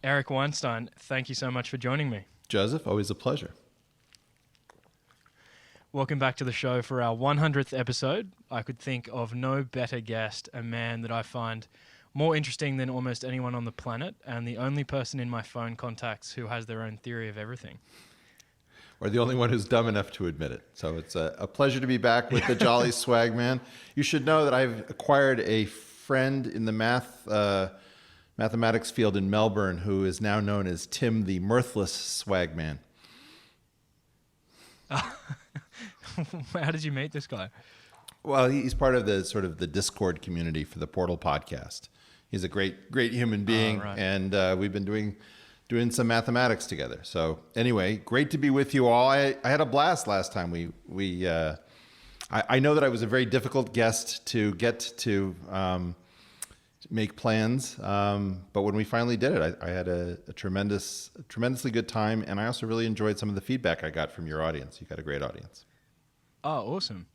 Eric Weinstein, thank you so much for joining me. Joseph, always a pleasure. Welcome back to the show for our 100th episode. I could think of no better guest, a man that I find more interesting than almost anyone on the planet, and the only person in my phone contacts who has their own theory of everything. Or the only one who's dumb enough to admit it. So it's a pleasure to be back with the Jolly Swag Man. You should know that I've acquired a friend in the mathematics field in Melbourne who is now known as Tim the Mirthless Swag Man. How did you meet this guy? Well, he's part of the Discord community for the Portal podcast. He's a great human being, right. and we've been doing some mathematics together. So anyway, great to be with you all. I had a blast last time. I know that I was a very difficult guest to get to make plans, but when we finally did it, I had a tremendously good time, and I also really enjoyed some of the feedback I got from your audience. You got a great audience. Oh, awesome.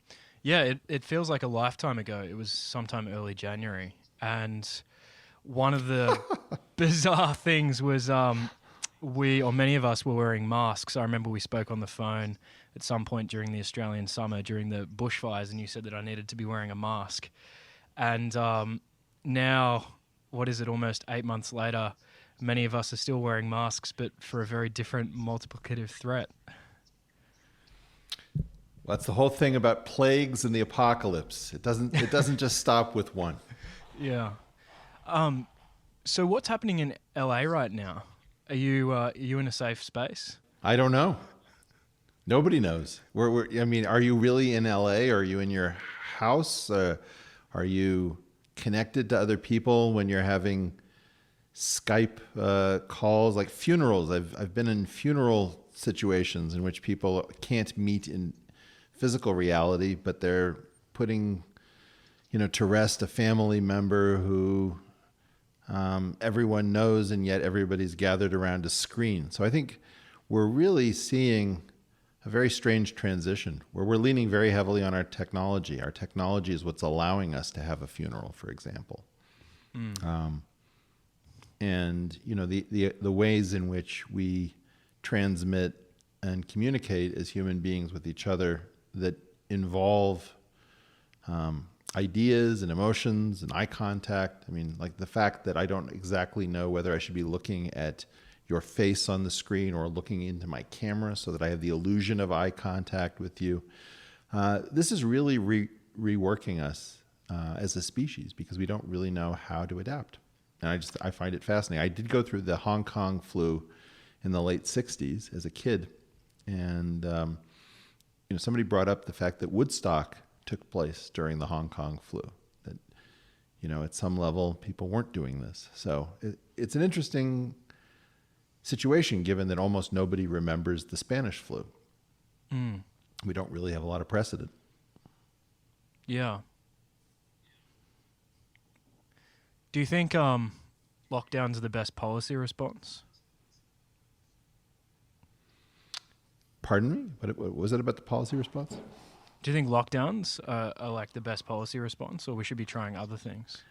Yeah, it feels like a lifetime ago. It was sometime early January, and one of the bizarre things was many of us were wearing masks. I remember we spoke on the phone at some point during the Australian summer, during the bushfires, and you said that I needed to be wearing a mask. And now, what is it, almost 8 months later, many of us are still wearing masks, but for a very different multiplicative threat. Well, that's the whole thing about plagues and the apocalypse. It doesn't just stop with one. Yeah. So what's happening in LA right now? Are you in a safe space? I don't know. Nobody knows. Are you really in LA? Or are you in your house? Are you connected to other people when you're having Skype calls, like funerals? I've been in funeral situations in which people can't meet in physical reality, but they're putting, to rest a family member who everyone knows, and yet everybody's gathered around a screen. So I think we're really seeing a very strange transition where we're leaning very heavily on our technology. Our technology is what's allowing us to have a funeral, for example. And the ways in which we transmit and communicate as human beings with each other that involve ideas and emotions and eye contact. I mean, like the fact that I don't exactly know whether I should be looking at your face on the screen or looking into my camera so that I have the illusion of eye contact with you. This is really reworking us as a species because we don't really know how to adapt. And I find it fascinating. I did go through the Hong Kong flu in the late 60s as a kid. And somebody brought up the fact that Woodstock took place during the Hong Kong flu. That, at some level, people weren't doing this. So it's an interesting situation, given that almost nobody remembers the Spanish flu. We don't really have a lot of precedent. Yeah. Do you think lockdowns are the best policy response? Pardon me? What was it about the policy response? Do you think lockdowns are like the best policy response, or we should be trying other things?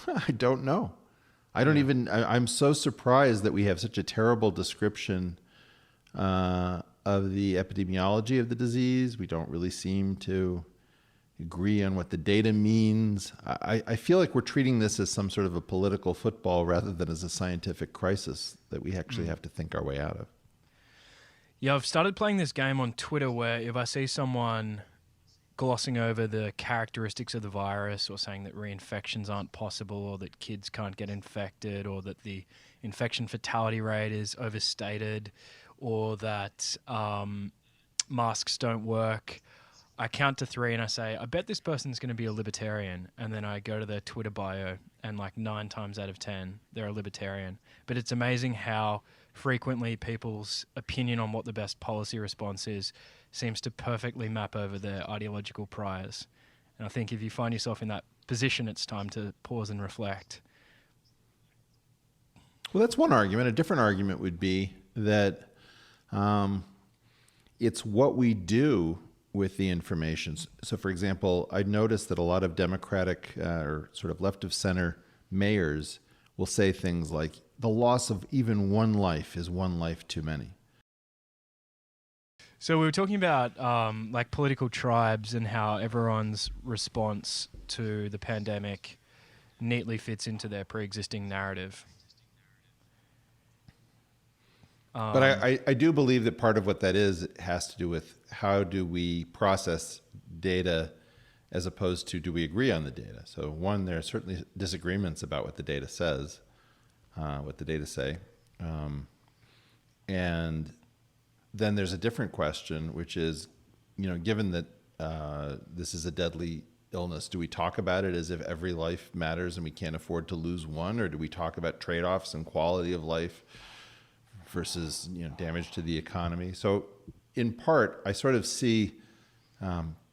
I don't know. I'm so surprised that we have such a terrible description of the epidemiology of the disease. We don't really seem to agree on what the data means. I feel like we're treating this as some sort of a political football rather than as a scientific crisis that we actually have to think our way out of. Yeah, I've started playing this game on Twitter where if I see someone glossing over the characteristics of the virus or saying that reinfections aren't possible or that kids can't get infected or that the infection fatality rate is overstated or that masks don't work, I count to 3 and I say, I bet this person's going to be a libertarian. And then I go to their Twitter bio and like 9 times out of 10, they're a libertarian. But it's amazing how frequently people's opinion on what the best policy response is seems to perfectly map over their ideological priors. And I think if you find yourself in that position, it's time to pause and reflect. Well, that's one argument. A different argument would be that it's what we do with the information. So, for example, I noticed that a lot of Democratic or sort of left of center mayors will say things like, the loss of even one life is one life too many. So we were talking about like political tribes and how everyone's response to the pandemic neatly fits into their pre-existing narrative. But I do believe that part of what that is has to do with how do we process data as opposed to do we agree on the data. So one, there are certainly disagreements about what the data says, what the data say. And then there's a different question, which is, given that this is a deadly illness, do we talk about it as if every life matters and we can't afford to lose one, or do we talk about trade-offs and quality of life versus damage to the economy? So in part, I sort of see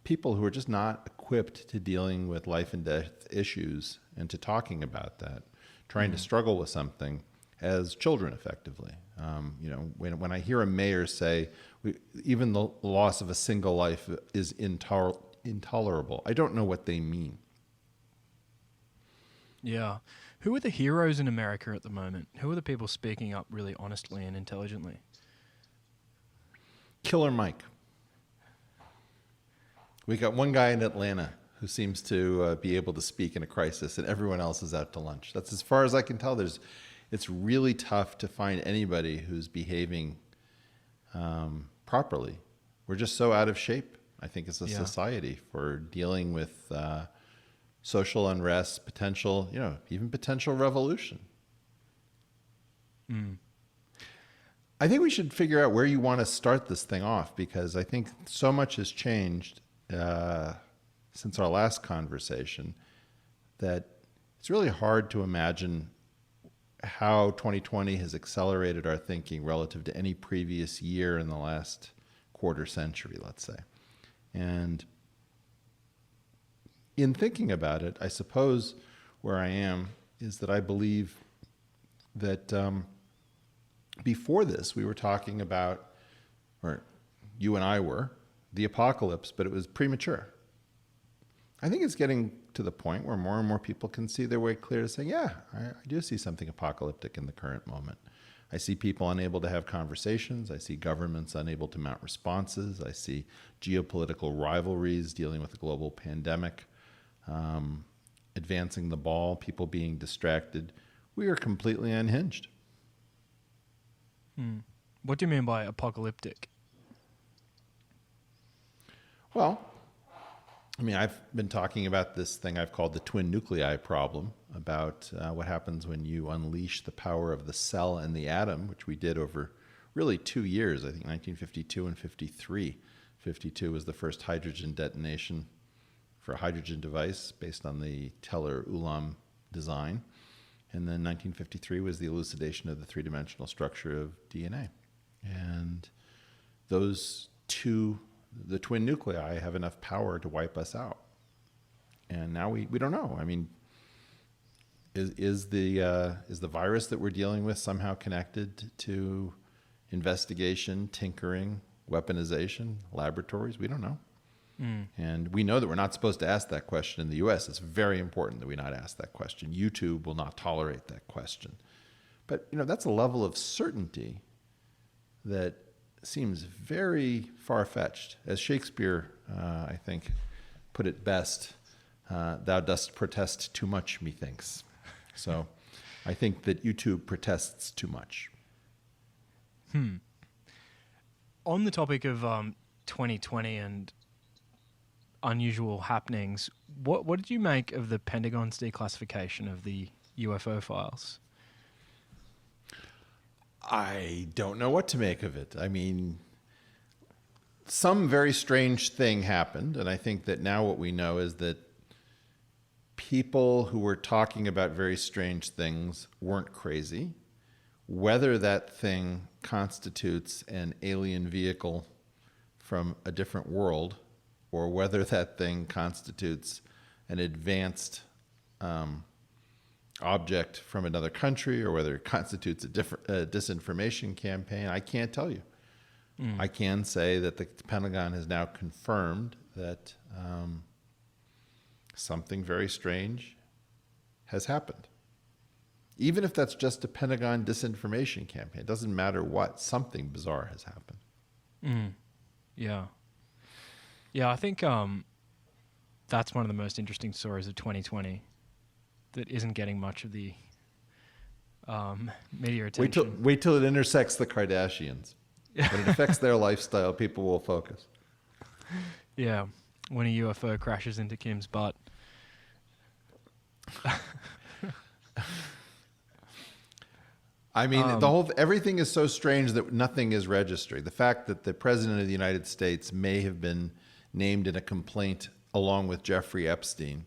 people who are just not equipped to dealing with life and death issues and to talking about that, trying to struggle with something as children effectively. When I hear a mayor say, even the loss of a single life is intolerable, I don't know what they mean. Yeah. Who are the heroes in America at the moment? Who are the people speaking up really honestly and intelligently? Killer Mike. We got one guy in Atlanta who seems to be able to speak in a crisis, and everyone else is out to lunch. That's as far as I can tell. It's really tough to find anybody who's behaving properly. We're just so out of shape, I think, as a society for dealing with social unrest, potential, even potential revolution. I think we should figure out where you want to start this thing off, because I think so much has changed since our last conversation that it's really hard to imagine how 2020 has accelerated our thinking relative to any previous year in the last quarter century, let's say. And in thinking about it, I suppose where I am is that I believe that before this, we were talking about, or you and I were, the apocalypse, but it was premature. I think it's getting to the point where more and more people can see their way clear to saying, yeah, I do see something apocalyptic in the current moment. I see people unable to have conversations. I see governments unable to mount responses. I see geopolitical rivalries dealing with a global pandemic, advancing the ball, people being distracted. We are completely unhinged. What do you mean by apocalyptic? Well, I've been talking about this thing I've called the twin nuclei problem, about what happens when you unleash the power of the cell and the atom, which we did over really 2 years, I think 1952 and 53. 52 was the first hydrogen detonation for a hydrogen device based on the Teller-Ulam design. And then 1953 was the elucidation of the three-dimensional structure of DNA. And those two, the twin nuclei, have enough power to wipe us out. And now we don't know. Is the virus that we're dealing with somehow connected to investigation, tinkering, weaponization, laboratories? We don't know. And we know that we're not supposed to ask that question in the US. It's very important that we not ask that question. YouTube will not tolerate that question. But that's a level of certainty that seems very far-fetched. As Shakespeare, I think, put it best, thou dost protest too much, methinks. So I think that YouTube protests too much. On the topic of 2020 and unusual happenings, what did you make of the Pentagon's declassification of the UFO files? I don't know what to make of it. Some very strange thing happened, and I think that now what we know is that people who were talking about very strange things weren't crazy. Whether that thing constitutes an alien vehicle from a different world, or whether that thing constitutes an advanced object from another country, or whether it constitutes a disinformation campaign, I can't tell you. I can say that the Pentagon has now confirmed that something very strange has happened. Even if that's just a Pentagon disinformation campaign, it doesn't matter what, something bizarre has happened. Yeah. Yeah, I think that's one of the most interesting stories of 2020 that isn't getting much of the media attention. Wait till it intersects the Kardashians. When it affects their lifestyle, people will focus. Yeah, when a UFO crashes into Kim's butt. I mean, everything is so strange that nothing is registering. The fact that the president of the United States may have been named in a complaint along with Jeffrey Epstein,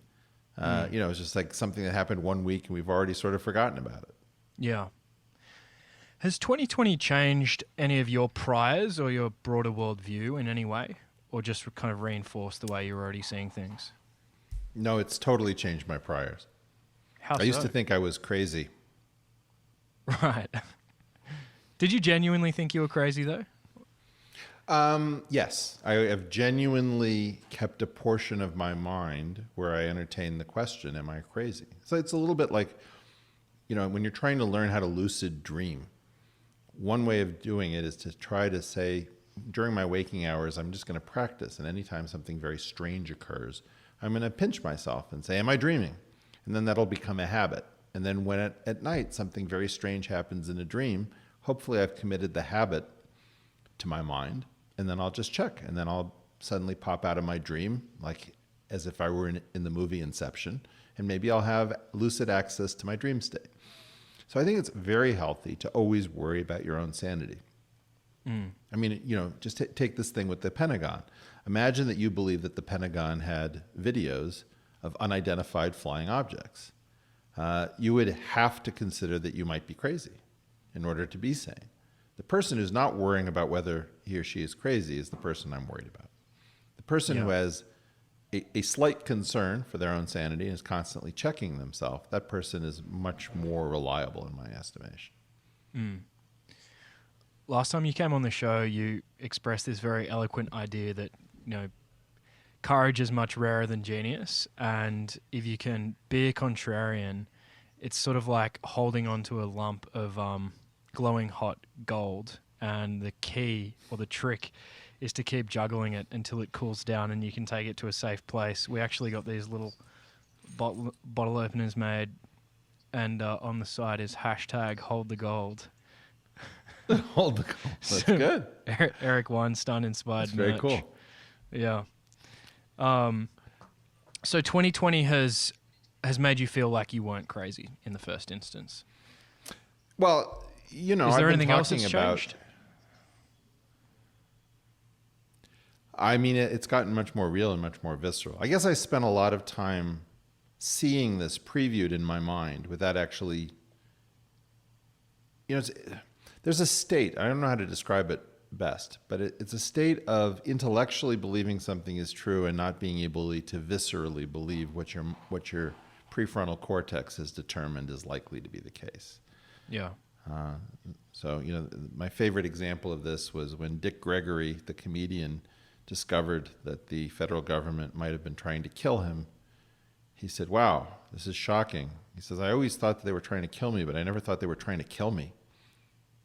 it's just like something that happened 1 week and we've already sort of forgotten about it. Yeah. Has 2020 changed any of your priors or your broader worldview in any way, or just kind of reinforced the way you're already seeing things? No, it's totally changed my priors. How I used so? to think I was crazy. Right. Did you genuinely think you were crazy, though? Yes, I have genuinely kept a portion of my mind where I entertain the question, am I crazy? So it's a little bit like, when you're trying to learn how to lucid dream, one way of doing it is to try to say, during my waking hours, I'm just going to practice. And anytime something very strange occurs, I'm going to pinch myself and say, am I dreaming? And then that'll become a habit. And then when at night something very strange happens in a dream, hopefully I've committed the habit to my mind, and then I'll just check. And then I'll suddenly pop out of my dream, like as if I were in the movie Inception, and maybe I'll have lucid access to my dream state. So I think it's very healthy to always worry about your own sanity. I mean, just take this thing with the Pentagon. Imagine that you believe that the Pentagon had videos of unidentified flying objects. You would have to consider that you might be crazy in order to be sane. The person who's not worrying about whether he or she is crazy is the person I'm worried about. The person who has a slight concern for their own sanity and is constantly checking themselves, that person is much more reliable in my estimation. Last time you came on the show, you expressed this very eloquent idea that, courage is much rarer than genius. And if you can be a contrarian, it's sort of like holding onto a lump of glowing hot gold. And the key or the trick is to keep juggling it until it cools down and you can take it to a safe place. We actually got these little bottle openers made, and on the side is #HoldTheGold. Hold the gold. That's good. Eric Weinstein inspired. That's very merch. cool. Yeah. So 2020 has made you feel like you weren't crazy in the first instance. Well, Is I've there been anything else talking that's about. changed? I mean, it's gotten much more real and much more visceral. I guess I spent a lot of time seeing this previewed in my mind without actually, there's a state, I don't know how to describe it best, but it's a state of intellectually believing something is true and not being able to viscerally believe what your prefrontal cortex has determined is likely to be the case. Yeah. So, my favorite example of this was when Dick Gregory, the comedian, discovered that the federal government might have been trying to kill him. He said, wow, this is shocking. He says, I always thought that they were trying to kill me, but I never thought they were trying to kill me.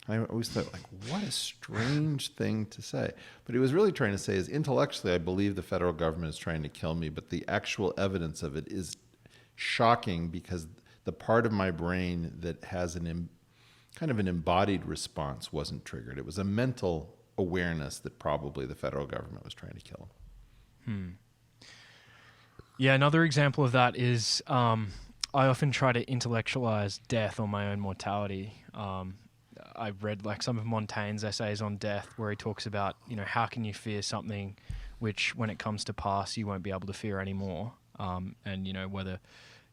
I always thought, what a strange thing to say. But he was really trying to say is, intellectually, I believe the federal government is trying to kill me, but the actual evidence of it is shocking because the part of my brain that has kind of an embodied response wasn't triggered. It was a mental awareness that probably the federal government was trying to kill him. Yeah, another example of that is I often try to intellectualize death or my own mortality. I've read some of Montaigne's essays on death where he talks about, how can you fear something which when it comes to pass you won't be able to fear anymore. And, whether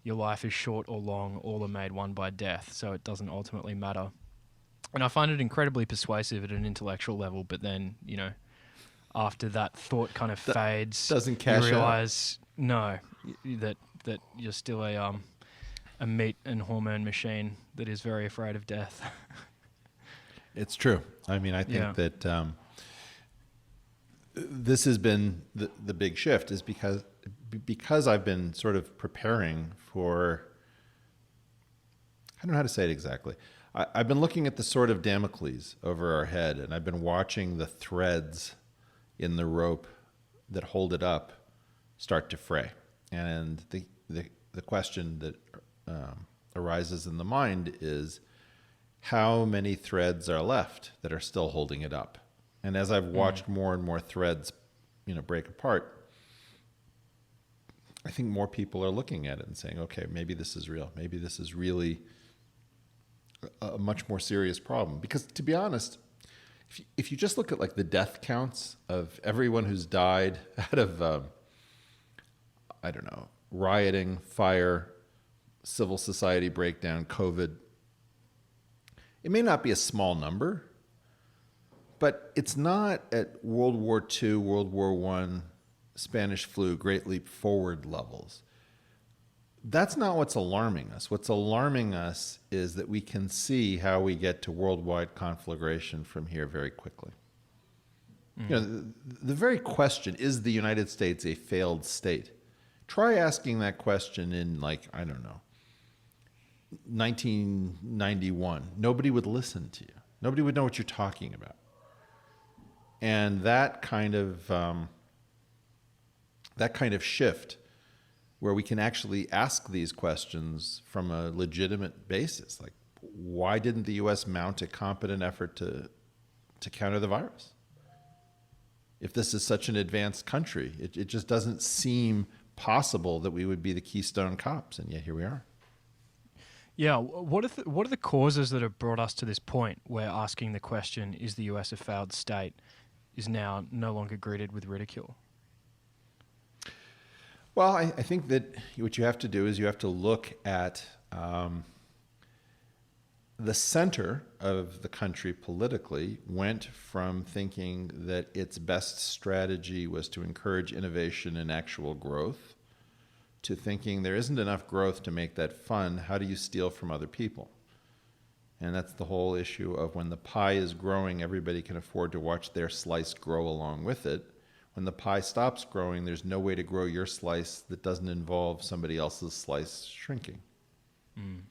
your life is short or long, all are made one by death, so it doesn't ultimately matter. And I find it incredibly persuasive at an intellectual level, but then, after that thought kind of fades, doesn't cash you realize, that you're still a meat and hormone machine that is very afraid of death. It's true. I mean, I think that this has been the big shift is because I've been sort of preparing for don't know how to say it exactly. I've been looking at the sword of Damocles over our head, and I've been watching the threads in the rope that hold it up start to fray. And the question that arises in the mind is, how many threads are left that are still holding it up? And as I've watched more and more threads, break apart, I think more people are looking at it and saying, okay, maybe this is real. Maybe this is really a much more serious problem. Because to be honest, if you just look at like the death counts of everyone who's died out of, I don't know, rioting, fire, civil society breakdown, COVID, it may not be a small number, but it's not at World War II, World War I, Spanish flu, Great Leap Forward levels. That's not what's alarming us. What's alarming us is that we can see how we get to worldwide conflagration from here very quickly. The very question, is the United States a failed state? Try asking that question in, like, I don't know, 1991. Nobody would listen to you. Nobody would know what you're talking about. And that kind of shift, where we can actually ask these questions from a legitimate basis, like, why didn't the U.S. mount a competent effort to counter the virus? If this is such an advanced country, it just doesn't seem possible that we would be the Keystone Cops, and yet here we are. Yeah, what are the causes that have brought us to this point where asking the question, is the US a failed state, is now no longer greeted with ridicule? Well, I think that what you have to do is you have to look at the center of the country politically went from thinking that its best strategy was to encourage innovation and actual growth to thinking there isn't enough growth to make that fun. How do you steal from other people? And that's the whole issue of when the pie is growing, everybody can afford to watch their slice grow along with it. When the pie stops growing, there's no way to grow your slice that doesn't involve somebody else's slice shrinking. And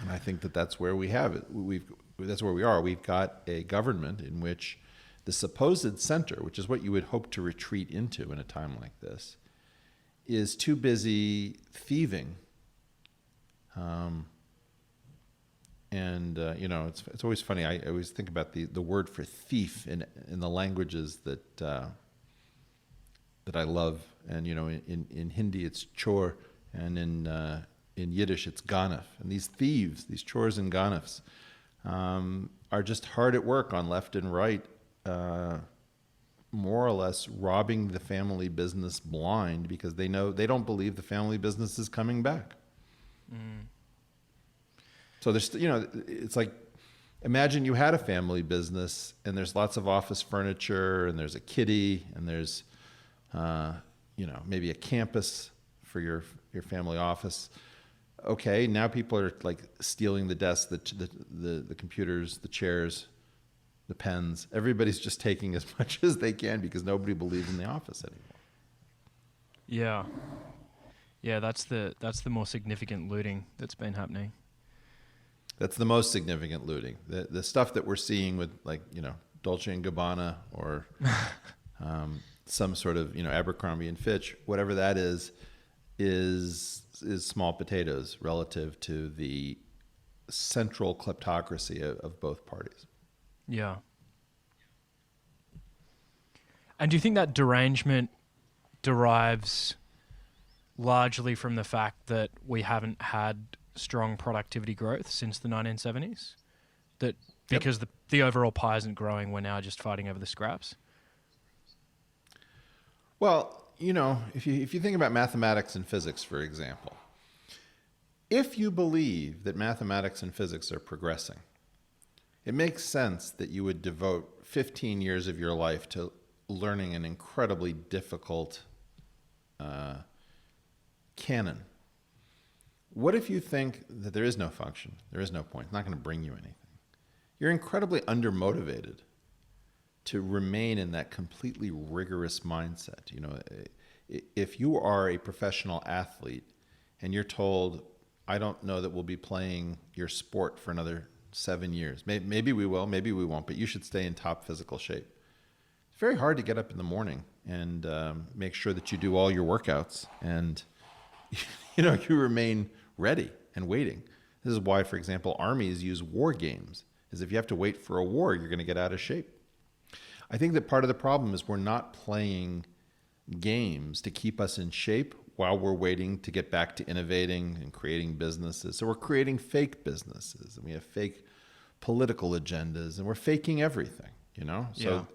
I think that that's where we have it. That's where we are. We've got a government in which the supposed center, which is what you would hope to retreat into in a time like this, is too busy thieving. It's always funny. I always think about the word for thief in the languages that I love. And in Hindi it's chor, and in Yiddish it's ganef. And these thieves, these chors and ganefs, are just hard at work on left and right, more or less robbing the family business blind because they don't believe the family business is coming back. So there's, it's like, imagine you had a family business and there's lots of office furniture and there's a kitty and there's, maybe a campus for your family office. Okay, now people are like stealing the desks, the computers, the chairs, the pens. Everybody's just taking as much as they can because nobody believes in the office anymore. Yeah, that's the more significant looting that's been happening. That's the most significant looting. The stuff that we're seeing with, like, Dolce & Gabbana or some sort of, Abercrombie and Fitch, whatever that is small potatoes relative to the central kleptocracy of both parties. Yeah. And do you think that derangement derives largely from the fact that we haven't had strong productivity growth since the 1970s? That because the overall pie isn't growing, we're now just fighting over the scraps? Well, if you think about mathematics and physics, for example, if you believe that mathematics and physics are progressing, it makes sense that you would devote 15 years of your life to learning an incredibly difficult canon. What if you think that there is no function, there is no point, it's not going to bring you anything? You're incredibly undermotivated to remain in that completely rigorous mindset. If you are a professional athlete and you're told I don't know that we'll be playing your sport for another 7 years. Maybe we will, maybe we won't, but you should stay in top physical shape. It's very hard to get up in the morning and make sure that you do all your workouts and you remain ready and waiting. This is why, for example, armies use war games, is if you have to wait for a war, you're going to get out of shape. I think that part of the problem is we're not playing games to keep us in shape while we're waiting to get back to innovating and creating businesses. So we're creating fake businesses, and we have fake political agendas, and we're faking everything, So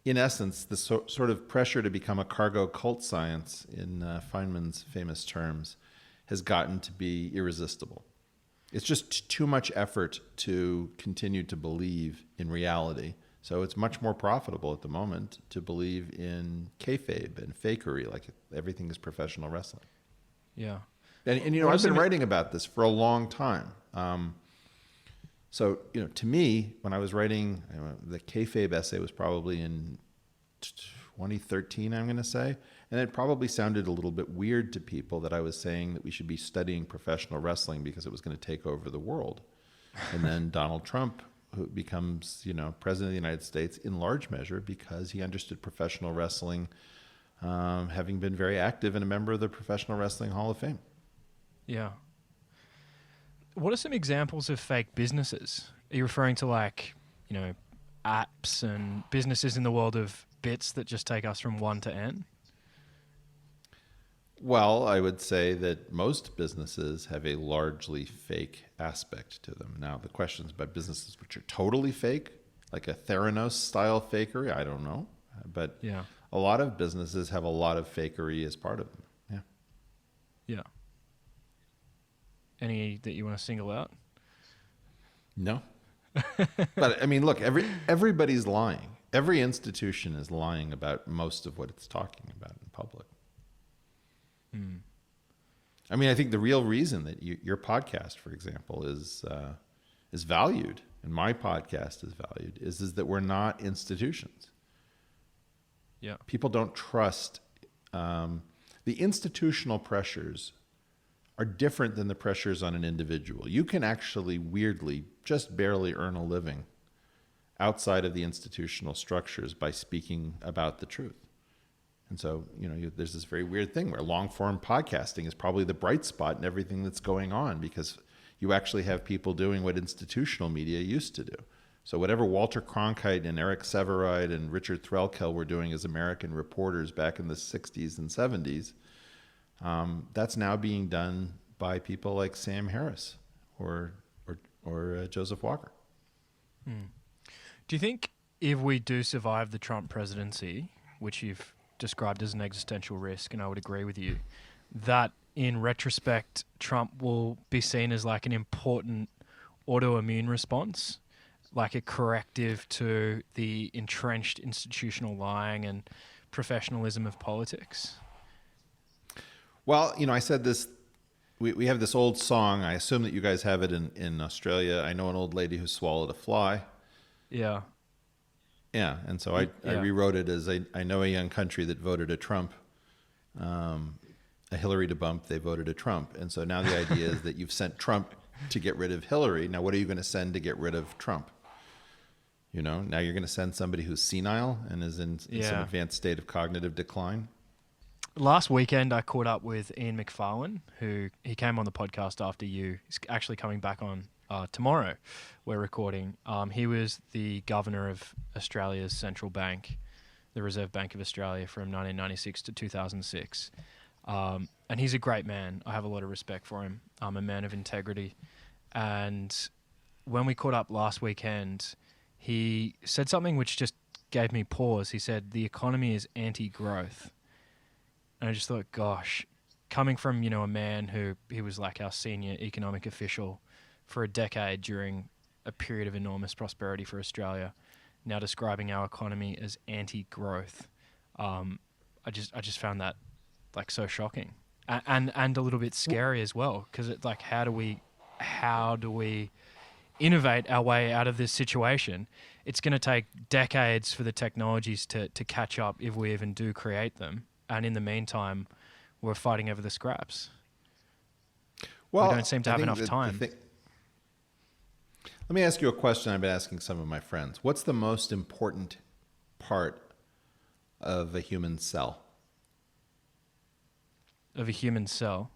in essence, the sort of pressure to become a cargo cult science, in Feynman's famous terms, has gotten to be irresistible. It's just too much effort to continue to believe in reality. So it's much more profitable at the moment to believe in kayfabe and fakery, like everything is professional wrestling. Yeah. And I've been writing about this for a long time. So to me, when I was writing, the kayfabe essay was probably in 2013, I'm going to say. And it probably sounded a little bit weird to people that I was saying that we should be studying professional wrestling because it was going to take over the world. And then Donald Trump, who becomes, president of the United States in large measure because he understood professional wrestling, having been very active and a member of the Professional Wrestling Hall of Fame. Yeah. What are some examples of fake businesses? Are you referring to apps and businesses in the world of bits that just take us from 1 to n? Well, I would say that most businesses have a largely fake aspect to them. Now, the questions about businesses which are totally fake, like a Theranos-style fakery, I don't know. But yeah, a lot of businesses have a lot of fakery as part of them. Yeah. Yeah. Any that you want to single out? No. But, look, everybody's lying. Every institution is lying about most of what it's talking about in public. I think the real reason that your podcast, for example, is valued, and my podcast is valued, is that we're not institutions. Yeah. People don't trust. The institutional pressures are different than the pressures on an individual. You can actually weirdly just barely earn a living outside of the institutional structures by speaking about the truth. And so, there's this very weird thing where long-form podcasting is probably the bright spot in everything that's going on because you actually have people doing what institutional media used to do. So whatever Walter Cronkite and Eric Sevareid and Richard Threlkeld were doing as American reporters back in the 60s and 70s, that's now being done by people like Sam Harris or Joseph Walker. Do you think if we do survive the Trump presidency, which you've described as an existential risk, and I would agree with you, that in retrospect, Trump will be seen as like an important autoimmune response, like a corrective to the entrenched institutional lying and professionalism of politics? Well, I said this, we have this old song. I assume that you guys have it in Australia. I know an old lady who swallowed a fly. Yeah. Yeah, and so I rewrote it as I know a young country that voted a Trump, a Hillary to bump, they voted a Trump. And so now the idea is that you've sent Trump to get rid of Hillary. Now what are you going to send to get rid of Trump? Now you're going to send somebody who's senile and is in some advanced state of cognitive decline. Last weekend, I caught up with Ian McFarlane, he came on the podcast after you. He's actually coming back on tomorrow. We're recording. He was the governor of Australia's central bank, the Reserve Bank of Australia, from 1996 to 2006. And he's a great man. I have a lot of respect for him. I'm a man of integrity. And when we caught up last weekend, he said something which just gave me pause. He said, the economy is anti-growth. And I just thought, gosh, coming from, a man who, he was like our senior economic official for a decade during a period of enormous prosperity for Australia, now describing our economy as anti-growth. I just found that like so shocking and a little bit scary as well, because it's like, how do we innovate our way out of this situation? It's going to take decades for the technologies to catch up if we even do create them. And in the meantime, we're fighting over the scraps. We Well, don't seem to I have think enough time. Let me ask you a question I've been asking some of my friends. What's the most important part of a human cell? Of a human cell.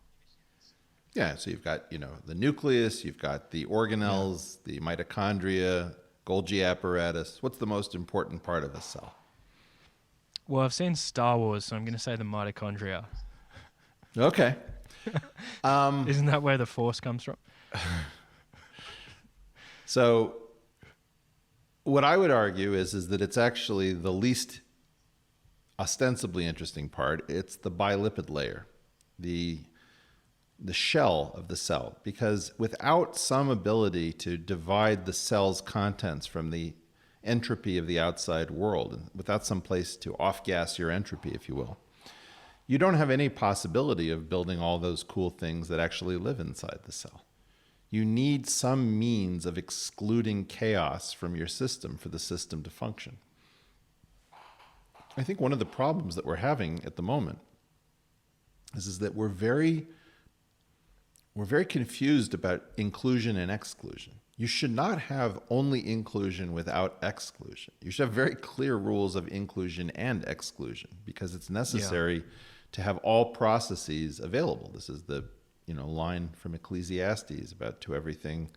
Yeah, so you've got, the nucleus, you've got the organelles, the mitochondria, Golgi apparatus. What's the most important part of a cell? Well, I've seen Star Wars, so I'm going to say the mitochondria. Okay. Isn't that where the force comes from? So what I would argue is that it's actually the least ostensibly interesting part. It's the bilipid layer, the shell of the cell, because without some ability to divide the cell's contents from the entropy of the outside world, and without some place to off-gas your entropy, if you will, you don't have any possibility of building all those cool things that actually live inside the cell. You need some means of excluding chaos from your system for the system to function. I think one of the problems that we're having at the moment is that we're very confused about inclusion and exclusion. You should not have only inclusion without exclusion. You should have very clear rules of inclusion and exclusion, because it's necessary to have all processes available. This is the line from Ecclesiastes about to everything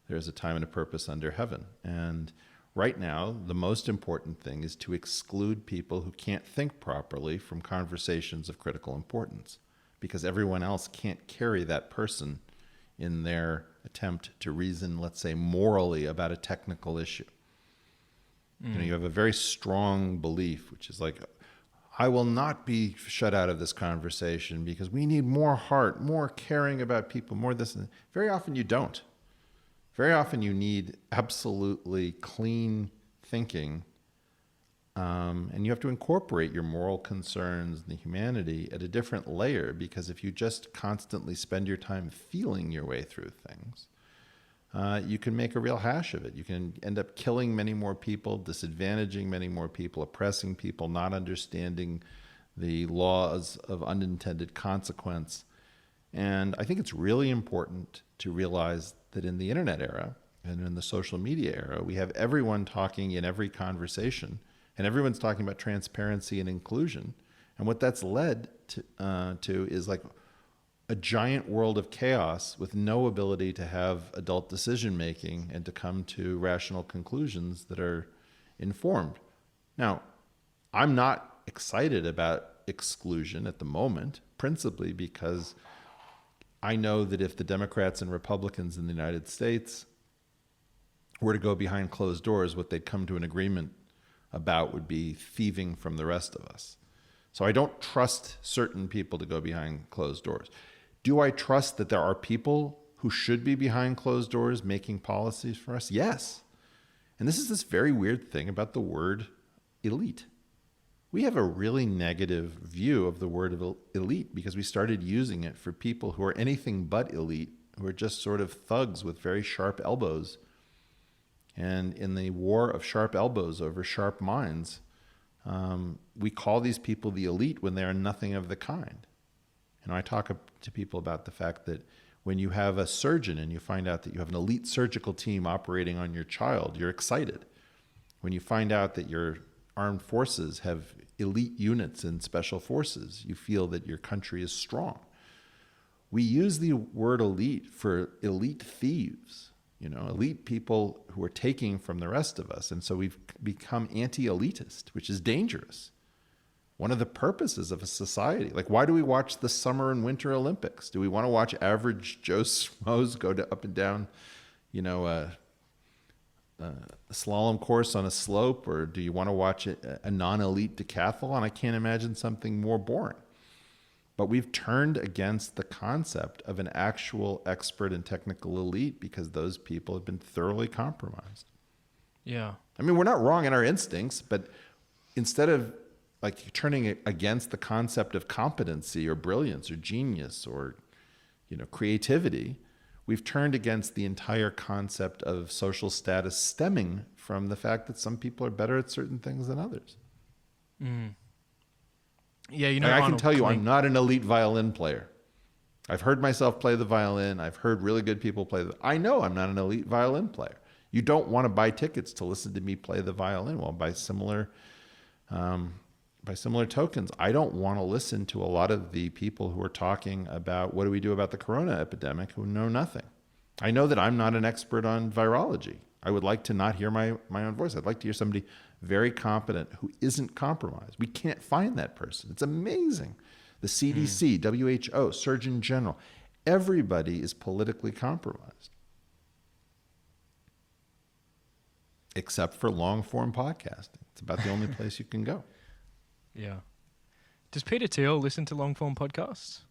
there's a time and a purpose under heaven. And right now, the most important thing is to exclude people who can't think properly from conversations of critical importance, because everyone else can't carry that person in their attempt to reason, let's say, morally about a technical issue. You have a very strong belief, which is like, I will not be shut out of this conversation because we need more heart, more caring about people, more this. And very often you don't. Very often you need absolutely clean thinking, and you have to incorporate your moral concerns and the humanity at a different layer, because if you just constantly spend your time feeling your way through things, you can make a real hash of it. You can end up killing many more people, disadvantaging many more people, oppressing people, not understanding the laws of unintended consequence. And I think it's really important to realize that in the internet era and in the social media era, we have everyone talking in every conversation, and everyone's talking about transparency and inclusion. And what that's led to is like a giant world of chaos with no ability to have adult decision making and to come to rational conclusions that are informed. Now, I'm not excited about exclusion at the moment, principally because I know that if the Democrats and Republicans in the United States were to go behind closed doors, what they'd come to an agreement about would be thieving from the rest of us. So I don't trust certain people to go behind closed doors. Do I trust that there are people who should be behind closed doors making policies for us? Yes. And this is this very weird thing about the word elite. We have a really negative view of the word elite because we started using it for people who are anything but elite, who are just sort of thugs with very sharp elbows. And in the war of sharp elbows over sharp minds, we call these people the elite when they are nothing of the kind. And I talk to people about the fact that when you have a surgeon and you find out that you have an elite surgical team operating on your child, you're excited. When you find out that your armed forces have elite units in special forces, you feel that your country is strong. We use the word elite for elite thieves, elite people who are taking from the rest of us. And so we've become anti-elitist, which is dangerous. One of the purposes of a society, like why do we watch the Summer and Winter Olympics? Do we want to watch average Joe Schmoes go up and down, a slalom course on a slope, or do you want to watch a non-elite decathlon? I can't imagine something more boring. But we've turned against the concept of an actual expert and technical elite because those people have been thoroughly compromised. Yeah. I mean, we're not wrong in our instincts, but instead of like turning it against the concept of competency or brilliance or genius or, creativity, we've turned against the entire concept of social status stemming from the fact that some people are better at certain things than others. Mm. Yeah, I can tell you, I'm not an elite violin player. I've heard myself play the violin. I've heard really good people play I know I'm not an elite violin player. You don't want to buy tickets to listen to me play the violin. Well, by similar tokens, I don't want to listen to a lot of the people who are talking about what do we do about the corona epidemic who know nothing. I know that I'm not an expert on virology. I would like to not hear my own voice. I'd like to hear somebody very competent who isn't compromised. We can't find that person. It's amazing. The CDC, WHO, Surgeon General, everybody is politically compromised. Except for long-form podcasting. It's about the only place you can go. Yeah. Does Peter Thiel listen to long-form podcasts?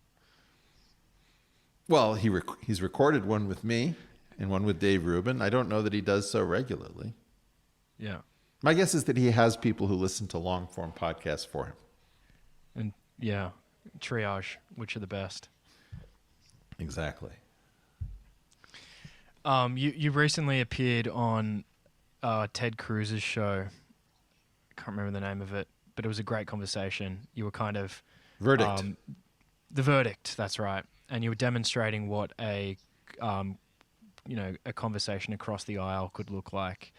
Well, he's recorded one with me and one with Dave Rubin. I don't know that he does so regularly. Yeah. My guess is that he has people who listen to long-form podcasts for him. And yeah, triage, which are the best. Exactly. You recently appeared on Ted Cruz's show. I can't remember the name of it, but it was a great conversation. You were kind of... Verdict. The Verdict, that's right. And you were demonstrating what a conversation across the aisle could look like.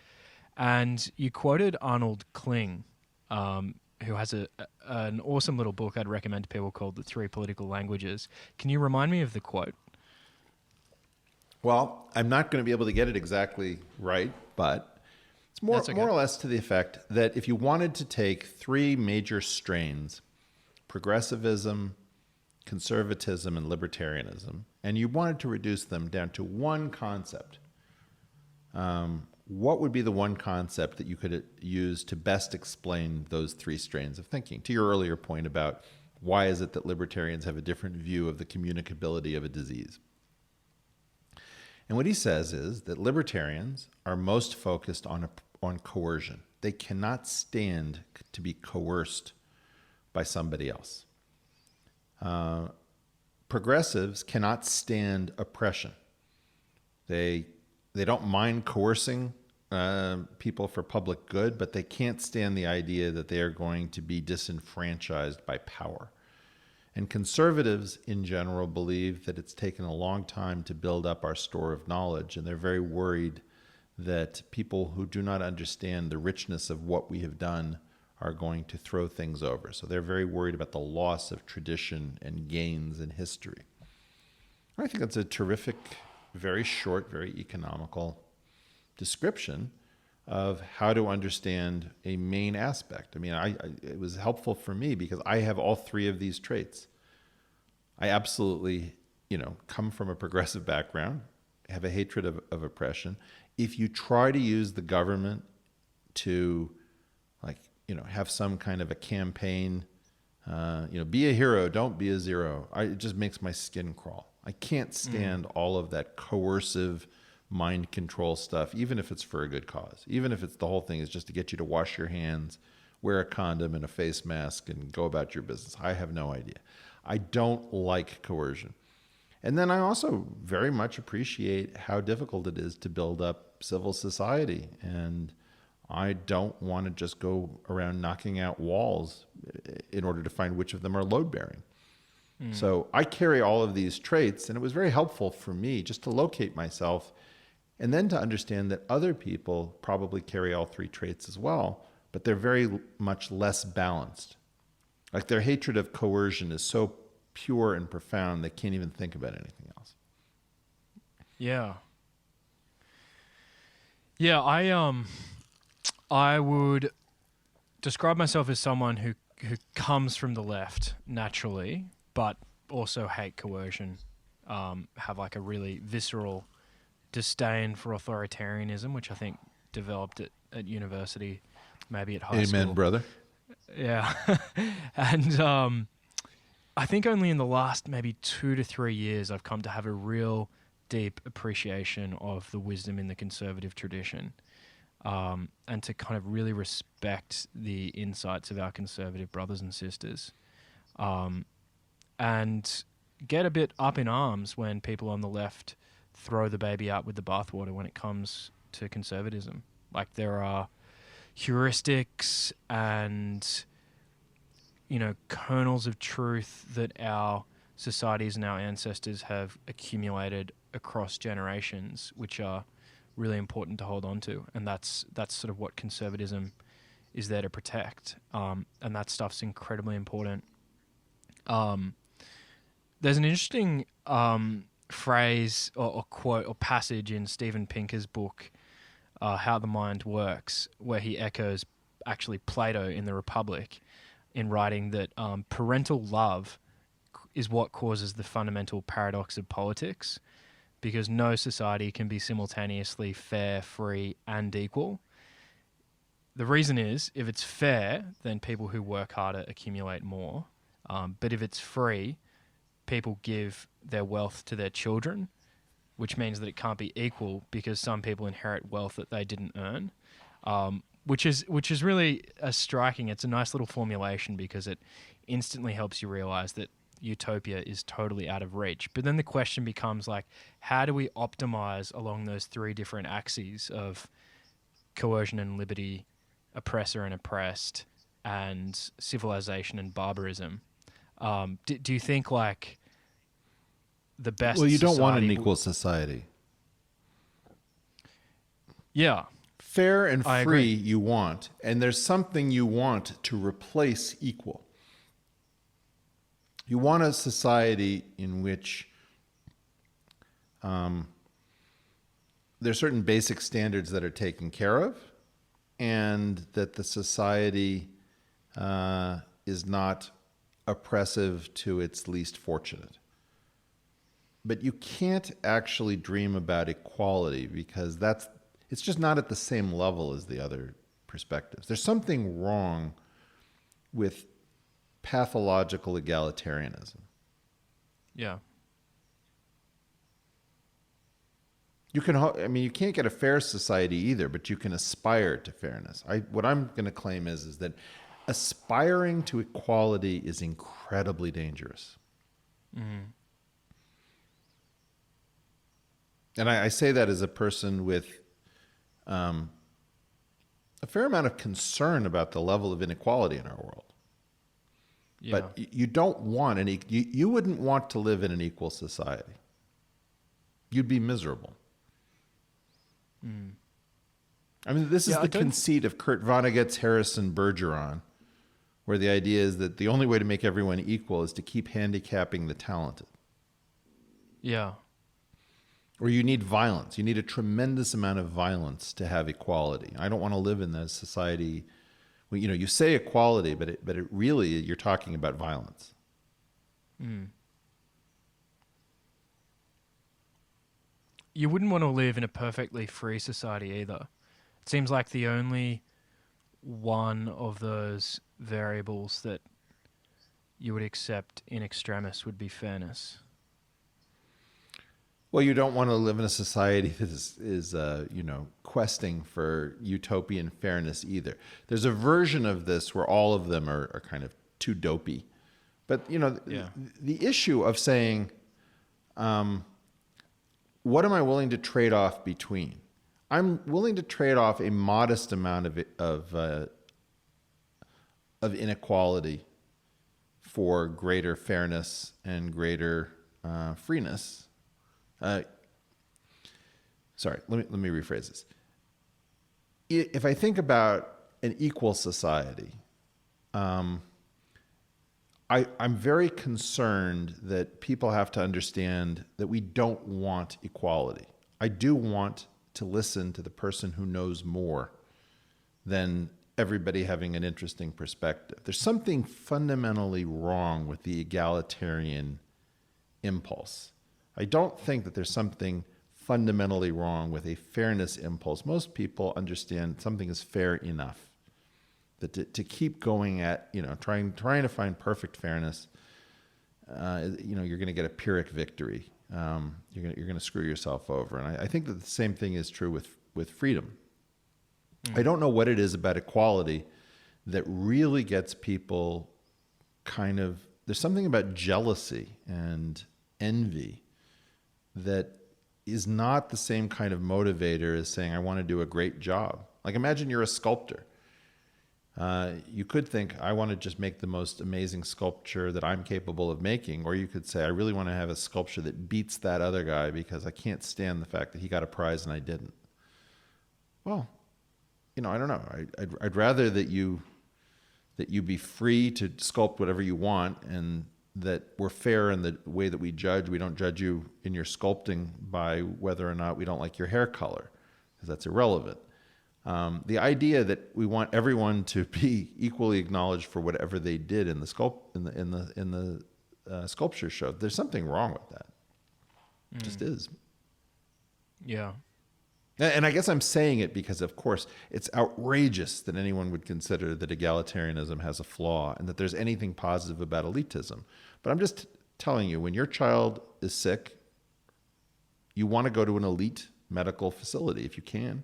And you quoted Arnold Kling, who has an awesome little book I'd recommend to people called The Three Political Languages. Can you remind me of the quote? Well, I'm not going to be able to get it exactly right, but it's more or less to the effect that if you wanted to take three major strains, progressivism, conservatism, and libertarianism, and you wanted to reduce them down to one concept, what would be the one concept that you could use to best explain those three strains of thinking? To your earlier point about why is it that libertarians have a different view of the communicability of a disease? And what he says is that libertarians are most focused on coercion. They cannot stand to be coerced by somebody else. Progressives cannot stand oppression. They don't mind coercing people for public good, but they can't stand the idea that they are going to be disenfranchised by power. And conservatives in general believe that it's taken a long time to build up our store of knowledge, and they're very worried that people who do not understand the richness of what we have done are going to throw things over. So they're very worried about the loss of tradition and gains in history. I think that's a terrific, very short, very economical description of how to understand a main aspect. I mean, it was helpful for me because I have all three of these traits. I absolutely, come from a progressive background, have a hatred of oppression. If you try to use the government to, have some kind of a campaign, be a hero, don't be a zero, it just makes my skin crawl. I can't stand all of that coercive mind control stuff, even if it's for a good cause, even if it's the whole thing is just to get you to wash your hands, wear a condom and a face mask and go about your business. I have no idea. I don't like coercion. And then I also very much appreciate how difficult it is to build up civil society. And I don't want to just go around knocking out walls in order to find which of them are load-bearing. So I carry all of these traits, and it was very helpful for me just to locate myself and then to understand that other people probably carry all three traits as well, but they're very much less balanced. Like their hatred of coercion is so pure and profound they can't even think about anything else. Yeah. Yeah, I would describe myself as someone who comes from the left naturally, but also hate coercion, have like a really visceral disdain for authoritarianism, which I think developed at university, maybe at high school. Amen, brother. Yeah. And I think only in the last maybe 2 to 3 years I've come to have a real deep appreciation of the wisdom in the conservative tradition, and to kind of really respect the insights of our conservative brothers and sisters, and get a bit up in arms when people on the left throw the baby out with the bathwater when it comes to conservatism. Like there are heuristics and kernels of truth that our societies and our ancestors have accumulated across generations, which are really important to hold on to. And that's sort of what conservatism is there to protect. And that stuff's incredibly important. There's an interesting phrase or quote or passage in Steven Pinker's book, How the Mind Works, where he echoes actually Plato in the Republic in writing that parental love is what causes the fundamental paradox of politics, because no society can be simultaneously fair, free, and equal. The reason is, if it's fair, then people who work harder accumulate more. But if it's free, people give their wealth to their children, which means that it can't be equal because some people inherit wealth that they didn't earn, which is really striking. It's a nice little formulation because it instantly helps you realize that utopia is totally out of reach. But then the question becomes like, how do we optimize along those three different axes of coercion and liberty, oppressor and oppressed, and civilization and barbarism? Do you think like the best? Well, you don't want an society equal society. Yeah. Fair and I free agree. you want, and there's something you want to replace equal. You want a society in which there's certain basic standards that are taken care of, and that the society is not oppressive to its least fortunate. But you can't actually dream about equality because it's just not at the same level as the other perspectives. There's something wrong with pathological egalitarianism. Yeah. You can't get a fair society either, but you can aspire to fairness. What I'm going to claim is that aspiring to equality is incredibly dangerous. Mm. And I say that as a person with a fair amount of concern about the level of inequality in our world. Yeah. But you don't want you wouldn't want to live in an equal society. You'd be miserable. Mm. I mean, this is Yeah, the conceit of Kurt Vonnegut's Harrison Bergeron, where the idea is that the only way to make everyone equal is to keep handicapping the talented. Yeah. Or you need violence. You need a tremendous amount of violence to have equality. I don't want to live in that society. Well, you say equality, but it really, you're talking about violence. Mm. You wouldn't want to live in a perfectly free society either. It seems like the only one of those variables that you would accept in extremis would be fairness. Well, you don't want to live in a society that is questing for utopian fairness either. There's a version of this where all of them are kind of too dopey. But, the issue of saying, what am I willing to trade off between? I'm willing to trade off a modest amount of inequality for greater fairness and greater freeness. Sorry, let me rephrase this. If I think about an equal society, I'm very concerned that people have to understand that we don't want equality. I do want to listen to the person who knows more than everybody having an interesting perspective. There's something fundamentally wrong with the egalitarian impulse. I don't think that there's something fundamentally wrong with a fairness impulse. Most people understand something is fair enough. That to keep going at, trying to find perfect fairness, you're going to get a Pyrrhic victory. You're going to screw yourself over. And I think that the same thing is true with freedom. I don't know what it is about equality that really gets people there's something about jealousy and envy that is not the same kind of motivator as saying, I want to do a great job. Like imagine you're a sculptor. You could think, I want to just make the most amazing sculpture that I'm capable of making. Or you could say, I really want to have a sculpture that beats that other guy because I can't stand the fact that he got a prize and I didn't. Well, I don't know. I'd rather that you be free to sculpt whatever you want, and that we're fair in the way that we judge. We don't judge you in your sculpting by whether or not we don't like your hair color, because that's irrelevant. The idea that we want everyone to be equally acknowledged for whatever they did in the sculpture show, there's something wrong with that. It just is. Yeah. And I guess I'm saying it because, of course, it's outrageous that anyone would consider that egalitarianism has a flaw and that there's anything positive about elitism. But I'm just telling you, when your child is sick, you want to go to an elite medical facility if you can.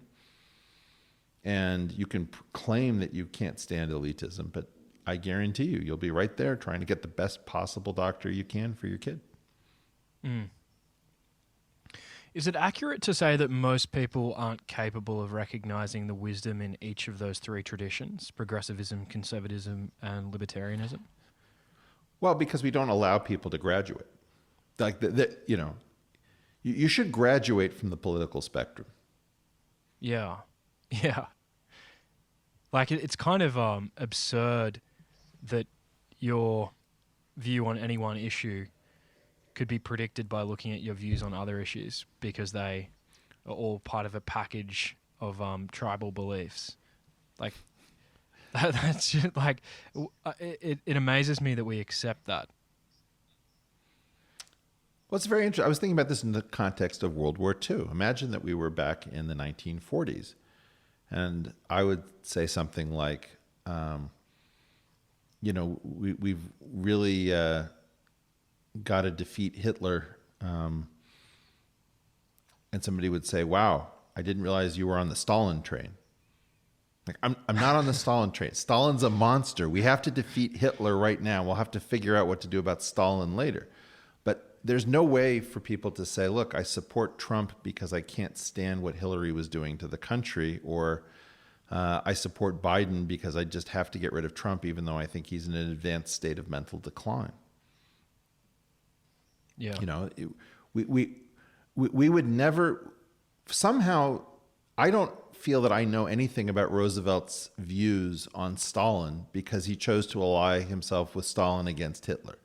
And you can claim that you can't stand elitism, but I guarantee you'll be right there trying to get the best possible doctor you can for your kid. Mm. Is it accurate to say that most people aren't capable of recognizing the wisdom in each of those three traditions, progressivism, conservatism, and libertarianism? Well, because we don't allow people to graduate. Like, you should graduate from the political spectrum. Yeah. Yeah. Like, it's kind of absurd that your view on any one issue could be predicted by looking at your views on other issues, because they are all part of a package of tribal beliefs. Like, that's just, like, it amazes me that we accept that. Well, it's very interesting. I was thinking about this in the context of World War II. Imagine that we were back in the 1940s. And I would say something like, we've really got to defeat Hitler. And somebody would say, wow, I didn't realize you were on the Stalin train. Like, I'm not on the Stalin train. Stalin's a monster. We have to defeat Hitler right now. We'll have to figure out what to do about Stalin later. But there's no way for people to say, look, I support Trump because I can't stand what Hillary was doing to the country, or I support Biden because I just have to get rid of Trump even though I think he's in an advanced state of mental decline. Yeah. We would never, somehow, I don't feel that I know anything about Roosevelt's views on Stalin because he chose to ally himself with Stalin against Hitler.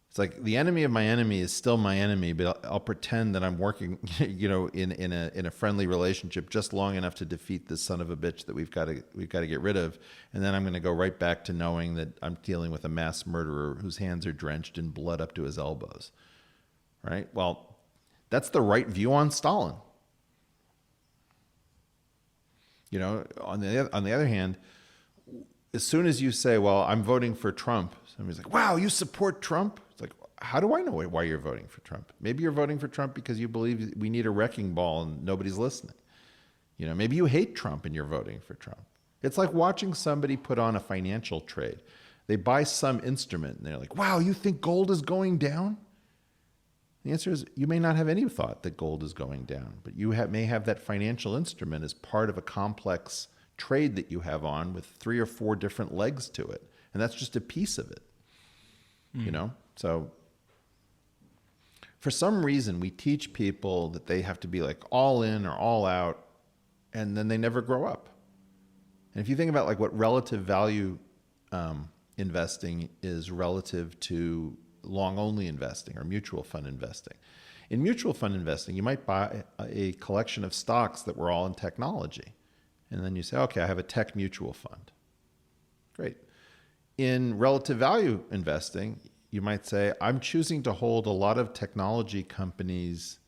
It's like, the enemy of my enemy is still my enemy, but I'll pretend that I'm working, in a friendly relationship just long enough to defeat this son of a bitch that we've got to get rid of, and then I'm going to go right back to knowing that I'm dealing with a mass murderer whose hands are drenched in blood up to his elbows. Right? Well, that's the right view on Stalin. On the other hand, as soon as you say, well, I'm voting for Trump, somebody's like, wow, you support Trump? It's like, how do I know why you're voting for Trump? Maybe you're voting for Trump because you believe we need a wrecking ball and nobody's listening. Maybe you hate Trump and you're voting for Trump. It's like watching somebody put on a financial trade. They buy some instrument and they're like, wow, you think gold is going down? The answer is, you may not have any thought that gold is going down, but you may have that financial instrument as part of a complex trade that you have on with 3 or 4 different legs to it. And that's just a piece of it. So for some reason, we teach people that they have to be like all in or all out, and then they never grow up. And if you think about like what relative value investing is relative to long-only investing or mutual fund investing. In mutual fund investing, you might buy a collection of stocks that were all in technology. And then you say, okay, I have a tech mutual fund. Great. In relative value investing, you might say, I'm choosing to hold a lot of technology companies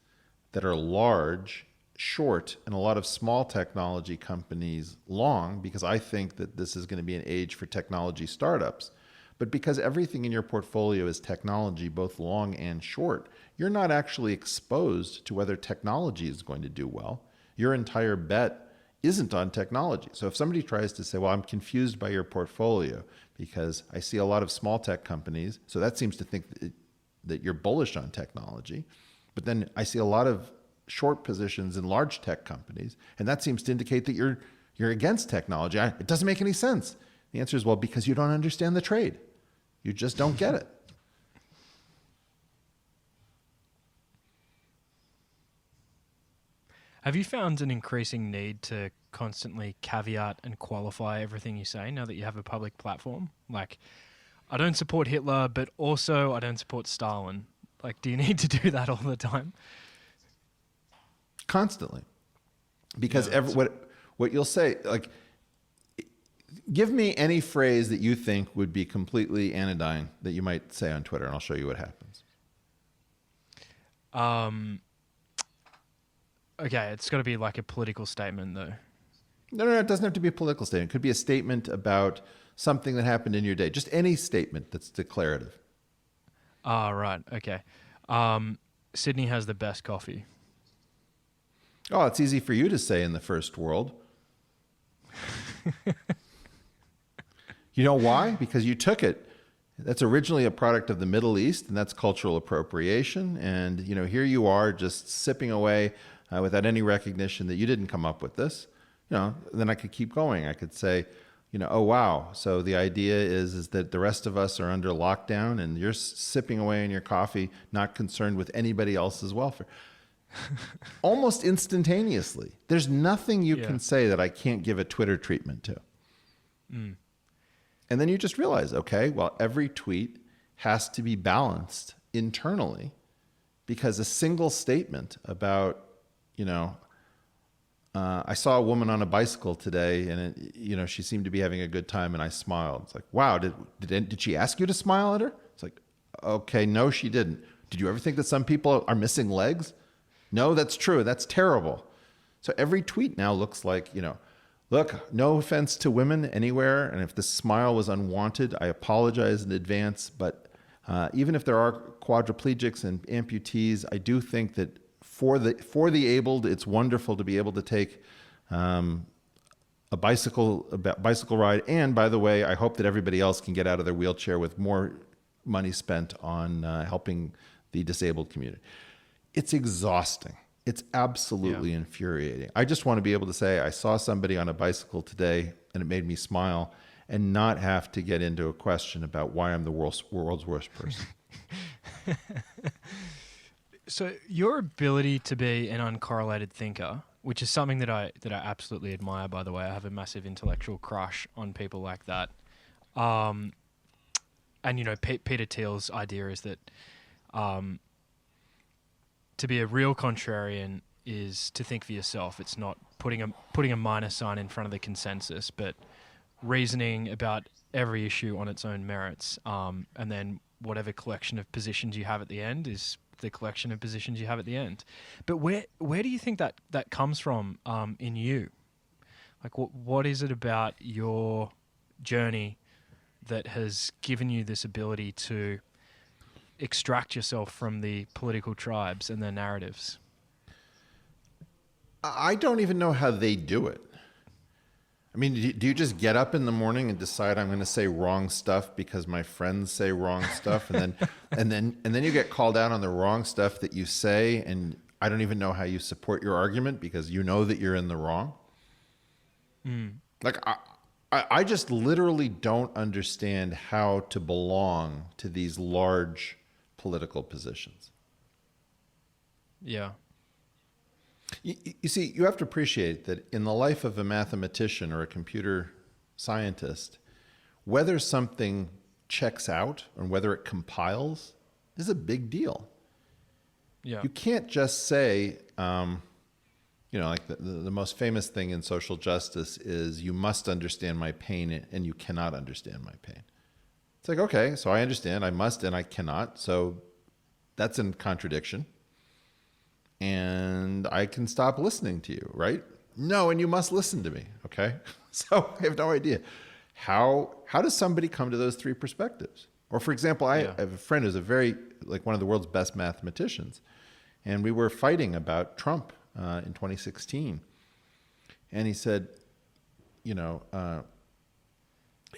that are large, short, and a lot of small technology companies long, because I think that this is going to be an age for technology startups. But because everything in your portfolio is technology, both long and short, you're not actually exposed to whether technology is going to do well. Your entire bet isn't on technology. So if somebody tries to say, well, I'm confused by your portfolio because I see a lot of small tech companies, so that seems to think that you're bullish on technology. But then I see a lot of short positions in large tech companies, and that seems to indicate that you're You're against technology. It doesn't make any sense. The answer is, well, because you don't understand the trade. You just don't get it. Have you found an increasing need to constantly caveat and qualify everything you say now that you have a public platform? Like, I don't support Hitler, but also I don't support Stalin. Like, do you need to do that all the time? Constantly. Because what you'll say, like, give me any phrase that you think would be completely anodyne that you might say on Twitter, and I'll show you what happens. Okay, it's got to be like a political statement, though. No, it doesn't have to be a political statement. It could be a statement about something that happened in your day. Just any statement that's declarative. Ah, right. Okay. Sydney has the best coffee. Oh, it's easy for you to say in the first world. You know why? Because you took it. That's originally a product of the Middle East, and that's cultural appropriation. And, here you are just sipping away without any recognition that you didn't come up with this. Then I could keep going. I could say, oh, wow. So the idea is that the rest of us are under lockdown and you're sipping away on your coffee, not concerned with anybody else's welfare. Almost instantaneously. There's nothing you can say that I can't give a Twitter treatment to. Mm. And then you just realize, okay, well, every tweet has to be balanced internally because a single statement about, I saw a woman on a bicycle today and, she seemed to be having a good time and I smiled. It's like, wow, did she ask you to smile at her? It's like, okay, no, she didn't. Did you ever think that some people are missing legs? No, that's true. That's terrible. So every tweet now looks like, look, no offense to women anywhere. And if the smile was unwanted, I apologize in advance. But even if there are quadriplegics and amputees, I do think that for the abled, it's wonderful to be able to take a bicycle ride. And by the way, I hope that everybody else can get out of their wheelchair with more money spent on helping the disabled community. It's exhausting. It's absolutely infuriating. I just want to be able to say, I saw somebody on a bicycle today and it made me smile and not have to get into a question about why I'm the world's worst person. So your ability to be an uncorrelated thinker, which is something that I absolutely admire, by the way. I have a massive intellectual crush on people like that. And, Peter Thiel's idea is that to be a real contrarian is to think for yourself. It's not putting a minus sign in front of the consensus, but reasoning about every issue on its own merits. And then whatever collection of positions you have at the end is the collection of positions you have at the end. But where do you think that comes from in you? Like, what is it about your journey that has given you this ability to extract yourself from the political tribes and their narratives? I don't even know how they do it. I mean, do you just get up in the morning and decide I'm going to say wrong stuff because my friends say wrong stuff, and then you get called out on the wrong stuff that you say, and I don't even know how you support your argument because you know that you're in the wrong. Mm. Like I just literally don't understand how to belong to these large political positions. Yeah. You see, you have to appreciate that in the life of a mathematician or a computer scientist, whether something checks out and whether it compiles is a big deal. Yeah. You can't just say, like the most famous thing in social justice is you must understand my pain and you cannot understand my pain. It's like, okay, so I understand, I must and I cannot. So that's in contradiction. And I can stop listening to you, right? No, and you must listen to me, okay? So I have no idea. How does somebody come to those three perspectives? Or for example, I have a friend who's one of the world's best mathematicians. And we were fighting about Trump in 2016. And he said,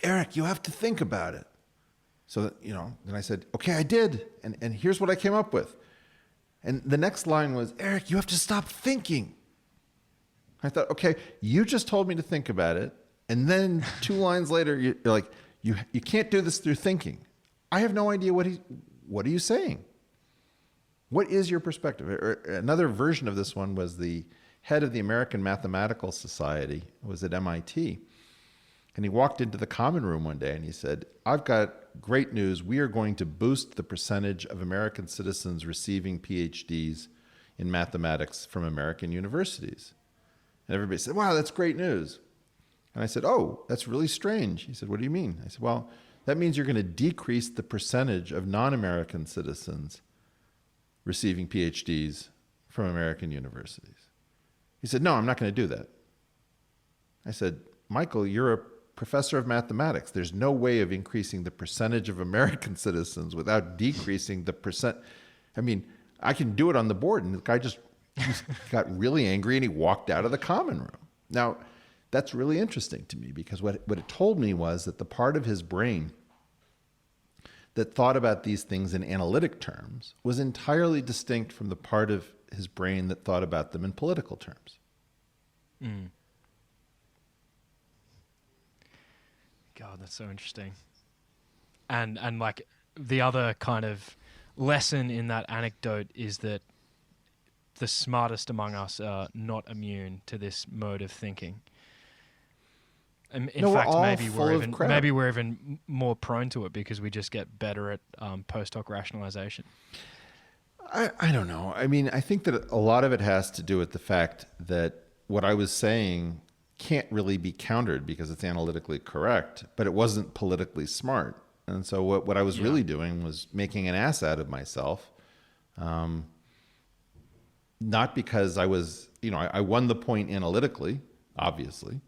Eric, you have to think about it. So, then I said, okay, I did. And here's what I came up with. And the next line was, Eric, you have to stop thinking. I thought, okay, you just told me to think about it. And then 2 lines later, you're like, you can't do this through thinking. I have no idea what are you saying? What is your perspective? Another version of this one was the head of the American Mathematical Society, was at MIT. And he walked into the common room one day and he said, I've got great news. We are going to boost the percentage of American citizens receiving PhDs in mathematics from American universities. And everybody said, wow, that's great news. And I said, oh, that's really strange. He said, what do you mean? I said, well, that means you're going to decrease the percentage of non-American citizens receiving PhDs from American universities. He said, no, I'm not going to do that. I said, Michael, you're a professor of mathematics. There's no way of increasing the percentage of American citizens without decreasing the percent. I mean, I can do it on the board. And the guy just got really angry and he walked out of the common room. Now, that's really interesting to me because what it told me was that the part of his brain that thought about these things in analytic terms was entirely distinct from the part of his brain that thought about them in political terms. Mm. God, that's so interesting. And like the other kind of lesson in that anecdote is that the smartest among us are not immune to this mode of thinking. In fact, maybe we're even more prone to it because we just get better at post hoc rationalization. I don't know. I mean, I think that a lot of it has to do with the fact that what I was saying can't really be countered because it's analytically correct, but it wasn't politically smart. And so what I was really doing was making an ass out of myself. Not because I was, I won the point analytically, obviously,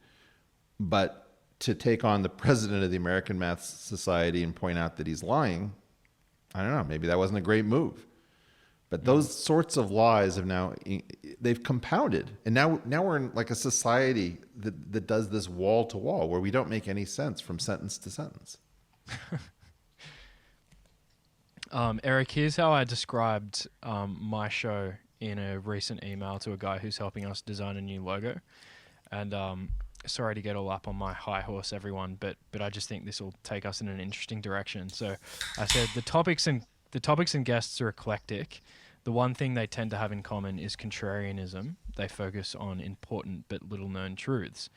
but to take on the president of the American Math Society and point out that he's lying, I don't know, maybe that wasn't a great move. But those sorts of lies they've compounded. And now we're in like a society that does this wall to wall where we don't make any sense from sentence to sentence. Eric, here's how I described my show in a recent email to a guy who's helping us design a new logo. And sorry to get all up on my high horse, everyone, but I just think this will take us in an interesting direction. So I said the topics and guests are eclectic. The one thing they tend to have in common is contrarianism. They focus on important but little-known truths.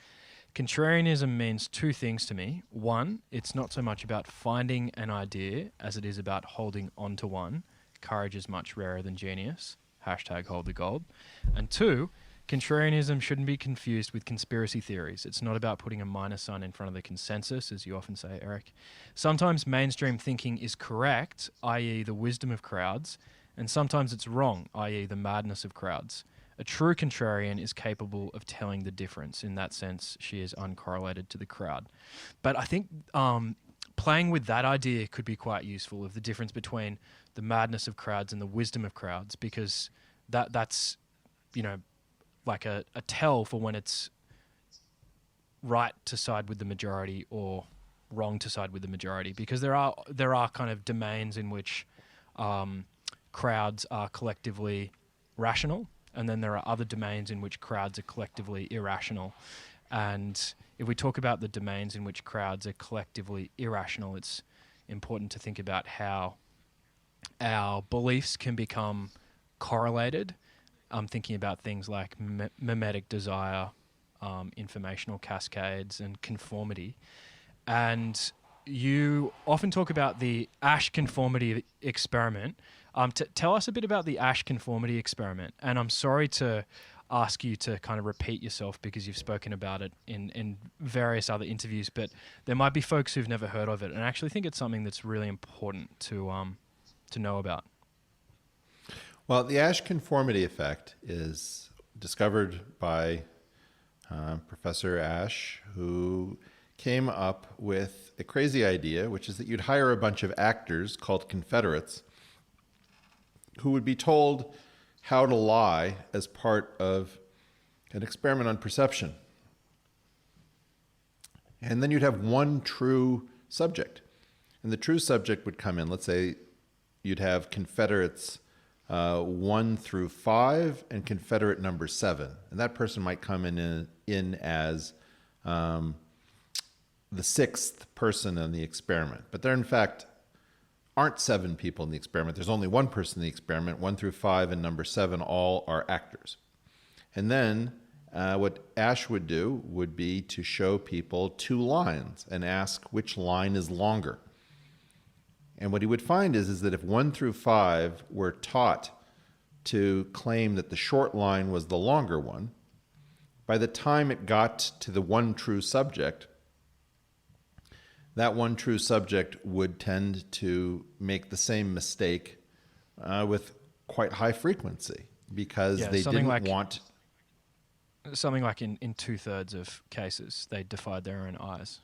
Contrarianism means two things to me. One, it's not so much about finding an idea as it is about holding on to one. Courage is much rarer than genius. #hold the gold. And two, contrarianism shouldn't be confused with conspiracy theories. It's not about putting a minus sign in front of the consensus, as you often say, Eric. Sometimes mainstream thinking is correct, i.e. the wisdom of crowds, and sometimes it's wrong, i.e. the madness of crowds. A true contrarian is capable of telling the difference. In that sense, she is uncorrelated to the crowd. But I think playing with that idea could be quite useful, of the difference between the madness of crowds and the wisdom of crowds, because that's like a tell for when it's right to side with the majority or wrong to side with the majority, because there are kind of domains in which crowds are collectively rational, and then there are other domains in which crowds are collectively irrational. And if we talk about the domains in which crowds are collectively irrational, it's important to think about how our beliefs can become correlated. I'm thinking about things like mimetic desire, informational cascades, and conformity. And you often talk about the Asch conformity experiment. Tell us a bit about the Asch conformity experiment. And I'm sorry to ask you to kind of repeat yourself because you've spoken about it in various other interviews, but there might be folks who've never heard of it. And I actually think it's something that's really important to know about. Well, the Asch conformity effect is discovered by Professor Asch, who came up with a crazy idea, which is that you'd hire a bunch of actors called confederates who would be told how to lie as part of an experiment on perception. And then you'd have one true subject. And the true subject would come in. Let's say you'd have confederates 1 through 5 and Confederate number 7. And that person might come in as the 6th person in the experiment. But there, in fact, aren't 7 people in the experiment. There's only 1 person in the experiment. 1 through 5 and number 7 all are actors. And then what Ash would do would be to show people 2 lines and ask which line is longer. And what he would find is that if 1 through 5 were taught to claim that the short line was the longer one, by the time it got to the one true subject, that one true subject would tend to make the same mistake with quite high frequency because they didn't want... Something like in 2/3 of cases, they defied their own eyes.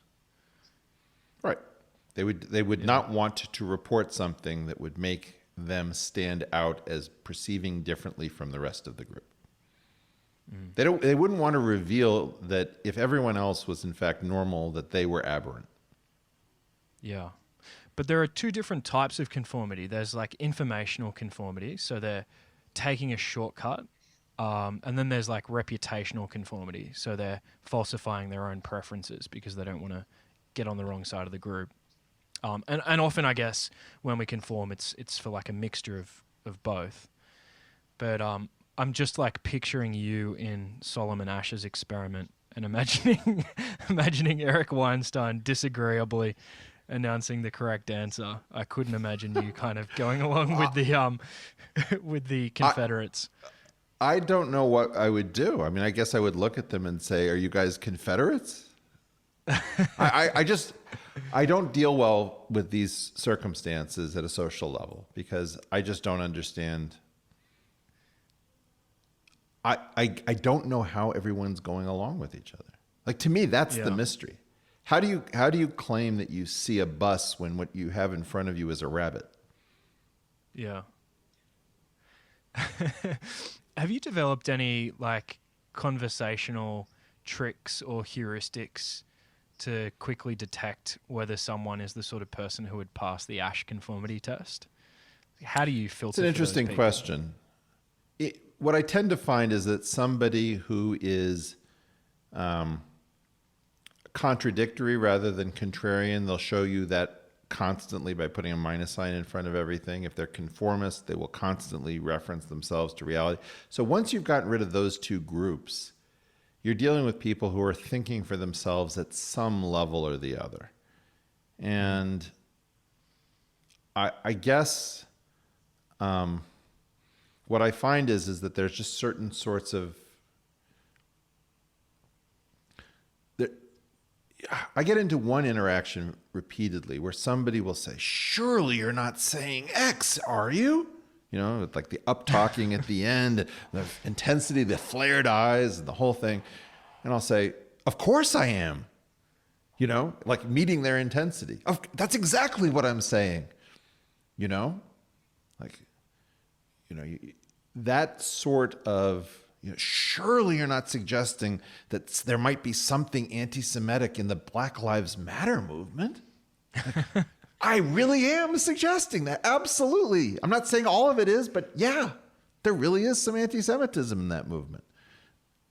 Right. They would not want to report something that would make them stand out as perceiving differently from the rest of the group. They wouldn't want to reveal that if everyone else was in fact normal, that they were aberrant. Yeah. But there are 2 different types of conformity. There's like informational conformity, so they're taking a shortcut. And then there's like reputational conformity, so they're falsifying their own preferences because they don't want to get on the wrong side of the group. And often, I guess, when we conform, it's for like a mixture of both. But I'm just like picturing you in Solomon Ash's experiment and imagining Eric Weinstein disagreeably announcing the correct answer. I couldn't imagine you kind of going along with the Confederates. I don't know what I would do. I mean, I guess I would look at them and say, "Are you guys Confederates?" I don't deal well with these circumstances at a social level because I just don't understand. I don't know how everyone's going along with each other. Like, to me, that's the mystery. How do you claim that you see a bus when what you have in front of you is a rabbit? Yeah. Have you developed any like conversational tricks or heuristics to quickly detect whether someone is the sort of person who would pass the Ash conformity test? How do you filter? It's an interesting question. What I tend to find is that somebody who is contradictory rather than contrarian, they'll show you that constantly by putting a minus sign in front of everything. If they're conformist, they will constantly reference themselves to reality. So once you've gotten rid of those 2 groups, you're dealing with people who are thinking for themselves at some level or the other. And I guess what I find is that there's just certain sorts of... I get into one interaction repeatedly where somebody will say, "Surely you're not saying X, are you?" You know, with like the up-talking at the end, the intensity, the flared eyes, and the whole thing. And I'll say, "Of course I am." You know, like meeting their intensity. That's exactly what I'm saying. You know? Like, you know, that sort of... surely you're not suggesting that there might be something anti-Semitic in the Black Lives Matter movement. Like, I really am suggesting that. Absolutely. I'm not saying all of it is, but yeah, there really is some anti-Semitism in that movement.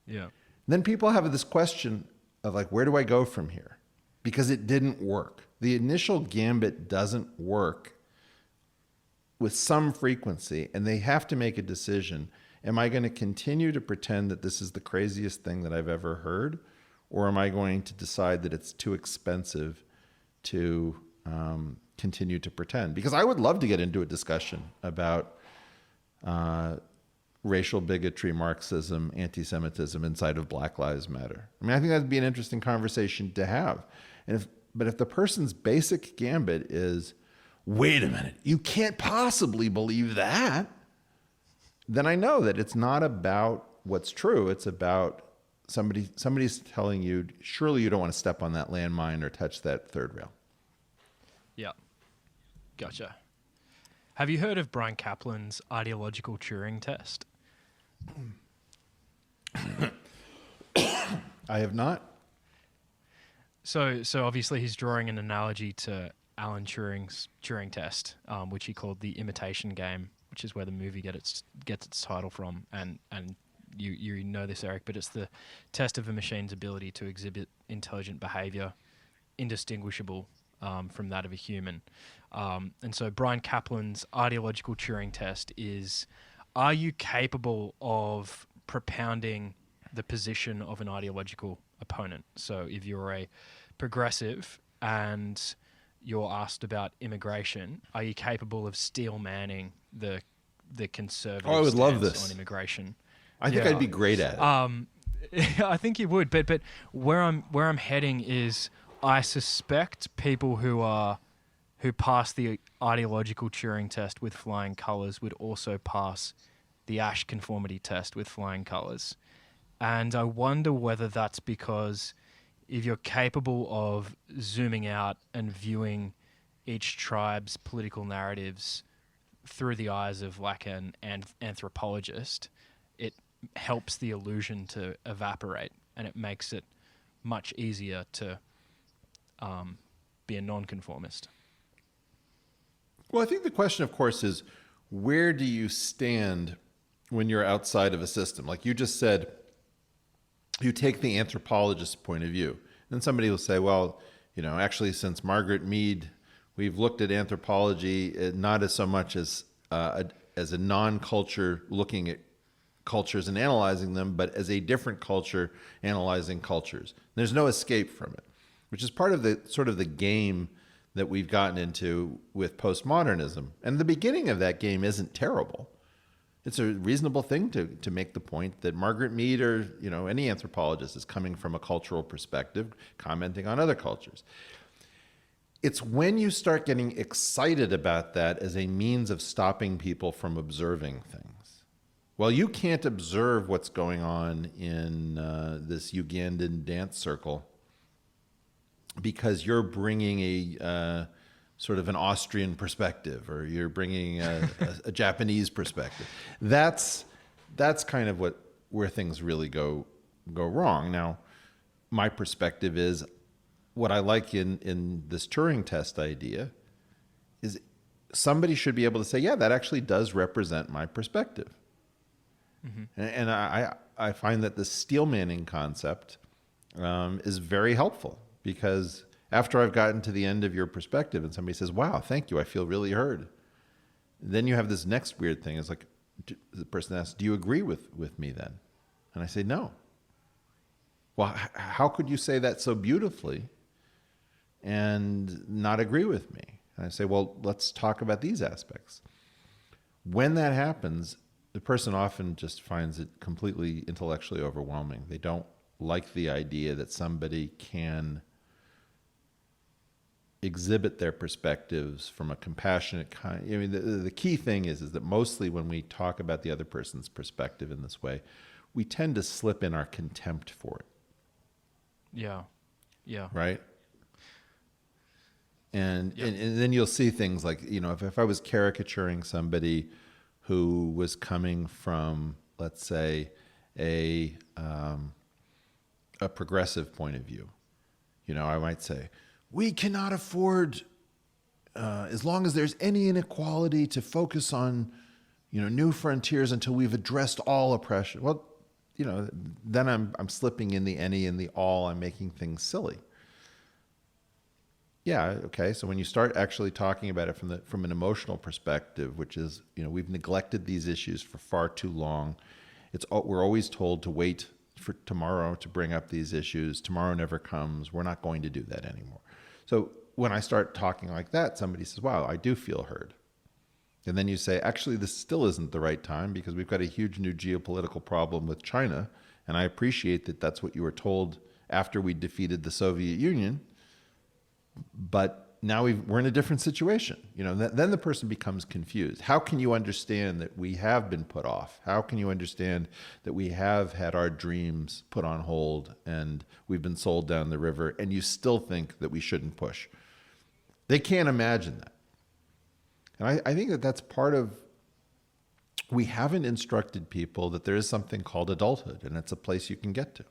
Yeah. And then people have this question of like, where do I go from here? Because it didn't work. The initial gambit doesn't work with some frequency, and they have to make a decision. Am I going to continue to pretend that this is the craziest thing that I've ever heard? Or am I going to decide that it's too expensive to continue to pretend? Because I would love to get into a discussion about racial bigotry, Marxism, anti-Semitism inside of Black Lives Matter. I mean, I think that'd be an interesting conversation to have. But if the person's basic gambit is, wait a minute, you can't possibly believe that, then I know that it's not about what's true. It's about somebody's telling you, surely you don't want to step on that landmine or touch that third rail. Yeah. Gotcha. Have you heard of Brian Kaplan's ideological Turing test? I have not. So obviously he's drawing an analogy to Alan Turing's Turing test, which he called the imitation game, which is where the movie gets its title from. And you know this, Eric, but it's the test of a machine's ability to exhibit intelligent behavior indistinguishable from that of a human. And so Brian Kaplan's ideological Turing test is, are you capable of propounding the position of an ideological opponent? So if you're a progressive and you're asked about immigration, are you capable of steel manning the conservative Oh, I would stance love this on immigration? I think I'd be great at it. I think you would, but where I'm heading is, I suspect people who pass the ideological Turing test with flying colours would also pass the Ash conformity test with flying colours. And I wonder whether that's because if you're capable of zooming out and viewing each tribe's political narratives through the eyes of like an anthropologist, it helps the illusion to evaporate, and it makes it much easier to be a nonconformist. Well, I think the question, of course, is where do you stand when you're outside of a system? Like you just said, you take the anthropologist's point of view. And somebody will say, well, actually, since Margaret Mead, we've looked at anthropology not as so much as a non-culture looking at cultures and analyzing them, but as a different culture analyzing cultures. There's no escape from it, which is part of the sort of the game that we've gotten into with postmodernism. And the beginning of that game isn't terrible. It's a reasonable thing to make the point that Margaret Mead or any anthropologist is coming from a cultural perspective, commenting on other cultures. It's when you start getting excited about that as a means of stopping people from observing things. Well, you can't observe what's going on in this Ugandan dance circle because you're bringing a sort of an Austrian perspective, or you're bringing a Japanese perspective. That's kind of where things really go wrong. Now, my perspective is what I like in this Turing test idea is somebody should be able to say, yeah, that actually does represent my perspective. Mm-hmm. And I find that the steel manning concept is very helpful, because after I've gotten to the end of your perspective and somebody says, wow, thank you, I feel really heard. Then you have this next weird thing. It's like, the person asks, do you agree with me then? And I say, no. Well, how could you say that so beautifully and not agree with me? And I say, well, let's talk about these aspects. When that happens, the person often just finds it completely intellectually overwhelming. They don't like the idea that somebody can exhibit their perspectives from a compassionate kind. I mean, the key thing is that mostly when we talk about the other person's perspective in this way, we tend to slip in our contempt for it. Yeah. Yeah. Right? And then you'll see things like, if I was caricaturing somebody who was coming from, let's say, a progressive point of view, I might say, we cannot afford, as long as there's any inequality, to focus on, new frontiers until we've addressed all oppression. Well, then I'm slipping in the any and the all. I'm making things silly. Yeah, okay. So when you start actually talking about it from an emotional perspective, which is, we've neglected these issues for far too long. We're always told to wait for tomorrow to bring up these issues. Tomorrow never comes. We're not going to do that anymore. So when I start talking like that, somebody says, wow, I do feel heard. And then you say, actually, this still isn't the right time because we've got a huge new geopolitical problem with China. And I appreciate that that's what you were told after we defeated the Soviet Union. But now we're in a different situation. Then the person becomes confused. How can you understand that we have been put off? How can you understand that we have had our dreams put on hold and we've been sold down the river and you still think that we shouldn't push? They can't imagine that. And I think that that's part of, we haven't instructed people that there is something called adulthood, and it's a place you can get to.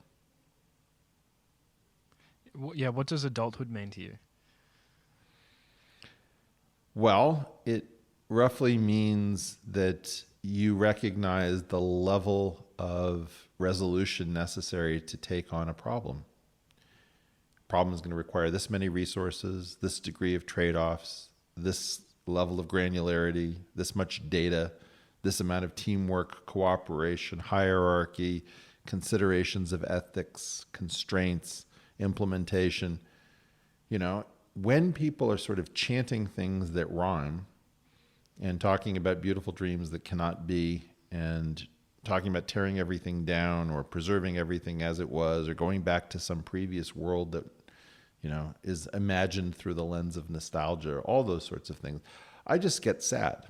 Yeah, what does adulthood mean to you? Well, it roughly means that you recognize the level of resolution necessary to take on a problem. Problem is going to require this many resources, this degree of trade-offs, this level of granularity, this much data, this amount of teamwork, cooperation, hierarchy, considerations of ethics, constraints, implementation. You know, when people are sort of chanting things that rhyme and talking about beautiful dreams that cannot be and talking about tearing everything down or preserving everything as it was or going back to some previous world that, you know, is imagined through the lens of nostalgia, all those sorts of things, I just get sad.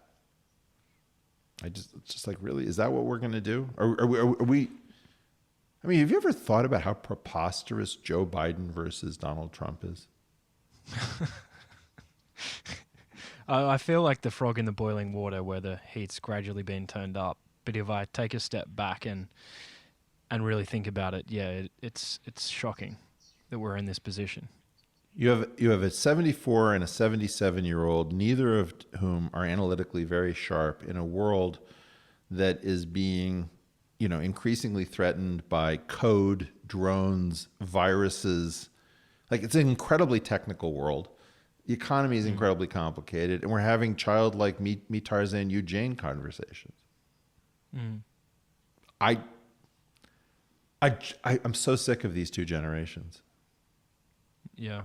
It's just like, really, is that what we're going to do? Are we, I mean, have you ever thought about how preposterous Joe Biden versus Donald Trump is? I feel like the frog in the boiling water where the heat's gradually being turned up. But if I take a step back and really think about it, yeah, it's shocking that we're in this position. You have a 74 and a 77-year-old, neither of whom are analytically very sharp, in a world that is being, you know, increasingly threatened by code, drones, viruses. Like, it's an incredibly technical world. The economy is incredibly complicated, and we're having childlike me Tarzan, you Jane conversations. I'm so sick of these two generations. Yeah.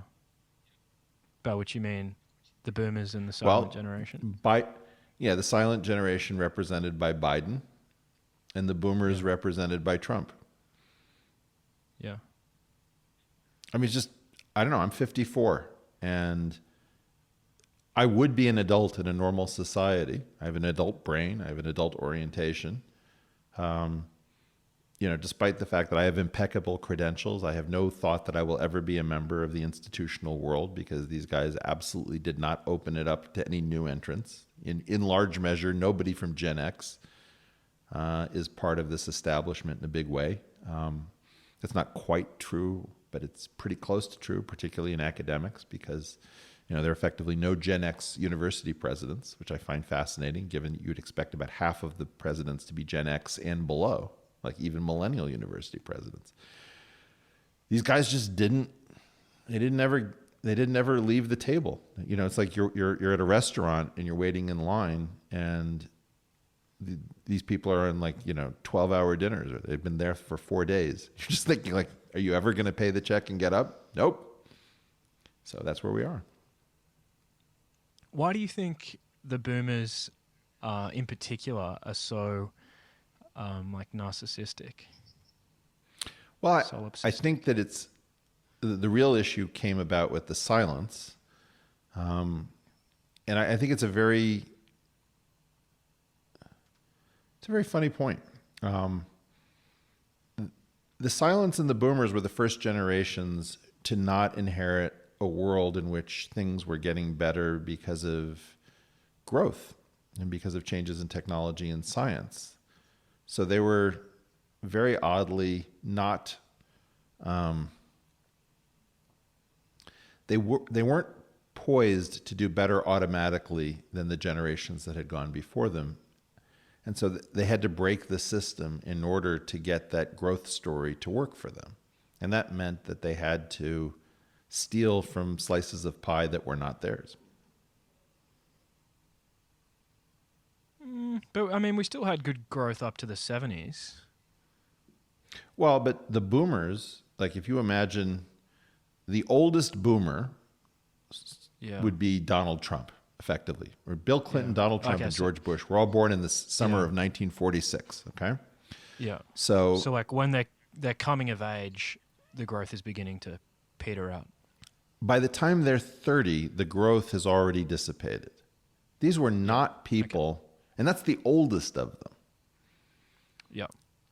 By which you mean the boomers and the silent generation? The silent generation represented by Biden and the boomers represented by Trump. Yeah. I mean, it's just, I don't know, I'm 54 and I would be an adult in a normal society. I have an adult brain. I have an adult orientation. You know, despite the fact that I have impeccable credentials, I have no thought that I will ever be a member of the institutional world because these guys absolutely did not open it up to any new entrants. In large measure, nobody from Gen X is part of this establishment in a big way. That's not quite true, but it's pretty close to true, particularly in academics, because you know there are effectively no Gen X university presidents, which I find fascinating, given that you'd expect about half of the presidents to be Gen X and below. Like even millennial university presidents. These guys just didn't ever leave the table. You know, it's like you're at a restaurant and you're waiting in line and these people are on 12-hour dinners or they've been there for 4 days. You're just thinking like, are you ever going to pay the check and get up? Nope. So that's where we are. Why do you think the boomers in particular are so narcissistic? Well, I think that it's the real issue came about with the silence, and I think it's a very funny point. The silence and the boomers were the first generations to not inherit a world in which things were getting better because of growth and because of changes in technology and science. So they were very oddly not, they weren't poised to do better automatically than the generations that had gone before them. And so they had to break the system in order to get that growth story to work for them. And that meant that they had to steal from slices of pie that were not theirs. But, I mean, we still had good growth up to the 70s. Well, but the boomers, like if you imagine the oldest boomer would be Donald Trump, effectively. Or Bill Clinton, Donald Trump, and George Bush. We're all born in the summer of 1946, okay? Yeah. So like when they're coming of age, the growth is beginning to peter out. By the time they're 30, the growth has already dissipated. These were not people... And that's the oldest of them. Yeah.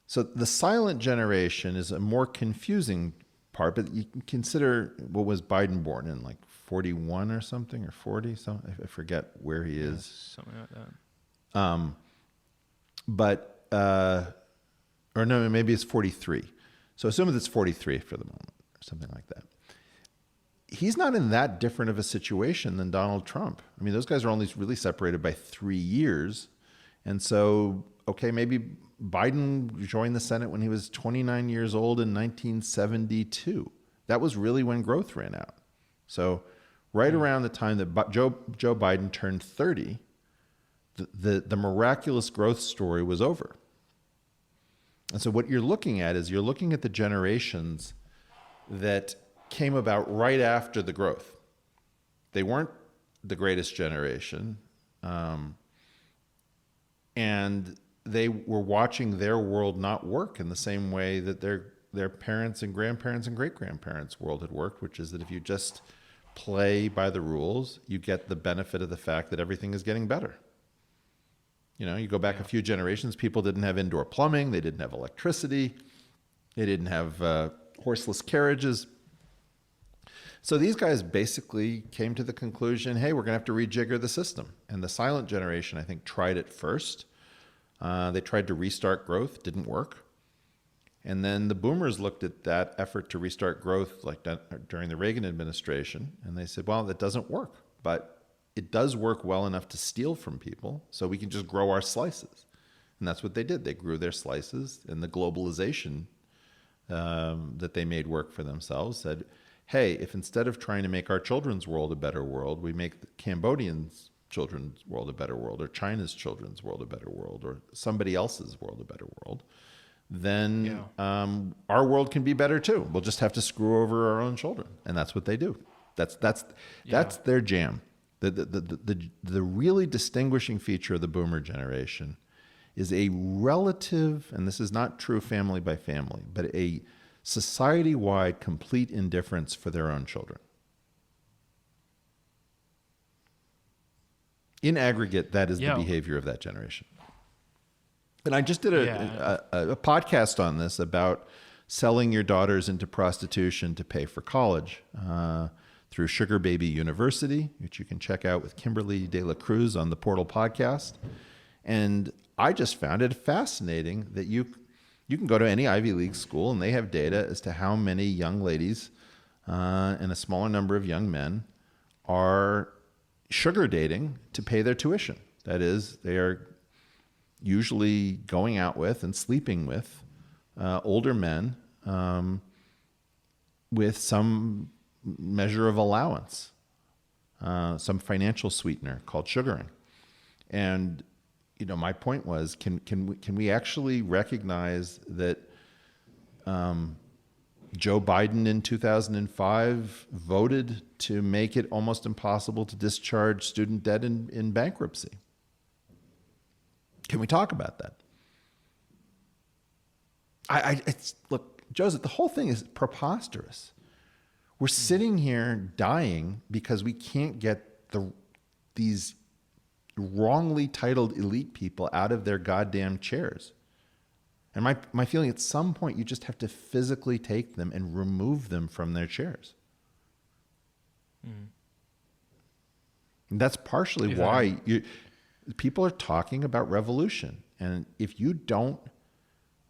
So the silent generation is a more confusing part, but you can consider what was Biden born in, like 41 or something, or 40, so I forget where he is. Something like that. Or no, maybe it's 43. So assume that it's 43 for the moment, or something like that. he's not in that different of a situation than Donald Trump. I mean, those guys are only really separated by 3 years. And so, okay, maybe Biden joined the Senate when he was 29 years old in 1972. That was really when growth ran out. So right around the time that Joe Biden turned 30, the miraculous growth story was over. And so what you're looking at is you're looking at the generations that came about right after the growth. They weren't the greatest generation. And they were watching their world not work in the same way that their parents and grandparents and great-grandparents' world had worked, which is that if you just play by the rules, you get the benefit of the fact that everything is getting better. You know, you go back a few generations, people didn't have indoor plumbing, they didn't have electricity, they didn't have horseless carriages. So these guys basically came to the conclusion, hey, we're going to have to rejigger the system. And the silent generation, I think, tried it first. They tried to restart growth, didn't work. And then the boomers looked at that effort to restart growth like that during the Reagan administration, and they said, well, that doesn't work, but it does work well enough to steal from people, so we can just grow our slices. And that's what they did. They grew their slices, and the globalization that they made work for themselves said, hey, if instead of trying to make our children's world a better world, we make the Cambodians' children's world a better world, or China's children's world a better world, or somebody else's world a better world, then our world can be better too. We'll just have to screw over our own children. And that's what they do. That's their jam. The really distinguishing feature of the boomer generation is a relative, and this is not true family by family, but a society-wide complete indifference for their own children. In aggregate, that is the behavior of that generation. And I just did a podcast on this about selling your daughters into prostitution to pay for college through Sugar Baby University, which you can check out with Kimberly De La Cruz on the Portal podcast. And I just found it fascinating that you can go to any Ivy League school and they have data as to how many young ladies and a smaller number of young men are sugar dating to pay their tuition. That is, they are usually going out with and sleeping with older men with some measure of allowance, some financial sweetener called sugaring. And you know, my point was, can we actually recognize that Joe Biden in 2005 voted to make it almost impossible to discharge student debt in bankruptcy? Can we talk about that? Look, Joseph, the whole thing is preposterous. We're sitting here dying because we can't get these wrongly titled elite people out of their goddamn chairs. And my feeling, at some point, you just have to physically take them and remove them from their chairs. And that's partially why people are talking about revolution. And if you don't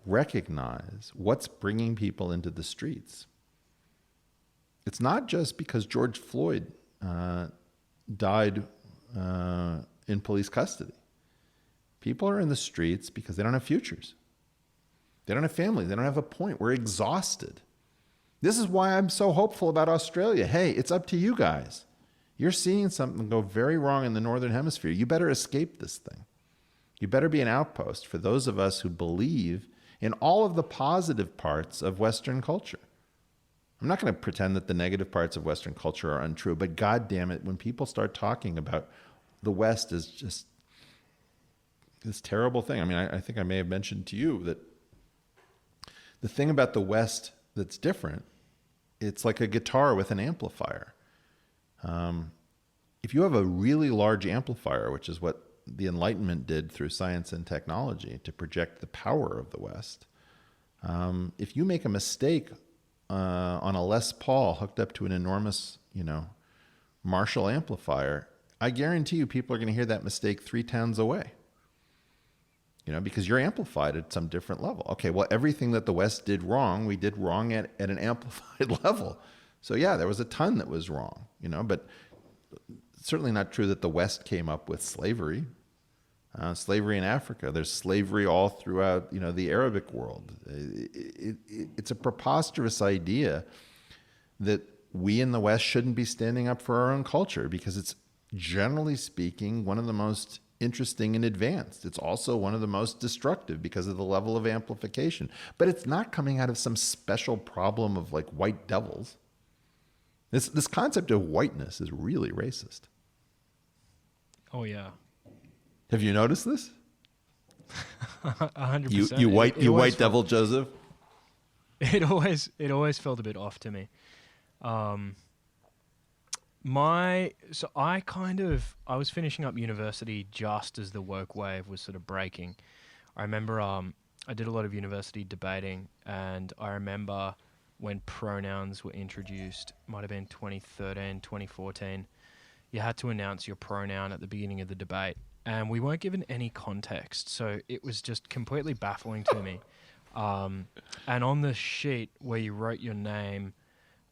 recognize what's bringing people into the streets, it's not just because George Floyd died in police custody. People are in the streets because they don't have futures. They don't have families. They don't have a point. We're exhausted. This is why I'm so hopeful about Australia. Hey, it's up to you guys. You're seeing something go very wrong in the Northern Hemisphere. You better escape this thing. You better be an outpost for those of us who believe in all of the positive parts of Western culture. I'm not going to pretend that the negative parts of Western culture are untrue, but God damn it, when people start talking about the West as just this terrible thing. I mean, I think I may have mentioned to you that the thing about the West that's different, it's like a guitar with an amplifier. If you have a really large amplifier, which is what the Enlightenment did through science and technology to project the power of the West, if you make a mistake on a Les Paul hooked up to an enormous, Marshall amplifier, I guarantee you people are going to hear that mistake 3 towns away. Because you're amplified at some different level. Okay, well, everything that the West did wrong, we did wrong at an amplified level. So yeah, there was a ton that was wrong, but it's certainly not true that the West came up with slavery. Slavery in Africa. There's slavery all throughout, the Arabic world. It's a preposterous idea that we in the West shouldn't be standing up for our own culture, because it's, generally speaking, one of the most interesting and advanced. It's also one of the most destructive because of the level of amplification. But it's not coming out of some special problem of like white devils. This concept of whiteness is really racist. Oh yeah. Have you noticed this? 100%. You white devil, Joseph. It always felt a bit off to me. I was finishing up university just as the woke wave was sort of breaking. I remember I did a lot of university debating, and I remember when pronouns were introduced, might have been 2013, 2014, you had to announce your pronoun at the beginning of the debate. And we weren't given any context, so it was just completely baffling to me. And on the sheet where you wrote your name,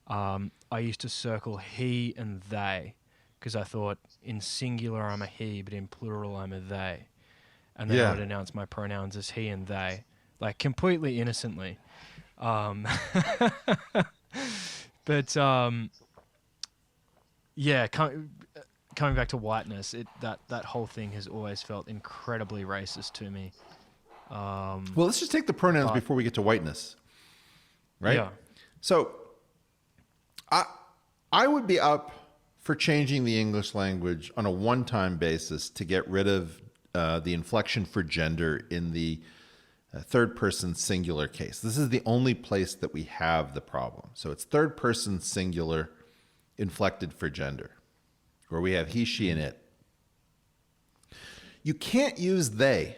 I used to circle he and they, because I thought in singular I'm a he, but in plural I'm a they. And then I would announce my pronouns as he and they, like completely innocently. But yeah, coming back to whiteness, that whole thing has always felt incredibly racist to me. Well, let's just take the pronouns before we get to whiteness, right? Yeah. So I would be up for changing the English language on a one-time basis to get rid of the inflection for gender in the third-person singular case. This is the only place that we have the problem. So it's third-person singular inflected for gender, where we have he, she, and it. You can't use they,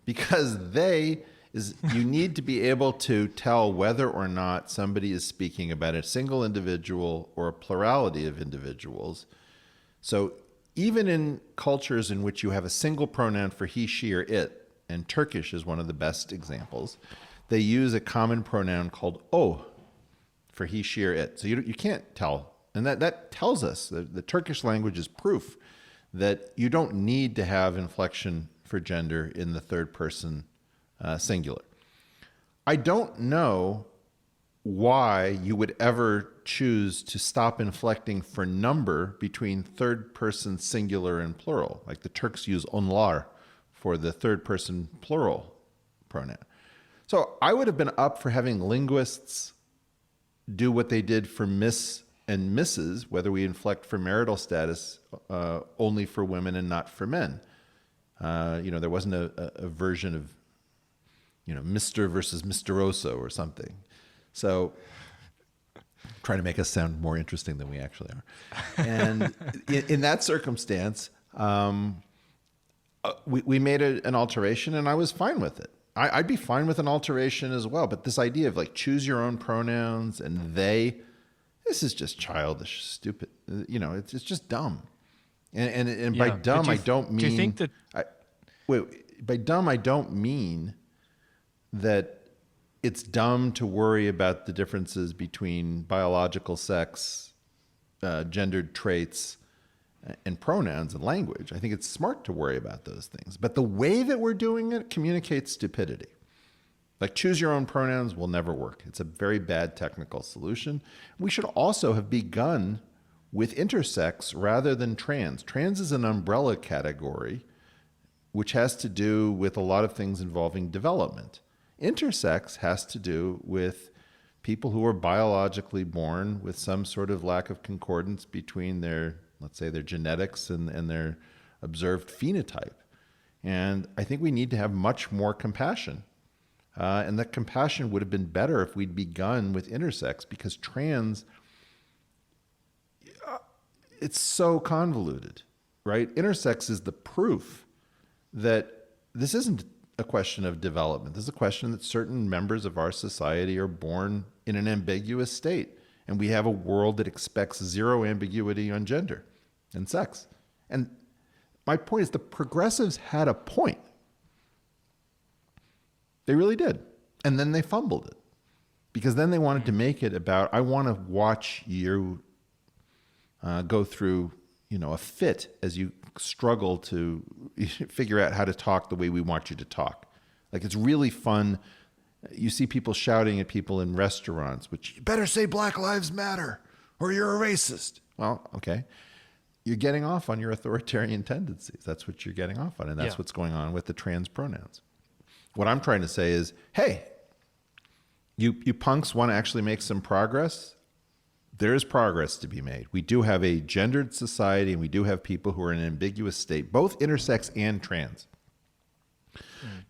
because they is, you need to be able to tell whether or not somebody is speaking about a single individual or a plurality of individuals. So even in cultures in which you have a single pronoun for he, she, or it, and Turkish is one of the best examples, they use a common pronoun called o for he, she, or it. So you can't tell. And that tells us that the Turkish language is proof that you don't need to have inflection for gender in the third person singular. I don't know why you would ever choose to stop inflecting for number between third person singular and plural. Like the Turks use onlar for the third person plural pronoun. So I would have been up for having linguists do what they did for Miss and Mrs., whether we inflect for marital status only for women and not for men. There wasn't a version of, Mr. versus Misteroso or something. So trying to make us sound more interesting than we actually are. And in that circumstance, we made an alteration, and I was fine with it. I'd be fine with an alteration as well. But this idea of like choose your own pronouns and they, this is just childish, stupid. It's just dumb. And by dumb, I don't mean. Do you think that? By dumb, I don't mean that it's dumb to worry about the differences between biological sex, gendered traits, and pronouns and language. I think it's smart to worry about those things. But the way that we're doing it communicates stupidity. Like choose your own pronouns will never work. It's a very bad technical solution. We should also have begun with intersex rather than trans. Trans is an umbrella category which has to do with a lot of things involving development. Intersex has to do with people who are biologically born with some sort of lack of concordance between their, let's say, their genetics and their observed phenotype. And I think we need to have much more compassion. And that compassion would have been better if we'd begun with intersex, because trans, it's so convoluted, right? Intersex is the proof that this isn't a question of development. This is a question that certain members of our society are born in an ambiguous state. And we have a world that expects zero ambiguity on gender and sex. And my point is the progressives had a point. They really did. And then they fumbled it. because then they wanted to make it about, I want to watch you go through, a fit as you struggle to figure out how to talk the way we want you to talk. Like, it's really fun. You see people shouting at people in restaurants, which, you better say Black Lives Matter or you're a racist. Well, okay. You're getting off on your authoritarian tendencies. That's what you're getting off on. And that's what's going on with the trans pronouns. What I'm trying to say is, hey, you punks want to actually make some progress? There is progress to be made. We do have a gendered society, and we do have people who are in an ambiguous state, both intersex and trans.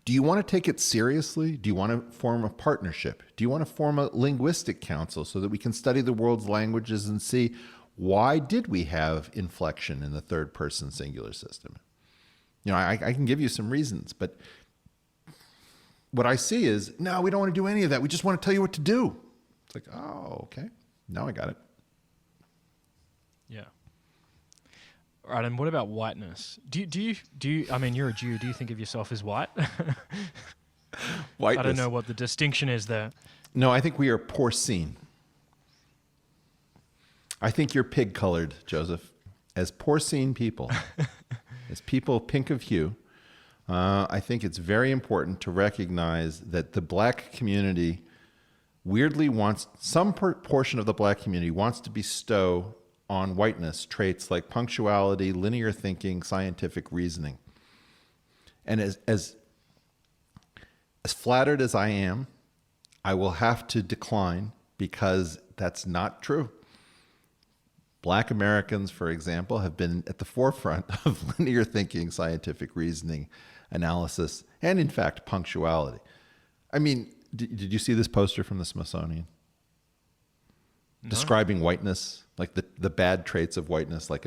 Do you want to take it seriously? Do you want to form a partnership? Do you want to form a linguistic council so that we can study the world's languages and see, why did we have inflection in the third person singular system? I can give you some reasons, but what I see is, no, we don't want to do any of that. We just want to tell you what to do. It's like, oh, okay. Now I got it. Yeah. All right, and what about whiteness? Do you? I mean, you're a Jew. Do you think of yourself as white? Whiteness. I don't know what the distinction is there. No, I think we are porcine. I think you're pig-colored, Joseph. As porcine people, as people pink of hue, I think it's very important to recognize that the black community weirdly wants, some portion of the black community wants to bestow on whiteness traits like punctuality, linear thinking, scientific reasoning. And as flattered as I am, I will have to decline, because that's not true. Black Americans, for example, have been at the forefront of linear thinking, scientific reasoning, analysis, and in fact, punctuality. I mean, did you see this poster from the Smithsonian? No. Describing whiteness, like the bad traits of whiteness, like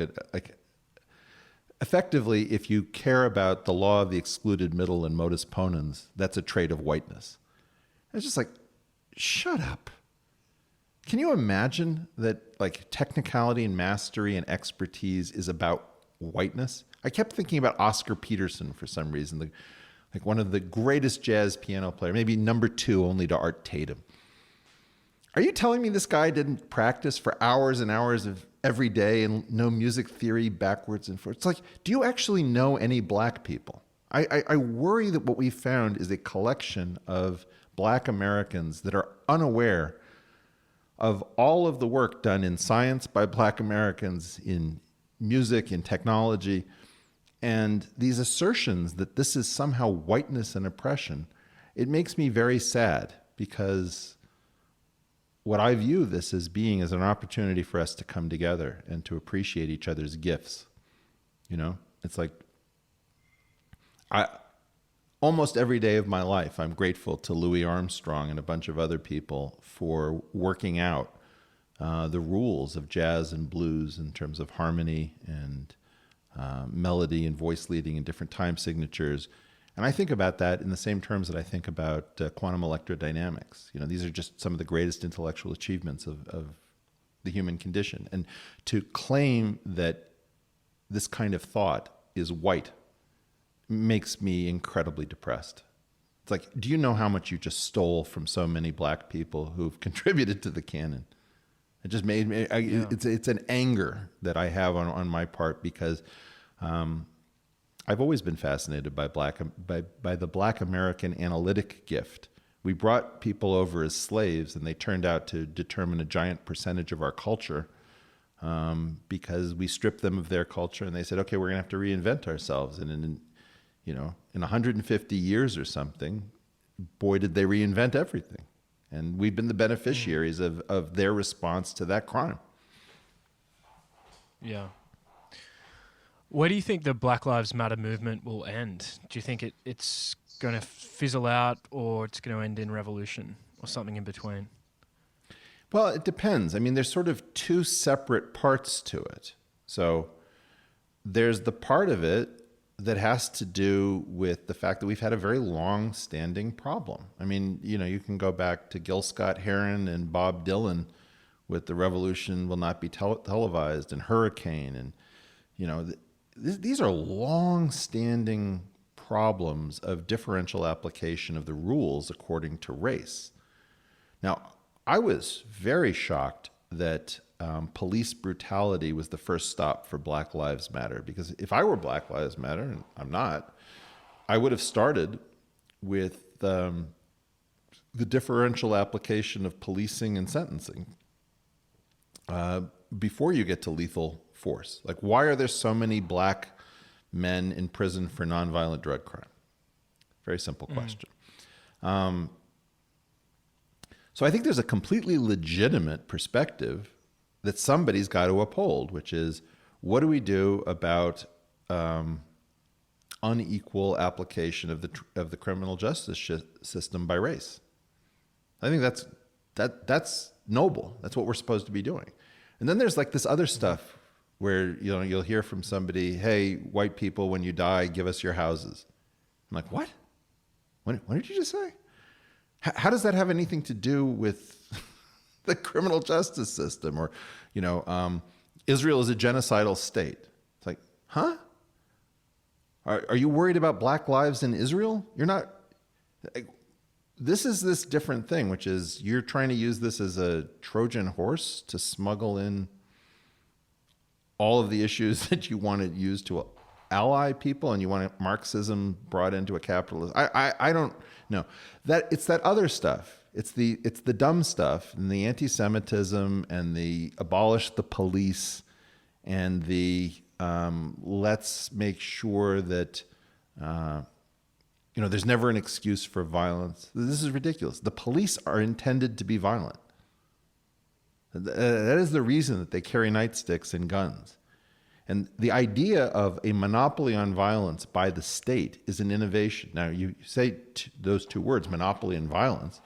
effectively, if you care about the law of the excluded middle and modus ponens, that's a trait of whiteness. And it's just like, shut up. Can you imagine that, like, technicality and mastery and expertise is about whiteness? I kept thinking about Oscar Peterson for some reason, like one of the greatest jazz piano players, maybe number 2 only to Art Tatum. Are you telling me this guy didn't practice for hours and hours of every day and know music theory backwards and forwards? It's like, do you actually know any black people? I worry that what we found is a collection of black Americans that are unaware of all of the work done in science by black Americans, in music, in technology, and these assertions that this is somehow whiteness and oppression. It makes me very sad, because what I view this as being is an opportunity for us to come together and to appreciate each other's gifts. It's like, almost every day of my life, I'm grateful to Louis Armstrong and a bunch of other people for working out the rules of jazz and blues in terms of harmony and melody and voice leading and different time signatures. And I think about that in the same terms that I think about quantum electrodynamics. These are just some of the greatest intellectual achievements of the human condition. And to claim that this kind of thought is white makes me incredibly depressed. It's like, do you know how much you just stole from so many black people who've contributed to the canon? It just made me, it's an anger that I have on my part, because I've always been fascinated by the black American analytic gift. We brought people over as slaves, and they turned out to determine a giant percentage of our culture, because we stripped them of their culture, and they said, okay, we're going to have to reinvent ourselves. And in 150 years or something, boy, did they reinvent everything. And we've been the beneficiaries of their response to that crime. Yeah. Where do you think the Black Lives Matter movement will end? Do you think it's going to fizzle out, or it's going to end in revolution, or something in between? Well, it depends. I mean, there's sort of 2 separate parts to it. So there's the part of it that has to do with the fact that we've had a very long-standing problem. I mean, you can go back to Gil Scott-Heron and Bob Dylan with "The Revolution Will Not Be Televised" and Hurricane, and these are long-standing problems of differential application of the rules according to race. Now, I was very shocked that police brutality was the first stop for Black Lives Matter. Because if I were Black Lives Matter, and I'm not, I would have started with the differential application of policing and sentencing before you get to lethal force. Like, why are there so many black men in prison for nonviolent drug crime? Very simple question. So I think there's a completely legitimate perspective that somebody's got to uphold, which is, what do we do about unequal application of the criminal justice system by race? I think that's noble. That's what we're supposed to be doing. And then there's like this other stuff where, you know, you'll hear from somebody, hey, white people, when you die, give us your houses. I'm like, what? What did you just say? How does that have anything to do with the criminal justice system? Or, you know, Israel is a genocidal state. It's like, huh? Are you worried about black lives in Israel? You're not. This is this different thing, which is you're trying to use this as a Trojan horse to smuggle in all of the issues that you want to use to ally people, and you want Marxism brought into a capitalist. I don't know. That it's that other stuff. It's the dumb stuff, and the anti-Semitism, and the abolish the police, and the let's make sure that you know, there's never an excuse for violence. This is ridiculous. The police are intended to be violent. That is the reason that they carry nightsticks and guns. And the idea of a monopoly on violence by the state is an innovation. Now, you say those two words, monopoly and violence.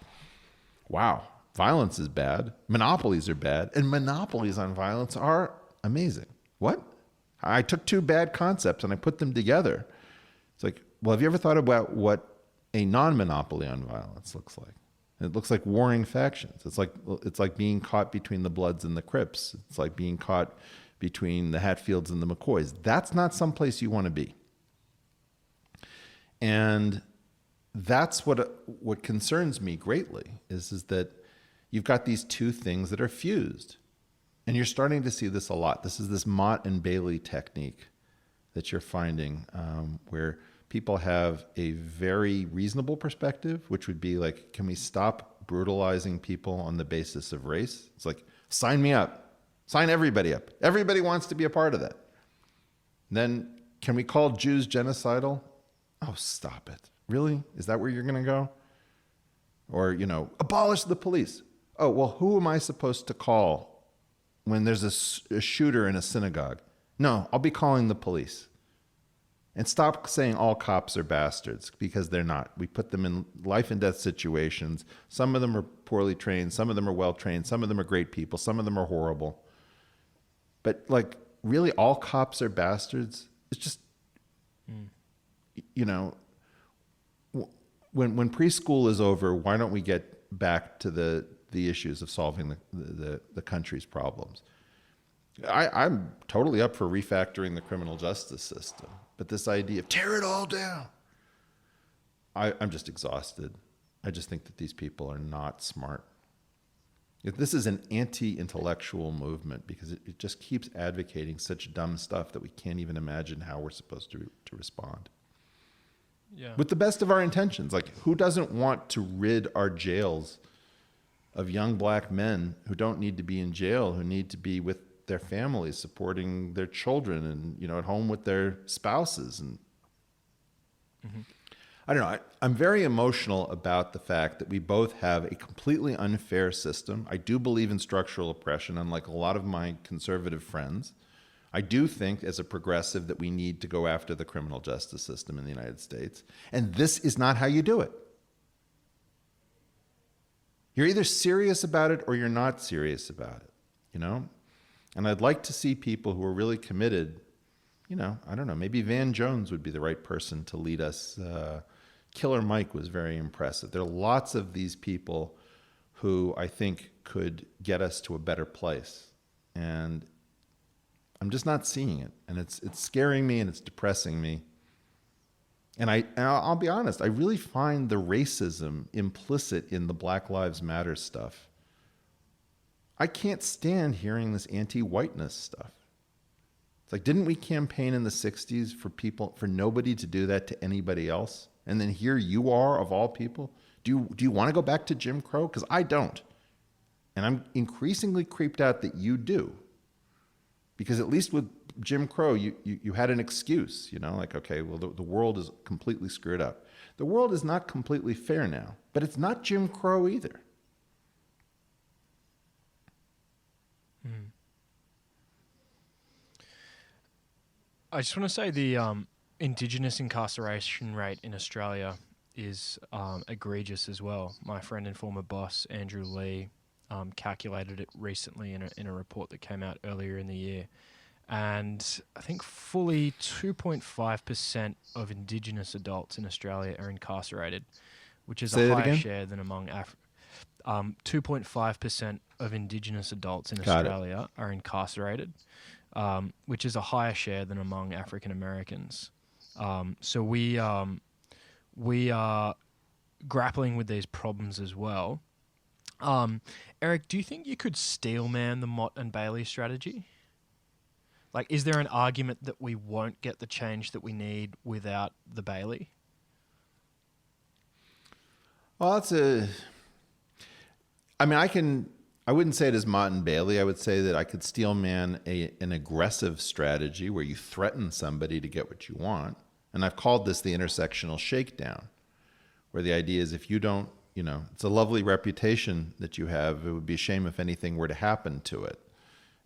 Wow, violence is bad, monopolies are bad, and monopolies on violence are amazing. What? I took two bad concepts and I put them together. It's like, well, have you ever thought about what a non-monopoly on violence looks like? It looks like warring factions. It's like being caught between the Bloods and the Crips. It's like being caught between the Hatfields and the McCoys. That's not someplace you want to be. And that's what concerns me greatly is that you've got these two things that are fused. And you're starting to see this a lot. This is this Mott and Bailey technique that you're finding where people have a very reasonable perspective, which would be like, can we stop brutalizing people on the basis of race? It's like, sign me up. Sign everybody up. Everybody wants to be a part of that. Then, can we call Jews genocidal? Oh, stop it. Really? Is that where you're going to go? Or, you know, abolish the police. Oh, well, who am I supposed to call when there's a shooter in a synagogue? No, I'll be calling the police. And stop saying all cops are bastards, because they're not. We put them in life and death situations. Some of them are poorly trained. Some of them are well trained. Some of them are great people. Some of them are horrible. But like, really, all cops are bastards? It's just, you know, when preschool is over, why don't we get back to the issues of solving the country's problems? I'm totally up for refactoring the criminal justice system. But this idea of tear it all down, I'm just exhausted. I just think that these people are not smart. This is an anti-intellectual movement because it just keeps advocating such dumb stuff that we can't even imagine how we're supposed to respond. Yeah. With the best of our intentions. Like, who doesn't want to rid our jails of young black men who don't need to be in jail, who need to be with their families, supporting their children, and, you know, at home with their spouses? And I don't know. I'm very emotional about the fact that we both have a completely unfair system. I do believe in structural oppression, unlike a lot of my conservative friends. I do think, as a progressive, that we need to go after the criminal justice system in the United States. And this is not how you do it. You're either serious about it or you're not serious about it, you know? And I'd like to see people who are really committed. You know, I don't know, maybe Van Jones would be the right person to lead us. Killer Mike was very impressive. There are lots of these people who I think could get us to a better place. And I'm just not seeing it. And it's scaring me and it's depressing me. And I'll be honest, I really find the racism implicit in the Black Lives Matter stuff I can't stand hearing this anti-whiteness stuff. It's like, didn't we campaign in the 60s for nobody to do that to anybody else? And then here you are, of all people. Do you want to go back to Jim Crow? Because I don't. And I'm increasingly creeped out that you do. Because at least with Jim Crow, you had an excuse, like, okay, well, the world is completely screwed up. The world is not completely fair now, but it's not Jim Crow either. I just want to say the Indigenous incarceration rate in Australia is egregious as well. My friend and former boss, Andrew Lee, calculated it recently in a report that came out earlier in the year. And I think fully 2.5% of Indigenous adults in Australia are incarcerated, which is a higher share than among 2.5% of Indigenous adults in Australia are incarcerated, which is a higher share than among African Americans. So we are grappling with these problems as well. Eric, do you think you could steelman the Mott and Bailey strategy? Like, is there an argument that we won't get the change that we need without the Bailey? Well, I wouldn't say it as Mott and Bailey. I would say that I could steelman an aggressive strategy where you threaten somebody to get what you want. And I've called this the intersectional shakedown, where the idea is if you don't, it's a lovely reputation that you have. It would be a shame if anything were to happen to it.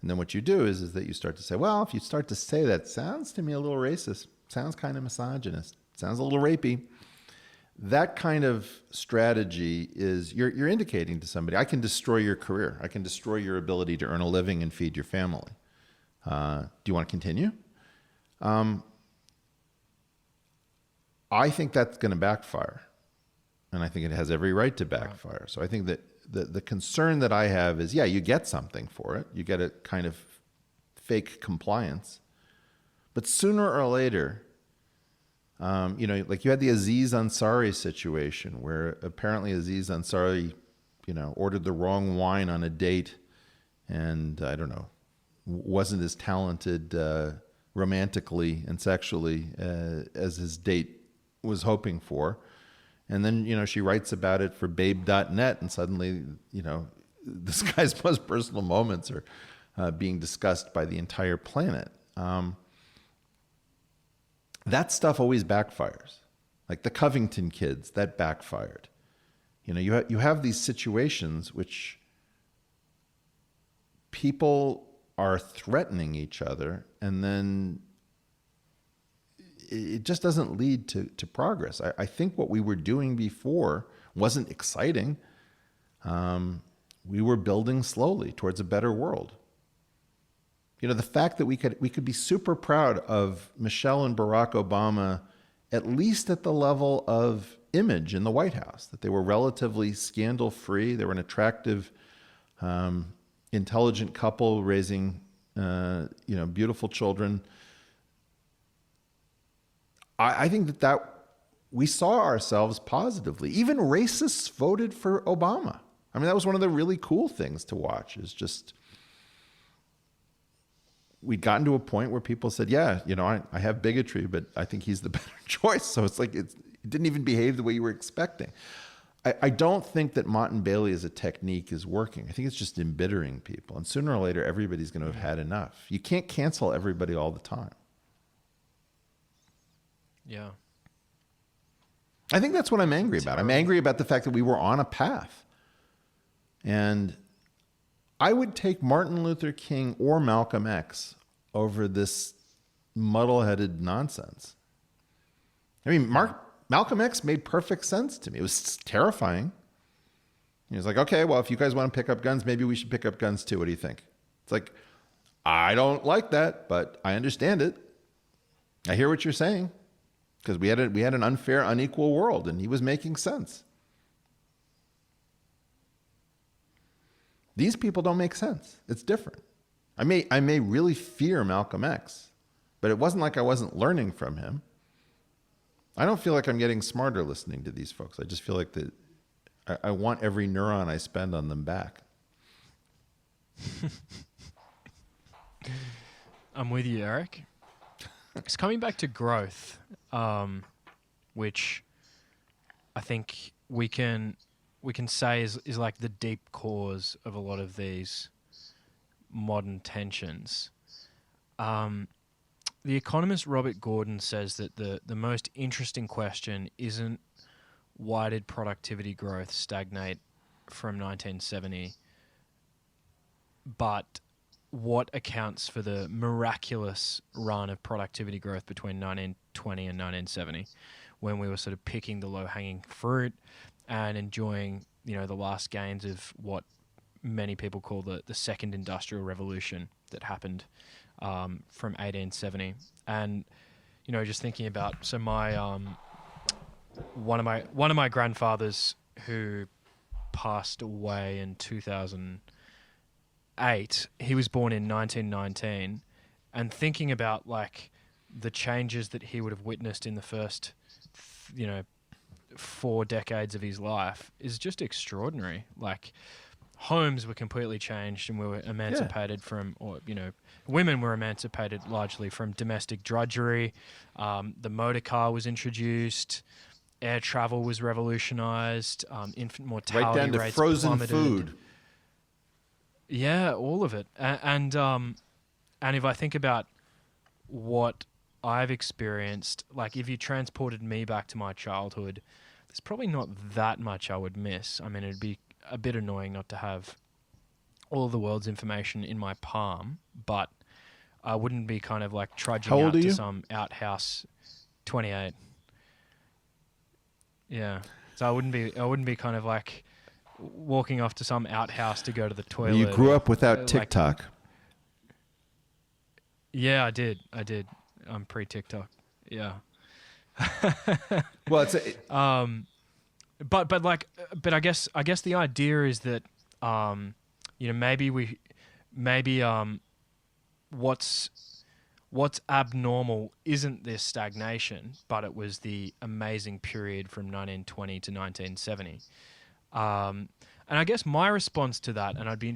And then what you do is that you start to say, well, if you start to say that, sounds to me a little racist, sounds kind of misogynist, sounds a little rapey. That kind of strategy is you're indicating to somebody, I can destroy your career. I can destroy your ability to earn a living and feed your family. Do you want to continue? I think that's going to backfire. And I think it has every right to backfire. So I think that the concern that I have is, yeah, you get something for it. You get a kind of fake compliance. But sooner or later, like you had the Aziz Ansari situation where apparently Aziz Ansari, ordered the wrong wine on a date and, I don't know, wasn't as talented romantically and sexually as his date was hoping for. And then, she writes about it for babe.net and suddenly, this guy's most personal moments are being discussed by the entire planet. That stuff always backfires. Like the Covington kids, that backfired. You have these situations which people are threatening each other and then it just doesn't lead to progress. I think what we were doing before wasn't exciting. We were building slowly towards a better world. The fact that we could be super proud of Michelle and Barack Obama, at least at the level of image in the White House, that they were relatively scandal-free. They were an attractive, intelligent couple raising, beautiful children. I think that we saw ourselves positively. Even racists voted for Obama. I mean, that was one of the really cool things to watch, is just we'd gotten to a point where people said, yeah, I have bigotry, but I think he's the better choice. So it's like it didn't even behave the way you were expecting. I don't think that Mott and Bailey as a technique is working. I think it's just embittering people. And sooner or later, everybody's going to have had enough. You can't cancel everybody all the time. Yeah. I think that's what I'm angry about. I'm angry about the fact that we were on a path. And I would take Martin Luther King or Malcolm X over this muddle-headed nonsense. I mean, Malcolm X made perfect sense to me. It was terrifying. He was like, okay, well, if you guys want to pick up guns, maybe we should pick up guns too. What do you think? It's like, I don't like that, but I understand it. I hear what you're saying. Because we had an unfair, unequal world, and he was making sense. These people don't make sense. It's different. I may really fear Malcolm X, but it wasn't like I wasn't learning from him. I don't feel like I'm getting smarter listening to these folks. I just feel like I want every neuron I spend on them back. I'm with you, Eric. It's coming back to growth, which I think we can say is like the deep cause of a lot of these modern tensions. The economist Robert Gordon says that the most interesting question isn't why did productivity growth stagnate from 1970, but what accounts for the miraculous run of productivity growth between 1920 and 1970, when we were sort of picking the low-hanging fruit and enjoying, the last gains of what many people call the second industrial revolution that happened from 1870. And, just thinking about, so my one of my grandfathers who passed away in 2008, he was born in 1919, and thinking about like the changes that he would have witnessed in the first 4 decades of his life is just extraordinary. Like, homes were completely changed, and we were emancipated from, women were emancipated largely from domestic drudgery. The motor car was introduced. Air travel was revolutionized. Infant mortality right down to rates frozen plummeted. food. Yeah, all of it. And if I think about what I've experienced, like if you transported me back to my childhood, there's probably not that much I would miss. I mean, it'd be a bit annoying not to have all of the world's information in my palm, but I wouldn't be kind of like trudging How old out are to you? some outhouse. 28. Yeah. So I wouldn't be kind of like walking off to some outhouse to go to the toilet. You grew up without like- TikTok. Yeah, I did. I'm pre-TikTok. Yeah. Well, it's But I guess the idea is that maybe what's abnormal isn't this stagnation, but it was the amazing period from 1920 to 1970. And I guess my response to that, and I'd be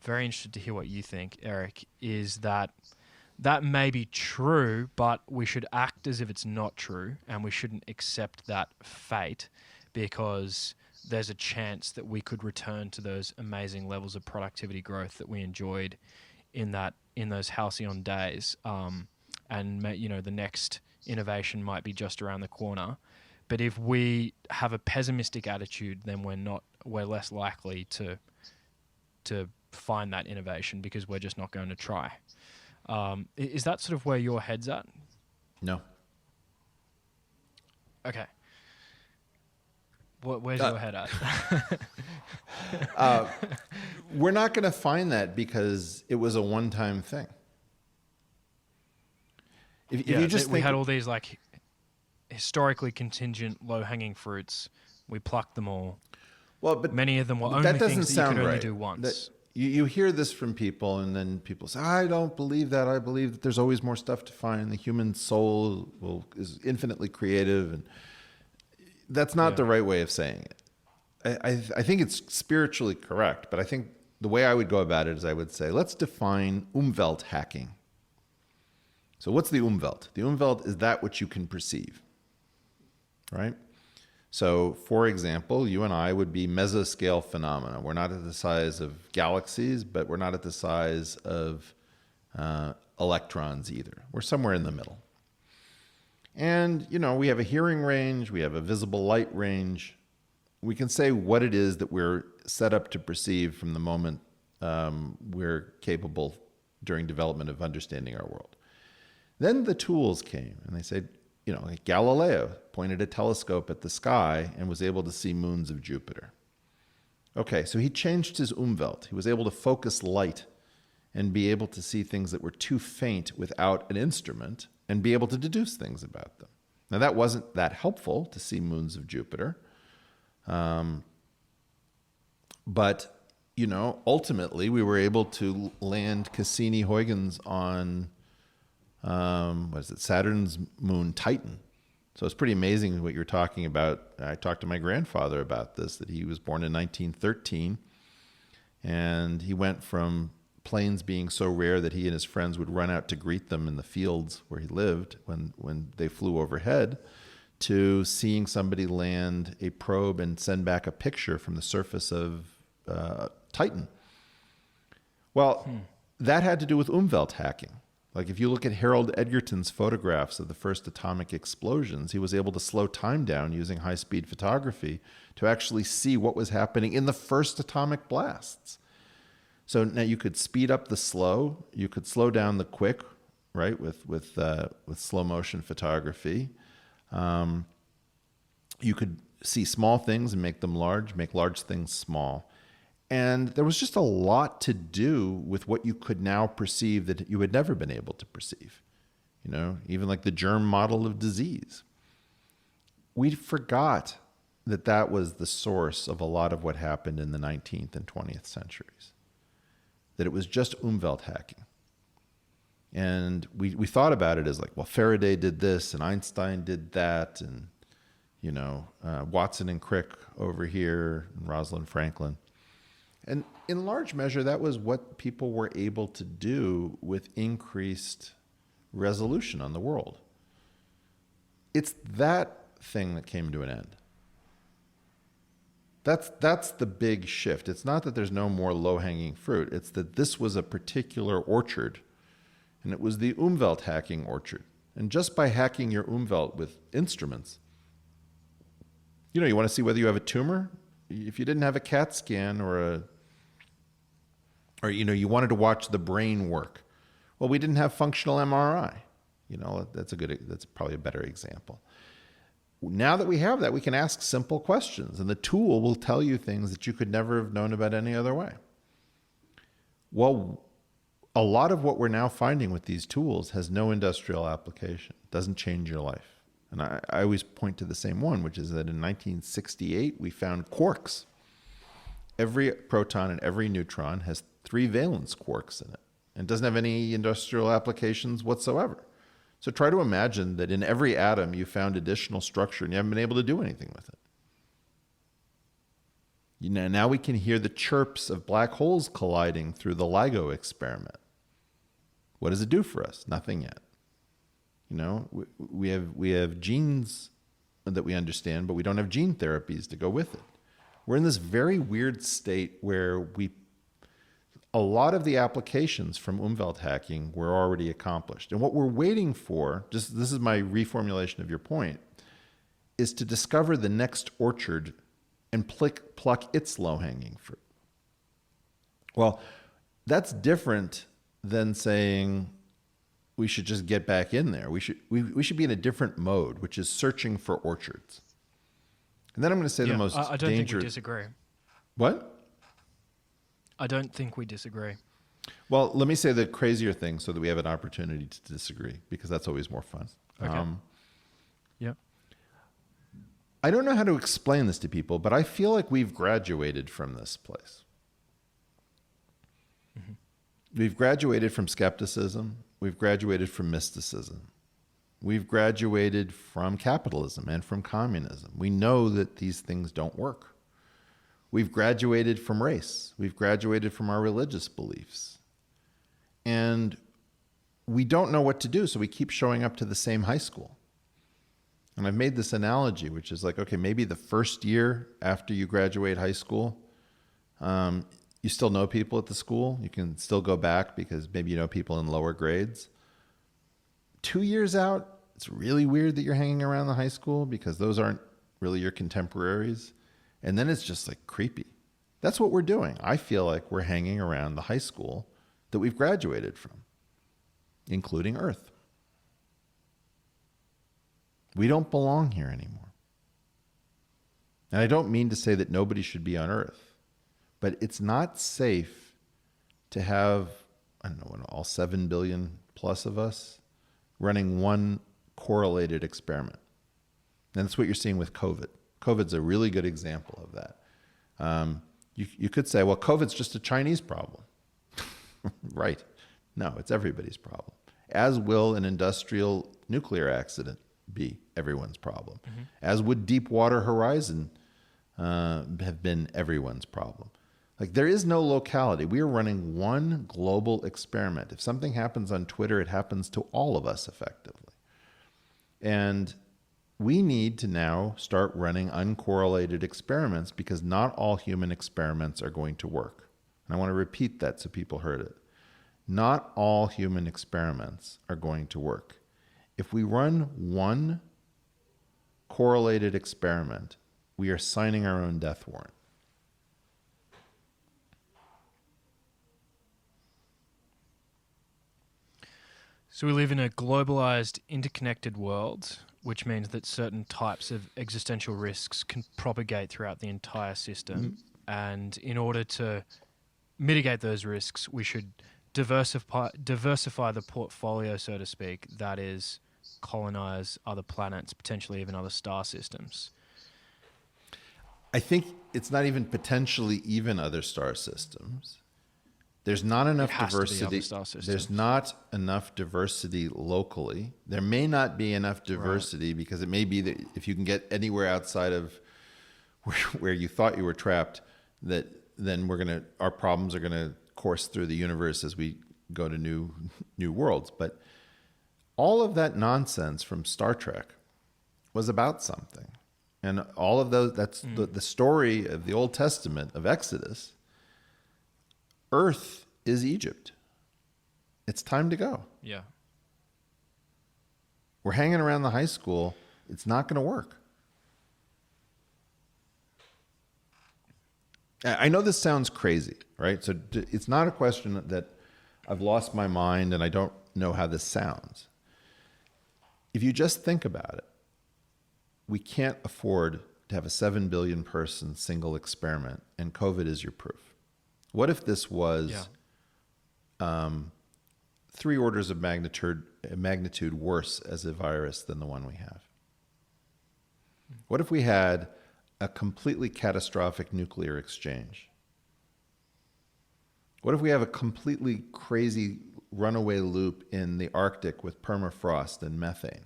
very interested to hear what you think, Eric, is that may be true, but we should act as if it's not true, and we shouldn't accept that fate, because there's a chance that we could return to those amazing levels of productivity growth that we enjoyed in those halcyon days. And the next innovation might be just around the corner. But if we have a pessimistic attitude, then we're less likely to find that innovation, because we're just not going to try. Is that sort of where your head's at? no. Okay. Where's your head at? We're not going to find that because it was a one-time thing. If you just we think had all these like historically contingent low-hanging fruits. We plucked them all. well, but Many of them were that only doesn't things that you sound could only right. do once. You hear this from people, and then people say, "I don't believe that. I believe that there's always more stuff to find. The human soul is infinitely creative," and that's not the right way of saying it. I think it's spiritually correct, but I think the way I would go about it is I would say, let's define Umwelt hacking. So what's the Umwelt? The Umwelt is that which you can perceive, right? So, for example, you and I would be mesoscale phenomena. We're not at the size of galaxies, but we're not at the size of electrons either. We're somewhere in the middle. And, we have a hearing range, we have a visible light range. We can say what it is that we're set up to perceive from the moment we're capable during development of understanding our world. Then the tools came, and they said, like Galileo pointed a telescope at the sky and was able to see moons of Jupiter. Okay, so he changed his Umwelt. He was able to focus light and be able to see things that were too faint without an instrument and be able to deduce things about them. Now, that wasn't that helpful to see moons of Jupiter. But, ultimately we were able to land Cassini-Huygens on Saturn's moon Titan. So it's pretty amazing what you're talking about. I talked to my grandfather about this, that he was born in 1913, and he went from planes being so rare that he and his friends would run out to greet them in the fields where he lived when they flew overhead, to seeing somebody land a probe and send back a picture from the surface of Titan. Well, that had to do with Umwelt hacking. Like if you look at Harold Edgerton's photographs of the first atomic explosions, he was able to slow time down using high-speed photography to actually see what was happening in the first atomic blasts. So now you could speed up the slow, you could slow down the quick, right, with slow motion photography. You could see small things and make them large, make large things small. And there was just a lot to do with what you could now perceive that you had never been able to perceive. You know, even like the germ model of disease. We forgot that that was the source of a lot of what happened in the 19th and 20th centuries. That it was just Umwelt hacking. And we thought about it as like, well, Faraday did this and Einstein did that, and, you know, Watson and Crick over here, and Rosalind Franklin. And in large measure, that was what people were able to do with increased resolution on the world. It's that thing that came to an end. That's the big shift. It's not that there's no more low-hanging fruit. It's that this was a particular orchard, and it was the Umwelt hacking orchard. And just by hacking your Umwelt with instruments, you know, you want to see whether you have a tumor? If you didn't have a CAT scan or you know, you wanted to watch the brain work. Well, we didn't have functional MRI. You know, that's probably a better example. Now that we have that, we can ask simple questions, and the tool will tell you things that you could never have known about any other way. Well, a lot of what we're now finding with these tools has no industrial application. It doesn't change your life. And I always point to the same one, which is that in 1968, we found quarks. Every proton and every neutron has 3 valence quarks in it and doesn't have any industrial applications whatsoever. So try to imagine that in every atom you found additional structure and you haven't been able to do anything with it. You know, now we can hear the chirps of black holes colliding through the LIGO experiment. What does it do for us? Nothing yet. You know, we have genes that we understand, but we don't have gene therapies to go with it. We're in this very weird state where a lot of the applications from Umwelt hacking were already accomplished. And what we're waiting for, this is my reformulation of your point, is to discover the next orchard and pluck its low-hanging fruit. Well, that's different than saying we should just get back in there. We should be in a different mode, which is searching for orchards. And then I'm going to say the most dangerous... I don't think we disagree. What? I don't think we disagree. Well, let me say the crazier thing so that we have an opportunity to disagree, because that's always more fun. Okay. Yeah. I don't know how to explain this to people, but I feel like we've graduated from this place. Mm-hmm. We've graduated from skepticism. We've graduated from mysticism. We've graduated from capitalism and from communism. We know that these things don't work. We've graduated from race. We've graduated from our religious beliefs. And we don't know what to do, so we keep showing up to the same high school. And I've made this analogy, which is like, okay, maybe the first year after you graduate high school, you still know people at the school. You can still go back because maybe you know people in lower grades. 2 years out, it's really weird that you're hanging around the high school because those aren't really your contemporaries. And then it's just like creepy. That's what we're doing. I feel like we're hanging around the high school that we've graduated from, including Earth. We don't belong here anymore. And I don't mean to say that nobody should be on Earth, but it's not safe to have, I don't know, all 7 billion plus of us running one correlated experiment. And that's what you're seeing with COVID. COVID's a really good example of that. You could say, well, COVID's just a Chinese problem. Right. No, it's everybody's problem. As will an industrial nuclear accident be everyone's problem. As would Deepwater Horizon have been everyone's problem. Like there is no locality. We are running one global experiment. If something happens on Twitter, it happens to all of us effectively. And we need to now start running uncorrelated experiments because not all human experiments are going to work. And I want to repeat that so people heard it. Not all human experiments are going to work. If we run one correlated experiment, we are signing our own death warrant. So we live in a globalized, interconnected world, which means that certain types of existential risks can propagate throughout the entire system. And in order to mitigate those risks, we should diversify the portfolio, so to speak, that is, colonize other planets, potentially even other star systems. I think it's not even potentially even other star systems. There's not enough diversity. There's not enough diversity locally. There may not be enough diversity because it may be that if you can get anywhere outside of where you thought you were trapped, that then our problems are gonna course through the universe as we go to new worlds. But all of that nonsense from Star Trek was about something. And all of those, that's the story of the Old Testament of Exodus. Earth is Egypt. It's time to go. Yeah. We're hanging around the high school. It's not going to work. I know this sounds crazy, right? So it's not a question that I've lost my mind and I don't know how this sounds. If you just think about it, we can't afford to have a 7 billion person single experiment, and COVID is your proof. What if this was 3 orders of magnitude worse as a virus than the one we have? What if we had a completely catastrophic nuclear exchange? What if we have a completely crazy runaway loop in the Arctic with permafrost and methane?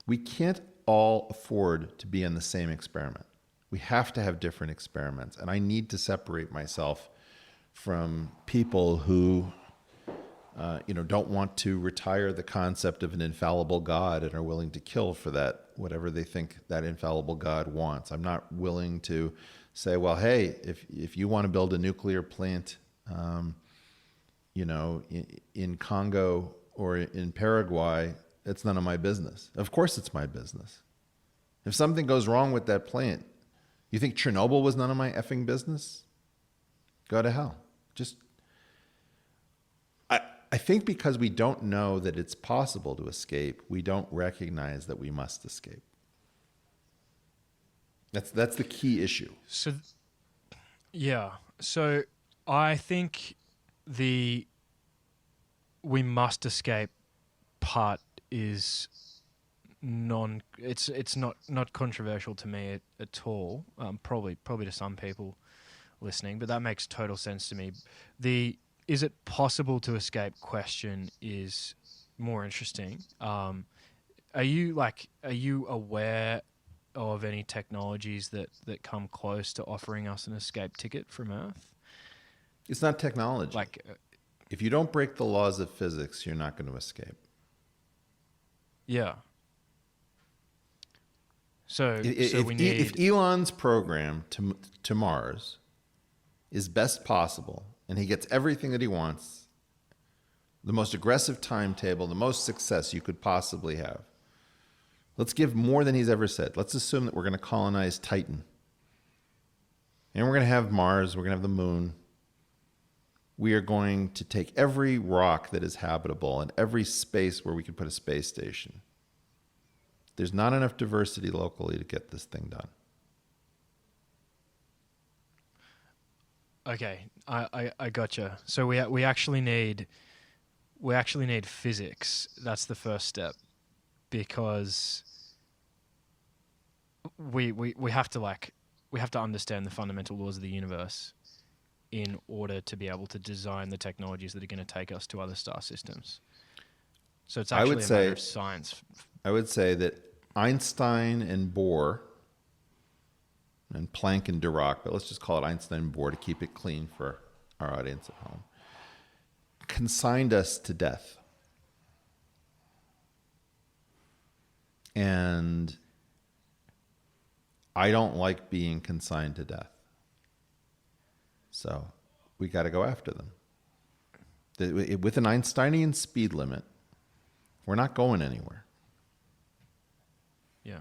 We can't all afford to be in the same experiment. We have to have different experiments. And I need to separate myself from people who don't want to retire the concept of an infallible God and are willing to kill for that, whatever they think that infallible God wants. I'm not willing to say, well, hey, if you want to build a nuclear plant, in Congo or in Paraguay, it's none of my business. Of course it's my business. If something goes wrong with that plant, you think Chernobyl was none of my effing business? Go to hell. I think because we don't know that it's possible to escape, we don't recognize that we must escape. That's the key issue. So I think we must escape part is it's not controversial to me at all. Probably to some people listening, but that makes total sense to me. The is it possible to escape question is more interesting. Are you aware of any technologies that come close to offering us an escape ticket from Earth? It's not technology. If you don't break the laws of physics, you're not going to escape. Yeah. If Elon's program to Mars is best possible, and he gets everything that he wants, the most aggressive timetable, the most success you could possibly have. Let's give more than he's ever said. Let's assume that we're going to colonize Titan. And we're going to have Mars, we're going to have the moon. We are going to take every rock that is habitable and every space where we could put a space station. There's not enough diversity locally to get this thing done. Okay, I gotcha. So we actually need physics. That's the first step, because we have to understand the fundamental laws of the universe in order to be able to design the technologies that are going to take us to other star systems. So it's actually a matter of science. I would say that Einstein and Bohr and Planck and Dirac, but let's just call it Einstein Bohr to keep it clean for our audience at home, consigned us to death. And I don't like being consigned to death. So we got to go after them. With an Einsteinian speed limit, we're not going anywhere. Yeah.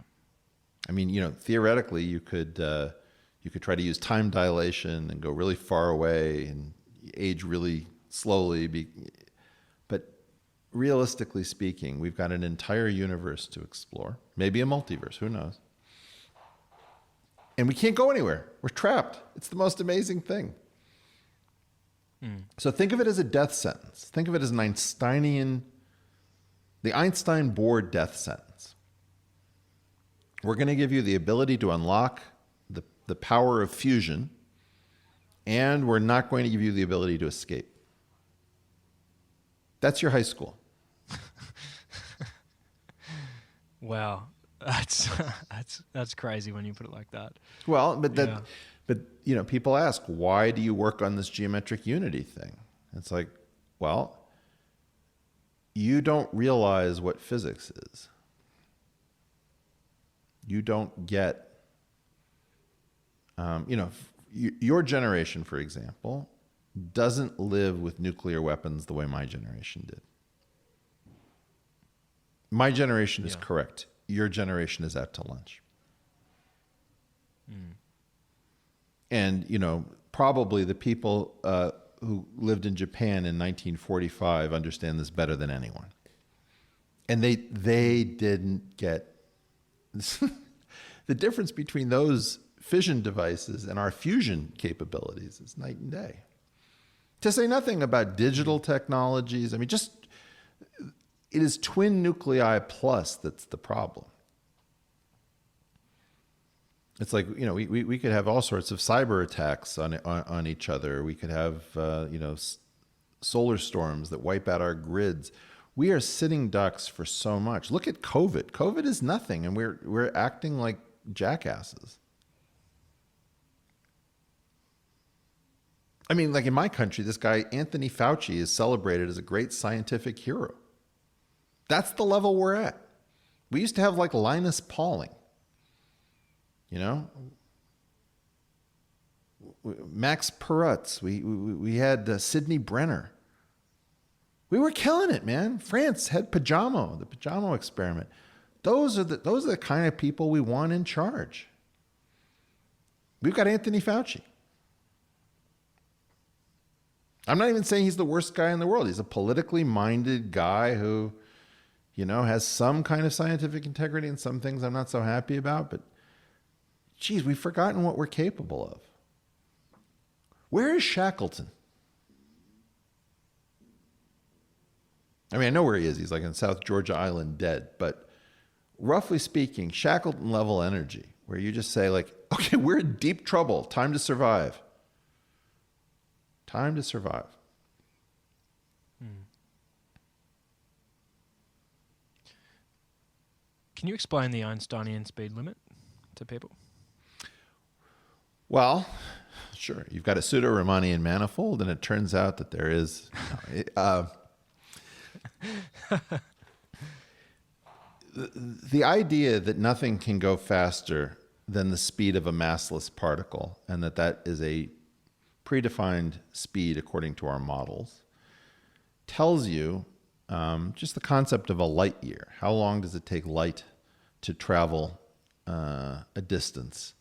I mean, theoretically, you could try to use time dilation and go really far away and age really slowly. But realistically speaking, we've got an entire universe to explore, maybe a multiverse, who knows? And we can't go anywhere. We're trapped. It's the most amazing thing. So think of it as a death sentence. Think of it as the Einstein-Bohr death sentence. We're going to give you the ability to unlock the power of fusion, and we're not going to give you the ability to escape. That's your high school. Wow. That's crazy when you put it like that. Well, but people ask, why do you work on this geometric unity thing? It's like, well, you don't realize what physics is. You don't get, your generation, for example, doesn't live with nuclear weapons the way my generation did. My generation is correct. Your generation is out to lunch. And, probably the people who lived in Japan in 1945 understand this better than anyone. And they didn't get the difference between those fission devices and our fusion capabilities is night and day. To say nothing about digital technologies. I mean, it is twin nuclei plus that's the problem. It's like, we could have all sorts of cyber attacks on each other. We could have, solar storms that wipe out our grids. We are sitting ducks for so much. Look at COVID. COVID is nothing, and we're acting like jackasses. I mean, like in my country, this guy, Anthony Fauci, is celebrated as a great scientific hero. That's the level we're at. We used to have like Linus Pauling. Max Perutz. We had Sidney Brenner. We were killing it, man. France had the Pajamo experiment. Those are the kind of people we want in charge. We've got Anthony Fauci. I'm not even saying he's the worst guy in the world. He's a politically minded guy who, has some kind of scientific integrity and some things I'm not so happy about. But, geez, we've forgotten what we're capable of. Where is Shackleton? I mean, I know where he is. He's like in South Georgia Island dead. But roughly speaking, Shackleton level energy, where you just say like, okay, we're in deep trouble. Time to survive. Time to survive. Can you explain the Einsteinian speed limit to people? Well, sure. You've got a pseudo-Riemannian manifold, and it turns out that there is... the idea that nothing can go faster than the speed of a massless particle, and that is a predefined speed according to our models, tells you just the concept of a light year. How long does it take light to travel a distance?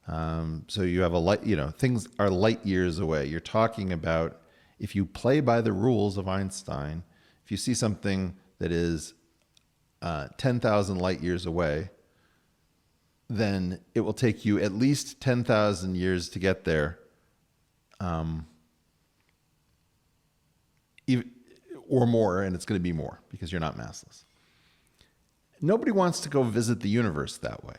So you have a light, things are light years away. You're talking about, if you play by the rules of Einstein, if you see something that is 10,000 light years away, then it will take you at least 10,000 years to get there, or more, and it's going to be more because you're not massless. Nobody wants to go visit the universe that way.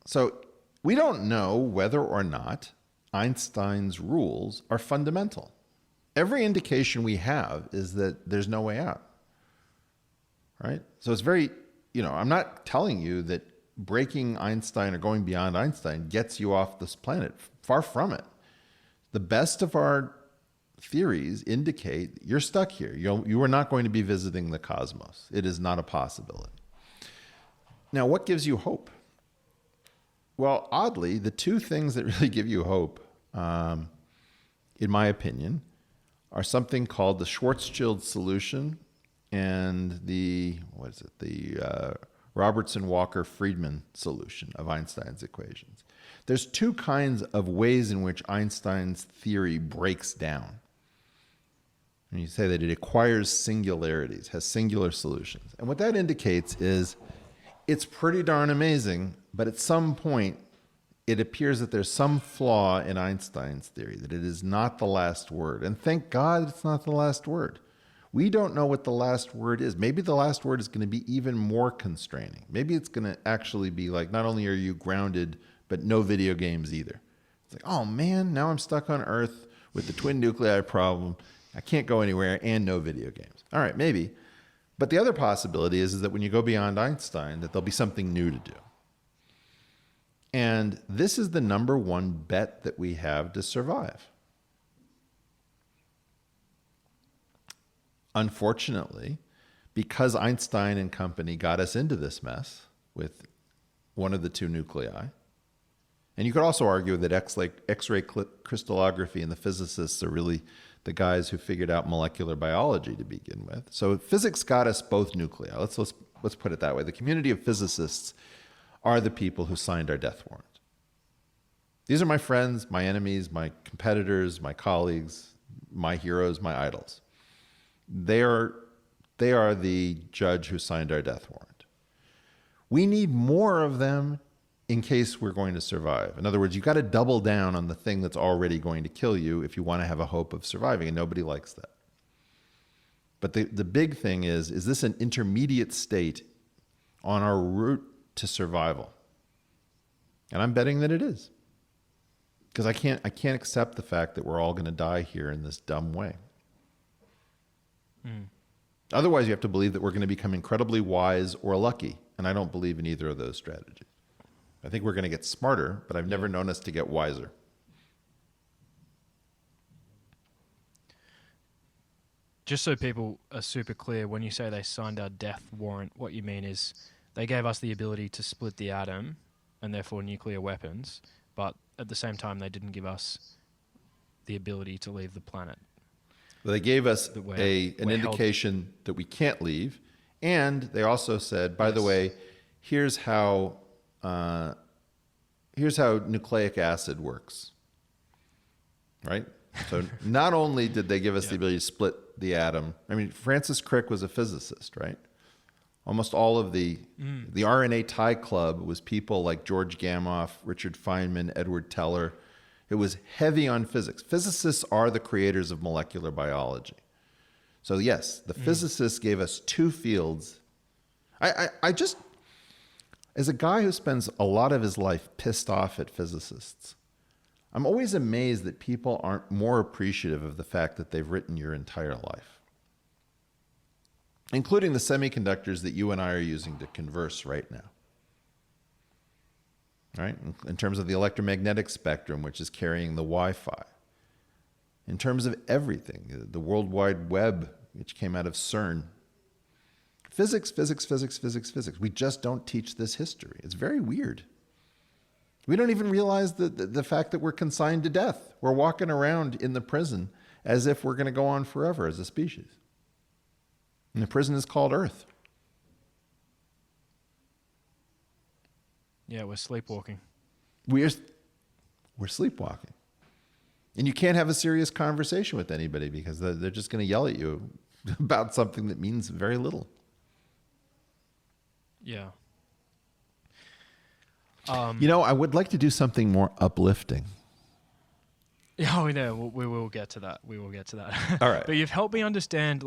So we don't know whether or not Einstein's rules are fundamental. Every indication we have is that there's no way out, right? So it's very, I'm not telling you that breaking Einstein or going beyond Einstein gets you off this planet. Far from it. The best of our theories indicate you're stuck here. You are not going to be visiting the cosmos. It is not a possibility. Now, what gives you hope? Well, oddly, the two things that really give you hope, in my opinion, are something called the Schwarzschild solution and the Robertson-Walker-Friedman solution of Einstein's equations. There's two kinds of ways in which Einstein's theory breaks down. And you say that it acquires singularities, has singular solutions. And what that indicates is it's pretty darn amazing, but at some point, it appears that there's some flaw in Einstein's theory, that it is not the last word. And thank God it's not the last word. We don't know what the last word is. Maybe the last word is going to be even more constraining. Maybe it's going to actually be like, not only are you grounded, but no video games either. It's like, oh man, now I'm stuck on Earth with the twin nuclei problem. I can't go anywhere and no video games. All right, maybe. But the other possibility is that when you go beyond Einstein, that there'll be something new to do. And this is the number one bet that we have to survive. Unfortunately, because Einstein and company got us into this mess with one of the two nuclei, and you could also argue that X-ray crystallography and the physicists are really the guys who figured out molecular biology to begin with. So physics got us both nuclei. Let's put it that way. The community of physicists are the people who signed our death warrant. These are my friends, my enemies, my competitors, my colleagues, my heroes, my idols. They are the judge who signed our death warrant. We need more of them in case we're going to survive. In other words, you've got to double down on the thing that's already going to kill you if you want to have a hope of surviving, and nobody likes that. But the big thing is this an intermediate state on our route to survival? And I'm betting that it is. Because I can't accept the fact that we're all going to die here in this dumb way. Otherwise, you have to believe that we're going to become incredibly wise or lucky. And I don't believe in either of those strategies. I think we're going to get smarter, but I've never known us to get wiser. Just so people are super clear, when you say they signed our death warrant, what you mean is they gave us the ability to split the atom and therefore nuclear weapons, but at the same time they didn't give us the ability to leave the planet. They gave us an indication that we can't leave, and they also said, by the way, here's how nucleic acid works, right? So not only did they give us the ability to split the atom, I mean, Francis Crick was a physicist, right? Almost all of the RNA tie club was people like George Gamow, Richard Feynman, Edward Teller. It was heavy on physics. Physicists are the creators of molecular biology. So yes, the physicists gave us two fields. I just, as a guy who spends a lot of his life pissed off at physicists, I'm always amazed that people aren't more appreciative of the fact that they've written your entire life, including the semiconductors that you and I are using to converse right now. Right? In terms of the electromagnetic spectrum, which is carrying the Wi-Fi. In terms of everything, the World Wide Web, which came out of CERN. Physics, physics, physics, physics, physics. We just don't teach this history. It's very weird. We don't even realize the fact that we're consigned to death. We're walking around in the prison as if we're going to go on forever as a species. And the prison is called Earth. Yeah, we're sleepwalking. We're sleepwalking. And you can't have a serious conversation with anybody because they're just going to yell at you about something that means very little. Yeah. I would like to do something more uplifting. Oh, no, we will get to that. We will get to that. All right. But you've helped me understand,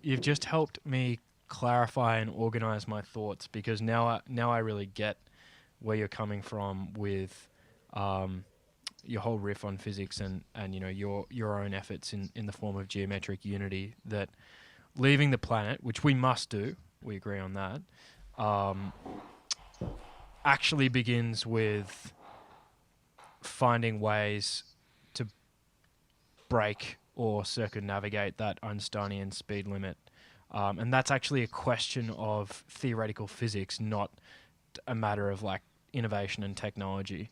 you've just helped me clarify and organize my thoughts, because now I really get where you're coming from with your whole riff on physics and your own efforts in the form of geometric unity, that leaving the planet, which we must do, we agree on that, actually begins with finding ways to break or circumnavigate that Einsteinian speed limit. And that's actually a question of theoretical physics, not a matter of like innovation and technology.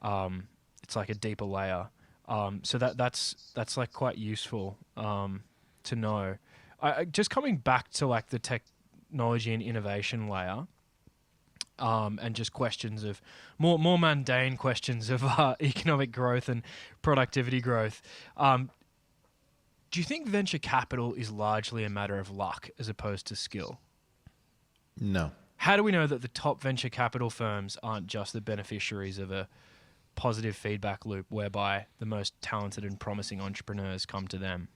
It's like a deeper layer. So that's like quite useful to know. Just coming back to like the technology and innovation layer, and just questions of more mundane questions of economic growth and productivity growth. Do you think venture capital is largely a matter of luck as opposed to skill? No. How do we know that the top venture capital firms aren't just the beneficiaries of a positive feedback loop whereby the most talented and promising entrepreneurs come to them?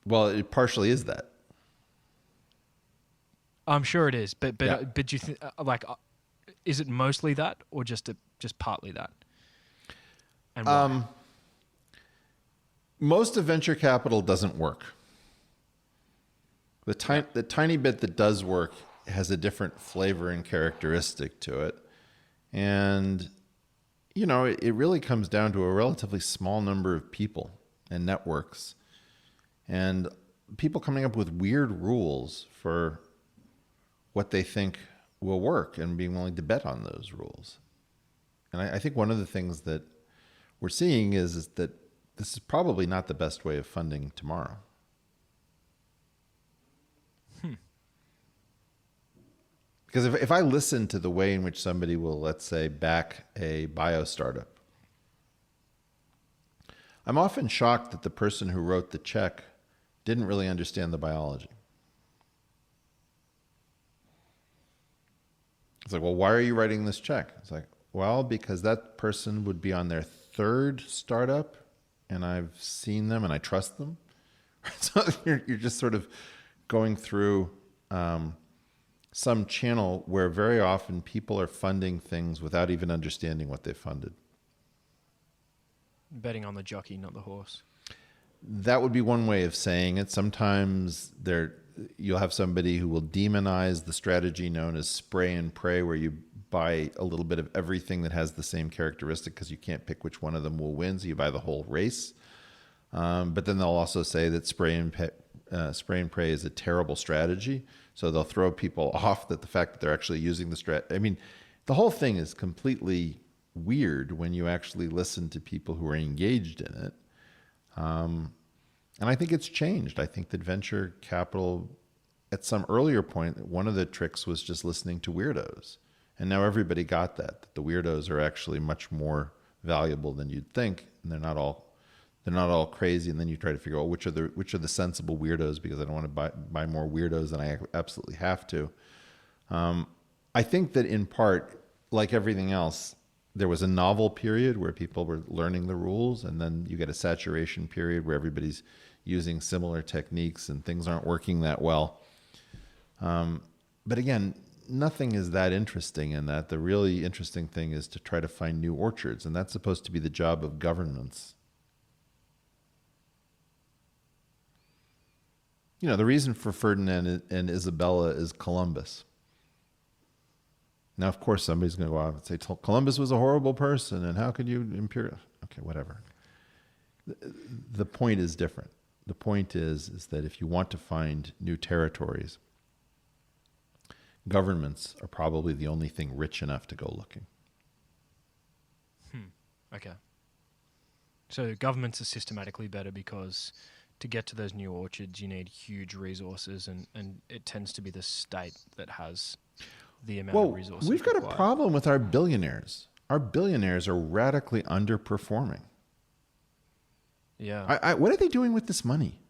Well, it partially is that. I'm sure it is, but Yeah. do you think is it mostly that or just partly that? And why? Most of venture capital doesn't work. The tiny bit that does work has a different flavor and characteristic to it. And, it really comes down to a relatively small number of people and networks and people coming up with weird rules for what they think will work and being willing to bet on those rules. And I think one of the things that we're seeing is that this is probably not the best way of funding tomorrow. Because if I listen to the way in which somebody will, let's say, back a bio startup, I'm often shocked that the person who wrote the check didn't really understand the biology. It's like, well, why are you writing this check? It's like, well, because that person would be on their third startup and I've seen them and I trust them. So you're just sort of going through some channel where very often people are funding things without even understanding what they funded. Betting on the jockey, not the horse. That would be one way of saying it. Sometimes you'll have somebody who will demonize the strategy known as spray and pray, where you buy a little bit of everything that has the same characteristic because you can't pick which one of them will win, so you buy the whole race. But then they'll also say that spray and pray is a terrible strategy. So they'll throw people off that the fact that they're actually using the strat. I mean, the whole thing is completely weird when you actually listen to people who are engaged in it. And I think it's changed. I think that venture capital, at some earlier point, one of the tricks was just listening to weirdos. And now everybody got that the weirdos are actually much more valuable than you'd think, and they're not all crazy. And then you try to figure out which are the sensible weirdos, because I don't want to buy more weirdos than I absolutely have to. I think that in part, like everything else, there was a novel period where people were learning the rules, and then you get a saturation period where everybody's using similar techniques and things aren't working that well. But again, nothing is that interesting in that. The really interesting thing is to try to find new orchards, and that's supposed to be the job of governments. The reason for Ferdinand and Isabella is Columbus. Now, of course, somebody's going to go out and say, Columbus was a horrible person, and how could you imperial? Okay, whatever. The point is different. The point is that if you want to find new territories, governments are probably the only thing rich enough to go looking. Okay. So governments are systematically better because to get to those new orchards, you need huge resources, and it tends to be the state that has the amount of resources. We've got required. a problem with our billionaires. Our billionaires are radically underperforming. Yeah. What are they doing with this money?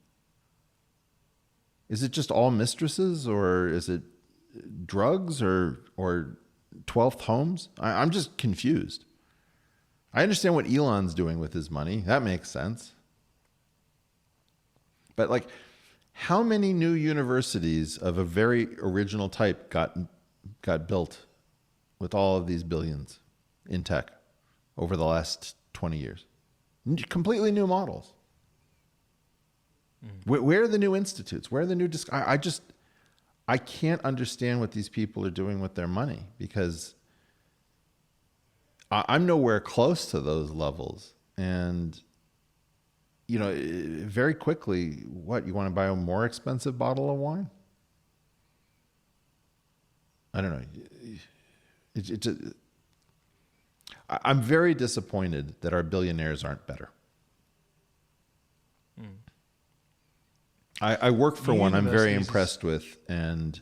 Is it just all mistresses, or is it drugs, or 12th homes? I'm just confused. I understand what Elon's doing with his money. That makes sense. But how many new universities of a very original type got built with all of these billions in tech over the last 20 years? Completely new models. Where are the new institutes? Where are the new... I can't understand what these people are doing with their money, because I'm nowhere close to those levels. And, you know, very quickly, what, you want to buy a more expensive bottle of wine? I don't know. I'm very disappointed that our billionaires aren't better. I work for one I'm very impressed with, and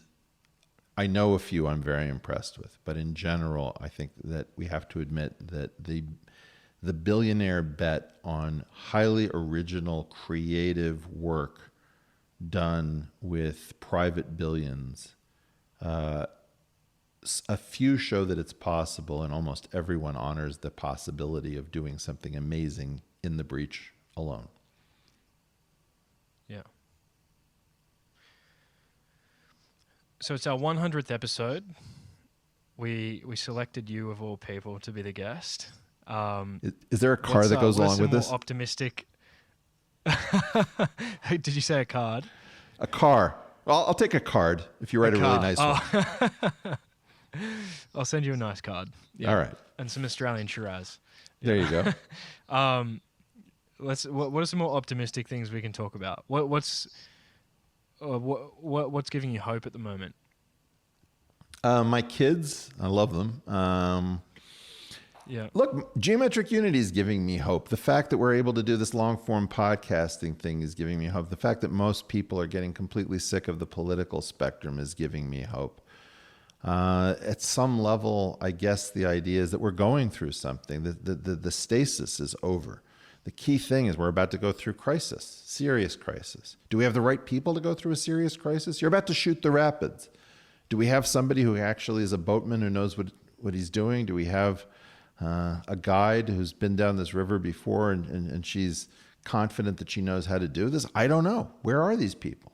I know a few I'm very impressed with. But in general, I think that we have to admit that the billionaire bet on highly original, creative work done with private billions, a few show that it's possible, and almost everyone honors the possibility of doing something amazing in the breach alone. Yeah. So it's our 100th episode. We selected you, of all people, to be the guest. Is there a car that goes along with this? Optimistic. Did you say a card? A car. Well, I'll take a card if you write a really nice one. I'll send you a nice card. Yeah. All right. And some Australian Shiraz. There you go. What are some more optimistic things we can talk about? What's giving you hope at the moment? My kids, I love them. Yeah. Look, geometric unity is giving me hope. The fact that we're able to do this long form podcasting thing is giving me hope. The fact that most people are getting completely sick of the political spectrum is giving me hope. At some level, I guess the idea is that we're going through something. The stasis is over. The key thing is we're about to go through crisis, serious crisis. Do we have the right people to go through a serious crisis? You're about to shoot the rapids. Do we have somebody who actually is a boatman who knows what he's doing? Do we have a guide who's been down this river before and she's confident that she knows how to do this? I don't know. Where are these people?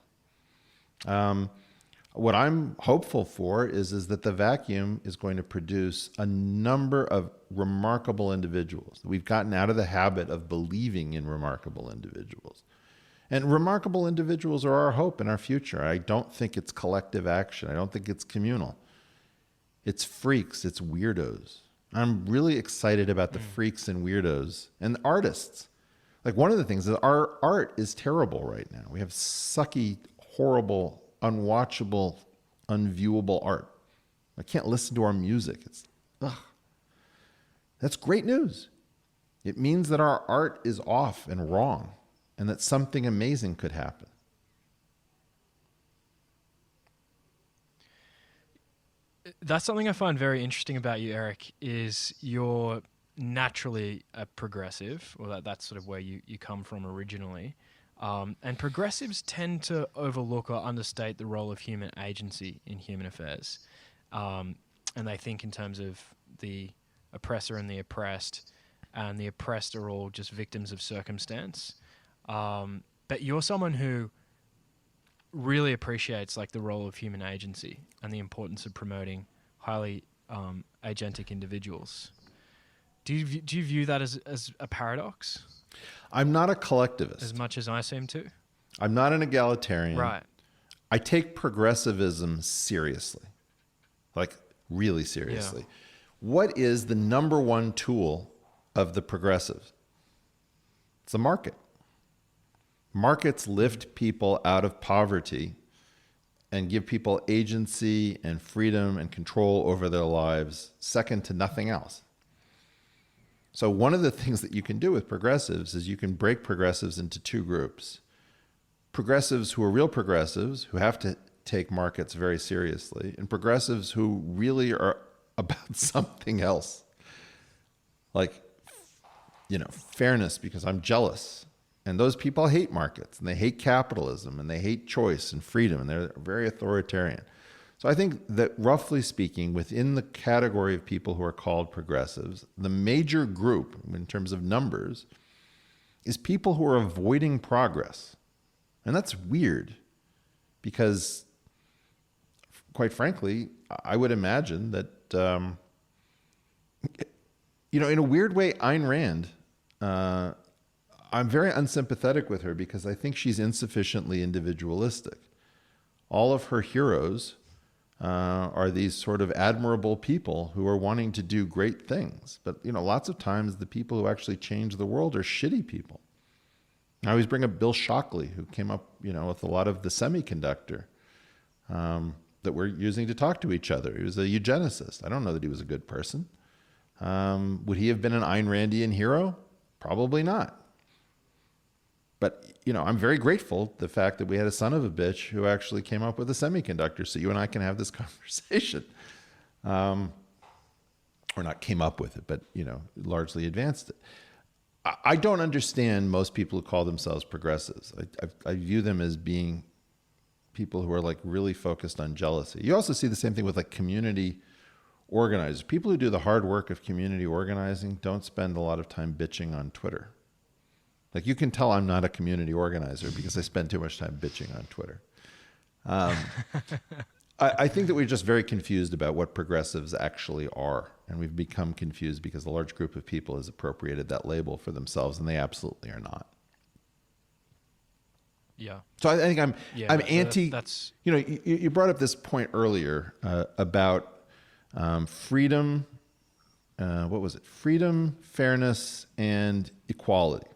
What I'm hopeful for is that the vacuum is going to produce a number of remarkable individuals. We've gotten out of the habit of believing in remarkable individuals. And remarkable individuals are our hope and our future. I don't think it's collective action. I don't think it's communal. It's freaks. It's weirdos. I'm really excited about the freaks and weirdos and artists. Like, one of the things is our art is terrible right now. We have sucky, horrible, unwatchable, unviewable art. I can't listen to our music. That's great news. It means that our art is off and wrong, and that something amazing could happen. That's something I find very interesting about you, Eric, is you're naturally a progressive, or that's sort of where you come from originally. And progressives tend to overlook or understate the role of human agency in human affairs. And they think in terms of the oppressor and the oppressed are all just victims of circumstance. But you're someone who really appreciates like the role of human agency and the importance of promoting highly agentic individuals. Do you view that as a paradox? I'm not a collectivist. As much as I seem to? I'm not an egalitarian. Right. I take progressivism seriously, like really seriously. Yeah. What is the number one tool of the progressives? It's the market. Markets lift people out of poverty and give people agency and freedom and control over their lives, second to nothing else. So one of the things that you can do with progressives is you can break progressives into two groups. Progressives who are real progressives, who have to take markets very seriously, and progressives who really are about something else. Like, fairness because I'm jealous. And those people hate markets, and they hate capitalism, and they hate choice and freedom, and they're very authoritarian. So I think that, roughly speaking, within the category of people who are called progressives, the major group in terms of numbers is people who are avoiding progress. And that's weird because, quite frankly, I would imagine that, in a weird way, Ayn Rand, I'm very unsympathetic with her because I think she's insufficiently individualistic. all of her heroes are these sort of admirable people who are wanting to do great things. But, lots of times the people who actually change the world are shitty people. I always bring up Bill Shockley, who came up, with a lot of the semiconductor that we're using to talk to each other. He was a eugenicist. I don't know that he was a good person. Would he have been an Ayn Randian hero? Probably not. But, I'm very grateful the fact that we had a son of a bitch who actually came up with a semiconductor so you and I can have this conversation. Or not came up with it, but, largely advanced it. I don't understand most people who call themselves progressives. I view them as being people who are like really focused on jealousy. You also see the same thing with like community organizers. People who do the hard work of community organizing don't spend a lot of time bitching on Twitter. Like you can tell I'm not a community organizer because I spend too much time bitching on Twitter. I think that we're just very confused about what progressives actually are. And we've become confused because a large group of people has appropriated that label for themselves, and they absolutely are not. Yeah. So I think I'm anti. That's you brought up this point earlier about freedom. What was it? Freedom, fairness, and equality.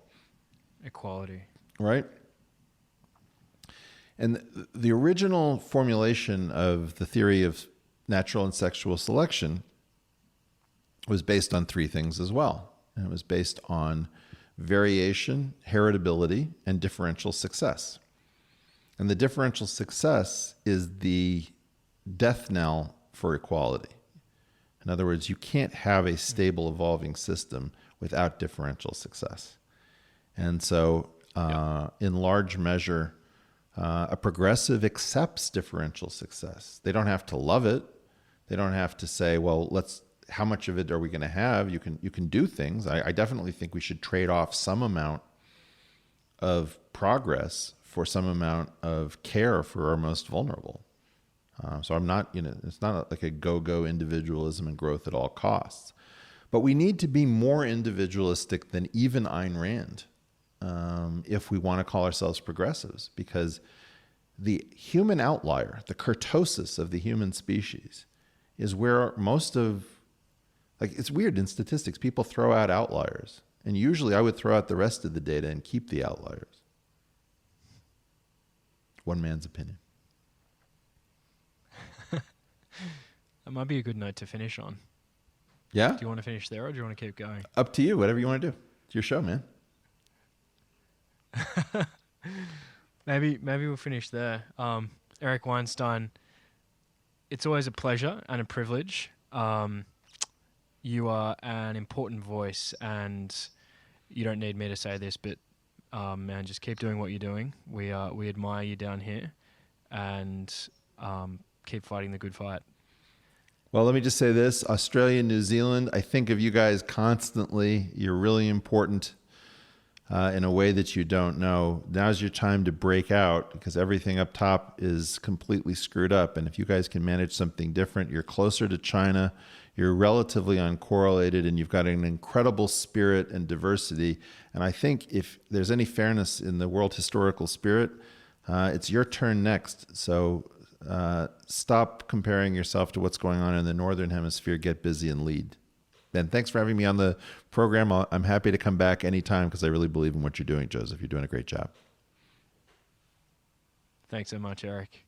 Equality. Right. And the original formulation of the theory of natural and sexual selection was based on three things as well. And it was based on variation, heritability, and differential success. And the differential success is the death knell for equality. In other words, you can't have a stable evolving system without differential success. And so in large measure, a progressive accepts differential success. They don't have to love it. They don't have to say, well, how much of it are we going to have? You can do things. I definitely think we should trade off some amount of progress for some amount of care for our most vulnerable. So I'm not, it's not like a go-go individualism and growth at all costs. But we need to be more individualistic than even Ayn Rand if we want to call ourselves progressives, because the human outlier, the kurtosis of the human species, is where most of, it's weird in statistics, people throw out outliers. And usually I would throw out the rest of the data and keep the outliers. One man's opinion. That might be a good note to finish on. Yeah? Do you want to finish there or do you want to keep going? Up to you, whatever you want to do. It's your show, man. Maybe we'll finish there. Eric Weinstein, it's always a pleasure and a privilege. You are an important voice, and you don't need me to say this, but man, just keep doing what you're doing. We admire you down here, and keep fighting the good fight. Well, let me just say this. Australia, New Zealand, I think of you guys constantly. You're really important in a way that you don't know. Now's your time to break out, because everything up top is completely screwed up. And if you guys can manage something different, you're closer to China, you're relatively uncorrelated, and you've got an incredible spirit and diversity. And I think if there's any fairness in the world historical spirit, it's your turn next. So stop comparing yourself to what's going on in the Northern Hemisphere. Get busy and lead. Ben, thanks for having me on the program. I'm happy to come back anytime because I really believe in what you're doing, Joseph. You're doing a great job. Thanks so much, Eric.